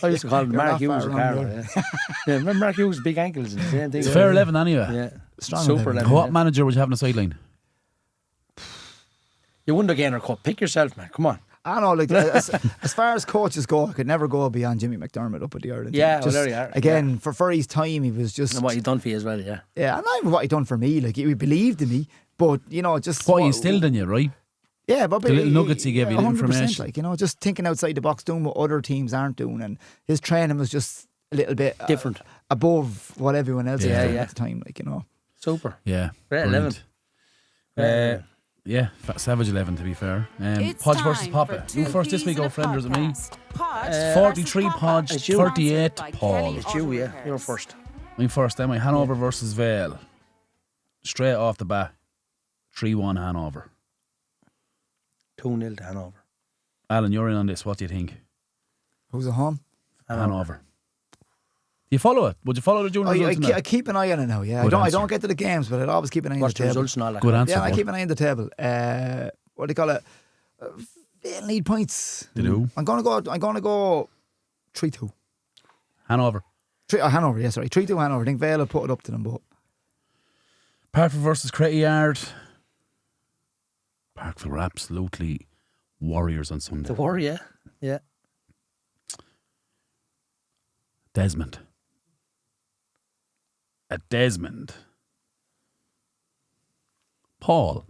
I used to call him You're Mark not Hughes far of wrong Carlow. there. Yeah, remember Mark Hughes' big ankles and the same thing. It's fair 11 anyway. Yeah, Strong super 11. 11. What yeah. manager would you have on the sideline? You won the Gaynor Cup. Pick yourself, man. Come on. I don't know, like as far as coaches go, I could never go beyond Jimmy McDermott up at the Ireland. Yeah, team. well, there you are. Again, for his time, he was just And what he's done for you as well, yeah. yeah, and not even what he done for me. Like, he believed in me, but you know, just What he instilled in you, right? Yeah, but The little nuggets he gave you, the 100%, information. like, you know, just thinking outside the box, doing what other teams aren't doing, and his training was just a little bit Different. above what everyone else was Yeah, doing yeah. at the time. Like, you know, Super. Yeah. Great brilliant. 11. Yeah, Savage 11 to be fair. It's Podge versus time Papa. for You Two first this Peas week, in a old friend, or is it me? podcast. Podge 43 versus Papa. Podge, It's you. 38 Sponsored by Paul. Kelly It's you, Auto yeah. Repairs. You're first. I'm first, am I? Hanover versus Vale. Straight off the bat. 3-1 Hanover. 2-0 to Hanover. Alan, you're in on this. What do you think? Who's at home? Hanover. Do you follow it? Would you follow the junior results? I keep an eye on it now. Yeah, Good I answer. don't get to the games, but I'd always keep an eye on Watch the the table. results and all that. Good answer. Yeah, I bud. keep an eye on the table. What do you call it? They'll need points. They do. I'm gonna go 3-2. Hanover. Hanover. Yeah, sorry, 3-2 Hanover. I think Vale will put it up to them, but Parkville versus Cretty Yard. Parkville were absolutely warriors on Sunday. The war, yeah. Yeah. Desmond. At Desmond. Paul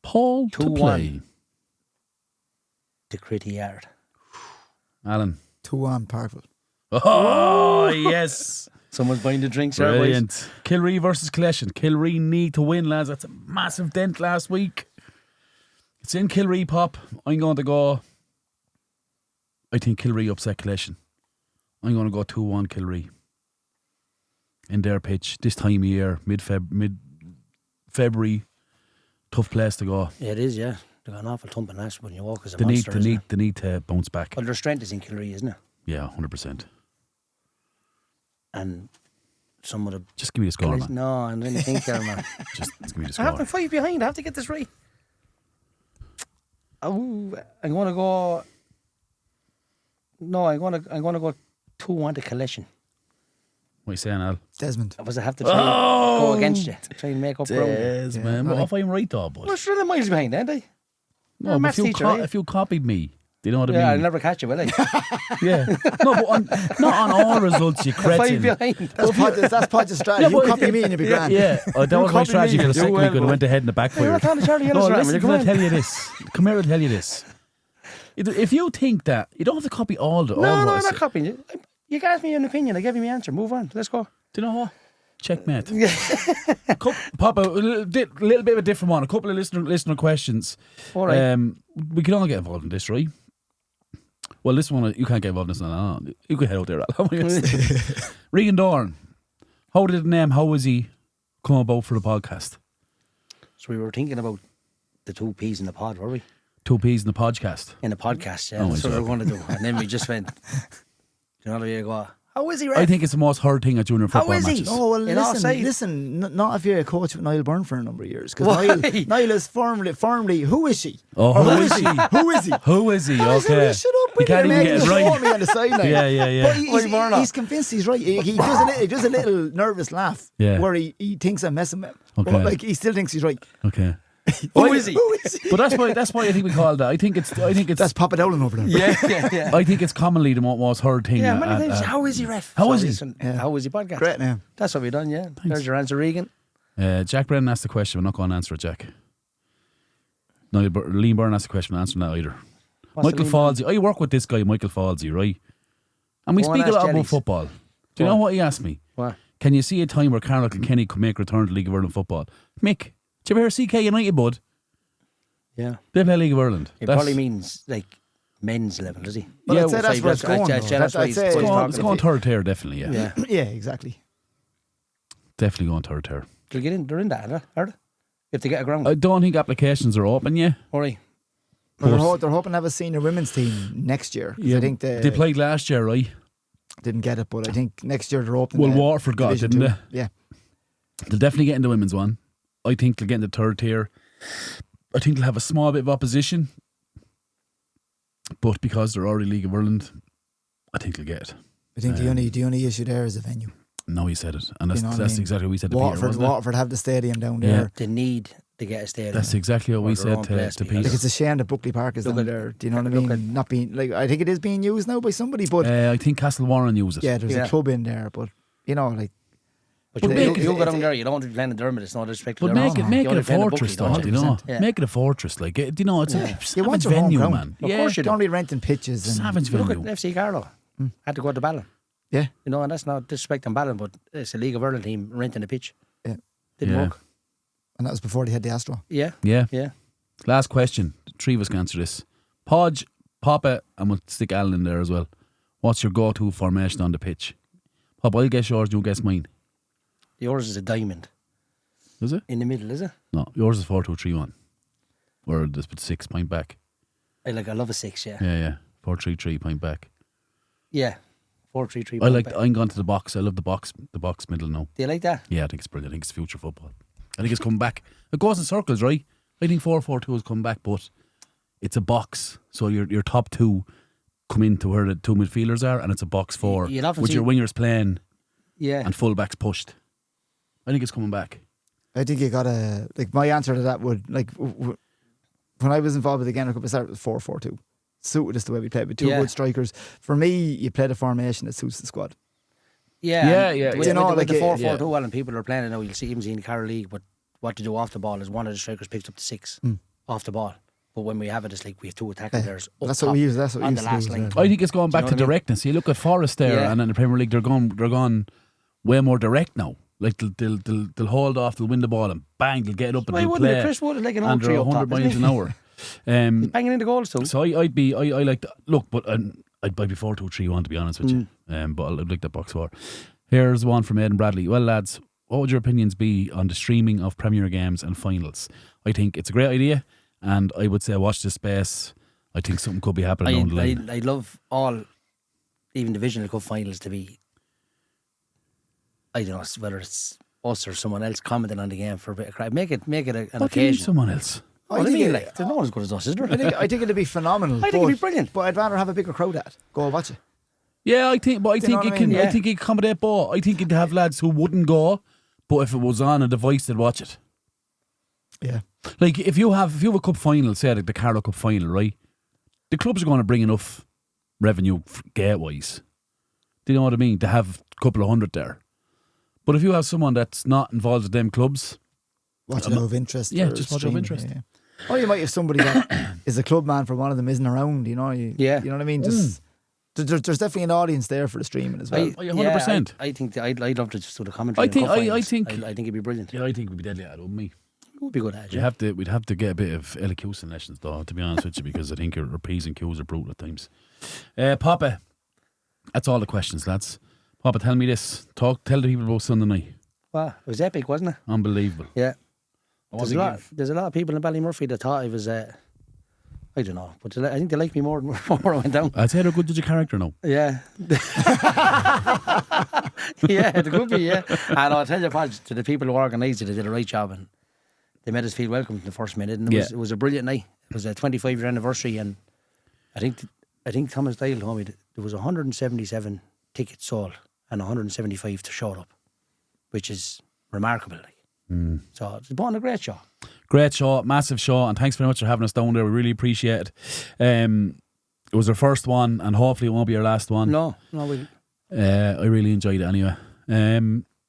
to 2-1. play. The Critty Yard. Alan. 2-1 Parkville. Oh, yes. Someone's buying the drinks there, boys. Brilliant. Kilree versus Collection. Kilree need to win, lads. That's a massive dent last week. It's in Kilree, Pop. I'm going to go. I think Kilree upset Collection. I'm going to go 2-1 Kilree. In their pitch. This time of year, mid-February. Tough place to go. Yeah, it is, yeah. They got an awful thumping last when you walk as a They monster, isn't it? need to bounce back. Well, their strength is in Kilree, isn't it? Yeah, 100%. And some of the... Just give me the score, man. No, I'm going to think there, man. Just give me the I have them score. 5 behind. I have to get this right. Oh, I'm going to go... No, I'm going to go 2-1 to Collection. What are you saying, Al? Desmond. I have to try and go against you. Try and make up ground. Yes, man. What if I'm right, though, bud? Well, sure, the miles behind, aren't they? No, maths teacher, eh? if you copied me, do you know what I Yeah, I'll mean? never catch you, will I? Yeah. No, but not on all results, you 5 cretin. behind. That's Podge's strategy. You copy me and you'll be grand. Yeah, that was my copy strategy me. for the second You week will, when I went ahead in the backfire. You're not on the Charlie Ellis No, round, listen, will you? can Come I on. tell you this? Come here, I'll tell you this. If you think that, you don't have to copy all the... No, what I I'm not say. copying you. You asked me an opinion. I gave you my answer. Move on. Let's go. Do you know what? Checkmate. Pop, a little bit of a different one. A couple of listener questions. All right. We can all get involved in this, right? Well, this one, you can't get involved in this. No. You can head out there, Al. Regan Dorn. How did the name How Was He come about for the podcast? So we were thinking about the 2 peas in the pod, were we? 2 P's in the podcast. In the podcast, yeah. Oh, That's what we sorry. were going to do. And then we just went, you know, you go, how is he, Ref? I think it's the most hard thing at junior How football is he? matches. Oh, well, In all sides. listen, not if you're a coach with Niall Byrne for a number of years. Why? Because Niall is firmly, who is she? Oh, Or who is he? Who is he? Who is he? I said, Okay. "Well, shut up, He will can't you, even mate? get it You right. support me on the sideline." Yeah, yeah, yeah. But Why he's convinced he's right. He does a little nervous laugh Yeah. where he thinks I'm messing with him. Okay. But like he still thinks he's right. Okay. Who is he? Who is he? But that's why I think we call it that. I think it's That's Papa Dowling over there. Yeah. I think it's commonly the most heard thing. Yeah, at- many times. at- How is he, Ref? How is So he? listen, Yeah. How is he podcast? Great name. That's what we done, yeah. There's your answer, Regan. Jack Brennan asked the question. We're not going to answer it, Jack. No, Liam Byrne asked the question. We're not answering that either. What's Michael the Falsey. I work with this guy, Michael Falsey, right? And we Go on, speak a ask lot about Jellies. football. Do you Go know on. what he asked me? What? Can you see a time where Carlow and Kenny could make a return to League of Ireland football? Mick, did you ever hear CK United, bud? Yeah. They play League of Ireland. He That's- probably means like men's level, does he? Well, Yeah, I'd say that's where it's I'd going. say though. that's why I'd he's- say It's what he's going, talking it's going about. third tier, definitely, yeah. Yeah. yeah, exactly. Definitely going third tier. They'll get in. They're in that, are they? If they get a ground. I don't think applications are open yet. All right. Well, they're hoping to have a senior women's team next year. 'Cause I think they played last year, right? didn't get it, but I think next year they're open. Well, Waterford got it, Division didn't 2. they? Yeah. They'll definitely get in the women's one. I think they'll get in the third tier. I think they'll have a small bit of opposition. But because they're already League of Ireland, I think they'll get it. I think the only issue there is the venue. No, he said it. And that's, You know what I that's mean? exactly what we said to Peter, Waterford, wasn't it? Waterford have the stadium down Yeah. there. They need to get a stadium. That's exactly what Or we their said own to place, Peter. because- Like it's a shame that Buckley Park is Look down at- there. Do you know what I look mean? Not being like I think it is being used now by somebody, but I think Castle Warren use it. yeah, there's Yeah. a club in there. But you know, like But But you, make it- you go down there, you don't want to be playing in Dermot, it's no disrespect to But Dermot. make You it only a play in the fortress, Buckley, though, you know? Yeah. Make it a fortress. Like, you know, it's a you savage want your home venue, ground. man. Of Yeah. course you do. don't be renting pitches and Savage Look at venue. FC Carlow. Had to go to Ballon. Yeah. You know, and that's not disrespecting Ballon, but it's a League of Ireland team renting a pitch. Yeah. Didn't work. And that was before they had the Astro. Yeah. Yeah. Yeah. Last question. Three of us can answer this. Podge, Papa, and we'll stick Alan in there as well. What's your go-to formation on the pitch? Papa, I'll guess yours, you guess mine. Yours is a diamond. Is it? In the middle, is it? No, yours is 4-2-3-1. Or just put 6 point back. I love a 6, yeah. Yeah. 4-3-3 point back. Yeah. 4-3-3. I'm going to the box. I love the box middle now. Do you like that? Yeah, I think it's brilliant. I think it's future football. I think it's come back. It goes in circles, right? I think 4-4-2 has come back, but it's a box. So your top two come into where the two midfielders are, and it's a box 4 with your wingers playing and full-backs pushed. I think it's coming back. I think you got to, like, my answer to that would, like, when I was involved with the Gaynor Cup, it started with 4-4-2. Suited us the way we played with two good strikers. For me, you play the formation that suits the squad. Yeah. With the 4-4-2, well, and people are playing it now, you'll see even in the Carlow League, but what to do off the ball is one of the strikers picks up the 6 off the ball. But when we have it, it's like we have 2 attacking players. That's what we use. That's what we on use the last line. I think it's going back to directness. You look at Forest there, and in the Premier League, they're gone way more direct now. Like they'll hold off, they'll win the ball, and bang, they'll get it up and they'll play. Chris Wood is like an old under tree 100 miles an hour. He's banging in the goals too. So I like that. Look, but I'd be 4-2-3-1 to be honest with you. But I'd like that box 4. Here's one from Aidan Bradley. Well, lads, what would your opinions be on the streaming of Premier games and finals? I think it's a great idea, and I would say watch this space. I think something could be happening down the line. I love all, even Divisional Cup finals to be, I don't know whether it's us or someone else commenting on the game for a bit of crack. Make it an What do you mean occasion. someone else? I think there's no one as good as us, is there? I think it'd be phenomenal. I think it'd be brilliant. But I'd rather have a bigger crowd at it. Go watch it. Yeah, I think it can. Yeah. I think it can accommodate both. I think you'd have lads who wouldn't go, but if it was on a device, they'd watch it. Yeah. Like if you have a cup final, say like the Carlow Cup final, right? The clubs are going to bring enough revenue gate wise. Do you know what I mean? To have a couple of hundred there. But if you have someone that's not involved with them clubs, Watch it out of interest. Yeah, just watch it out of interest. Yeah. Or you might have somebody that is a club man for one of them isn't around, you know. You know what I mean? Just there's definitely an audience there for the streaming as well. 100%. I think I'd love to just do the commentary. I think it'd be brilliant. Yeah, I think it'd be deadly at it, wouldn't we? It would be good. We'd have to get a bit of elocution lessons though, to be honest with you, because I think your P's and Q's are brutal at times. Papa, that's all the questions, lads. Papa, tell me this. Tell the people about Sunday night. Wow, it was epic, wasn't it? Unbelievable. Yeah. There's a lot of people in Ballymurphy that thought I was, I don't know, but I think they liked me more before I went down. I'd say they're good judge of character now. Yeah. Yeah, it could be, yeah. And I'll tell you what, to the people who organised it, they did a right job and they made us feel welcome in the first minute. And it was a brilliant night. It was a 25-year anniversary, and I think Thomas Dyle told me that there was 177 tickets sold and 175 to show up, which is remarkable. So it's been a great show. Great show, massive show, and thanks very much for having us down there. We really appreciate it. It was our first one, and hopefully it won't be our last one. No, I really enjoyed it anyway.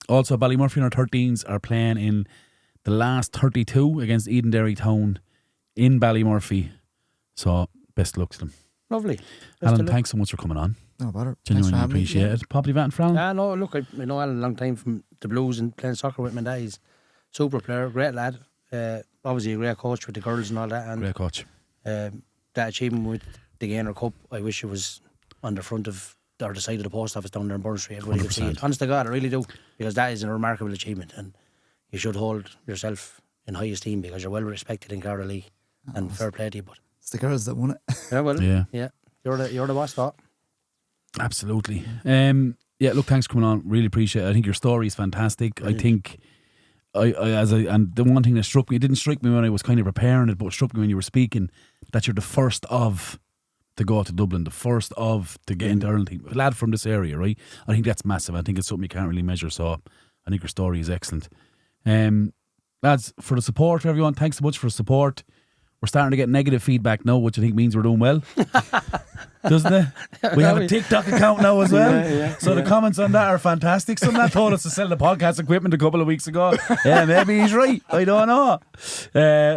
Also, Ballymurphy and our 13s are playing in the last 32 against Edenderry Town in Ballymurphy. So best luck to them. Lovely. Alan, thanks so much for coming on. No bother. Genuinely appreciate it. Poppy Van Fran. No, look, I know Alan a long time from the Blues and playing soccer with him, and he's super player, great lad. Obviously a great coach with the girls and all that. And great coach. That achievement with the Gaynor Cup, I wish it was on the front of or the side of the post office down there in Burn Street. Everybody could see it. Honest to God, I really do, because that is a remarkable achievement, and you should hold yourself in high esteem because you're well respected in Carlow League, and fair play to you. But it's the girls that won it. Yeah, well, yeah. You're the boss, thought. Absolutely. Yeah, look, thanks for coming on. Really appreciate it. I think your story is fantastic. Brilliant. I think and the one thing that struck me, it didn't strike me when I was kind of preparing it, but it struck me when you were speaking, that you're the first of to go to Dublin, the first of to get into Ireland team. A lad from this area, right? I think that's massive. I think it's something you can't really measure, so I think your story is excellent. Lads, for the support, everyone, thanks so much for the support. We're starting to get negative feedback now, which I think means we're doing well. doesn't it? We have a TikTok account now as well. So the comments on that are fantastic. Someone told us to sell the podcast equipment a couple of weeks ago. Yeah, maybe he's right. I don't know.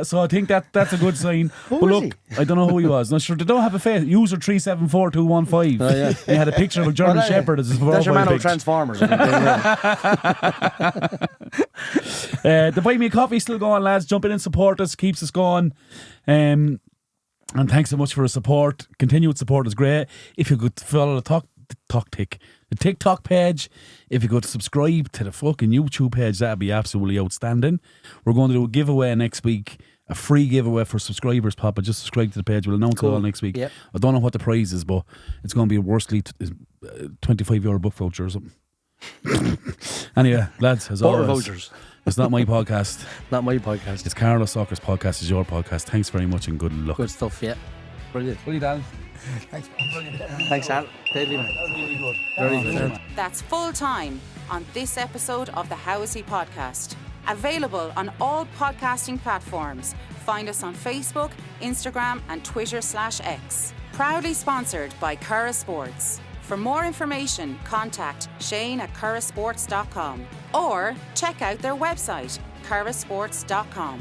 So I think that's a good sign. But look, I don't know who he was. No, sure, they don't have a face. User 374215. He had a picture of a German Shepherd as his profile. That's your man pic. of Transformers. The Buy Me a Coffee still going, lads. Jump in and support us. Keeps us going. And thanks so much for the support. Continued support is great. If you could follow the TikTok page, if you could subscribe to the fucking YouTube page, that'd be absolutely outstanding. We're going to do a giveaway next week, a free giveaway for subscribers, Papa. Just subscribe to the page. We'll announce it all next week. Yep. I don't know what the prize is, but it's going to be a worstly €25 book voucher or something. Anyway, lads, as always, vouchers. It's not my podcast. Not my podcast. It's Carlow Soccer's podcast. It's your podcast. Thanks very much and good luck. Good stuff, yeah. Brilliant. What are you, Dan? Thanks, Al. Deadly, man. Really good. Very good. That's full time on this episode of the How Is He podcast. Available on all podcasting platforms. Find us on Facebook, Instagram, and Twitter/X. Proudly sponsored by Curra Sports. For more information, contact Shane@currasports.com or check out their website, currasports.com.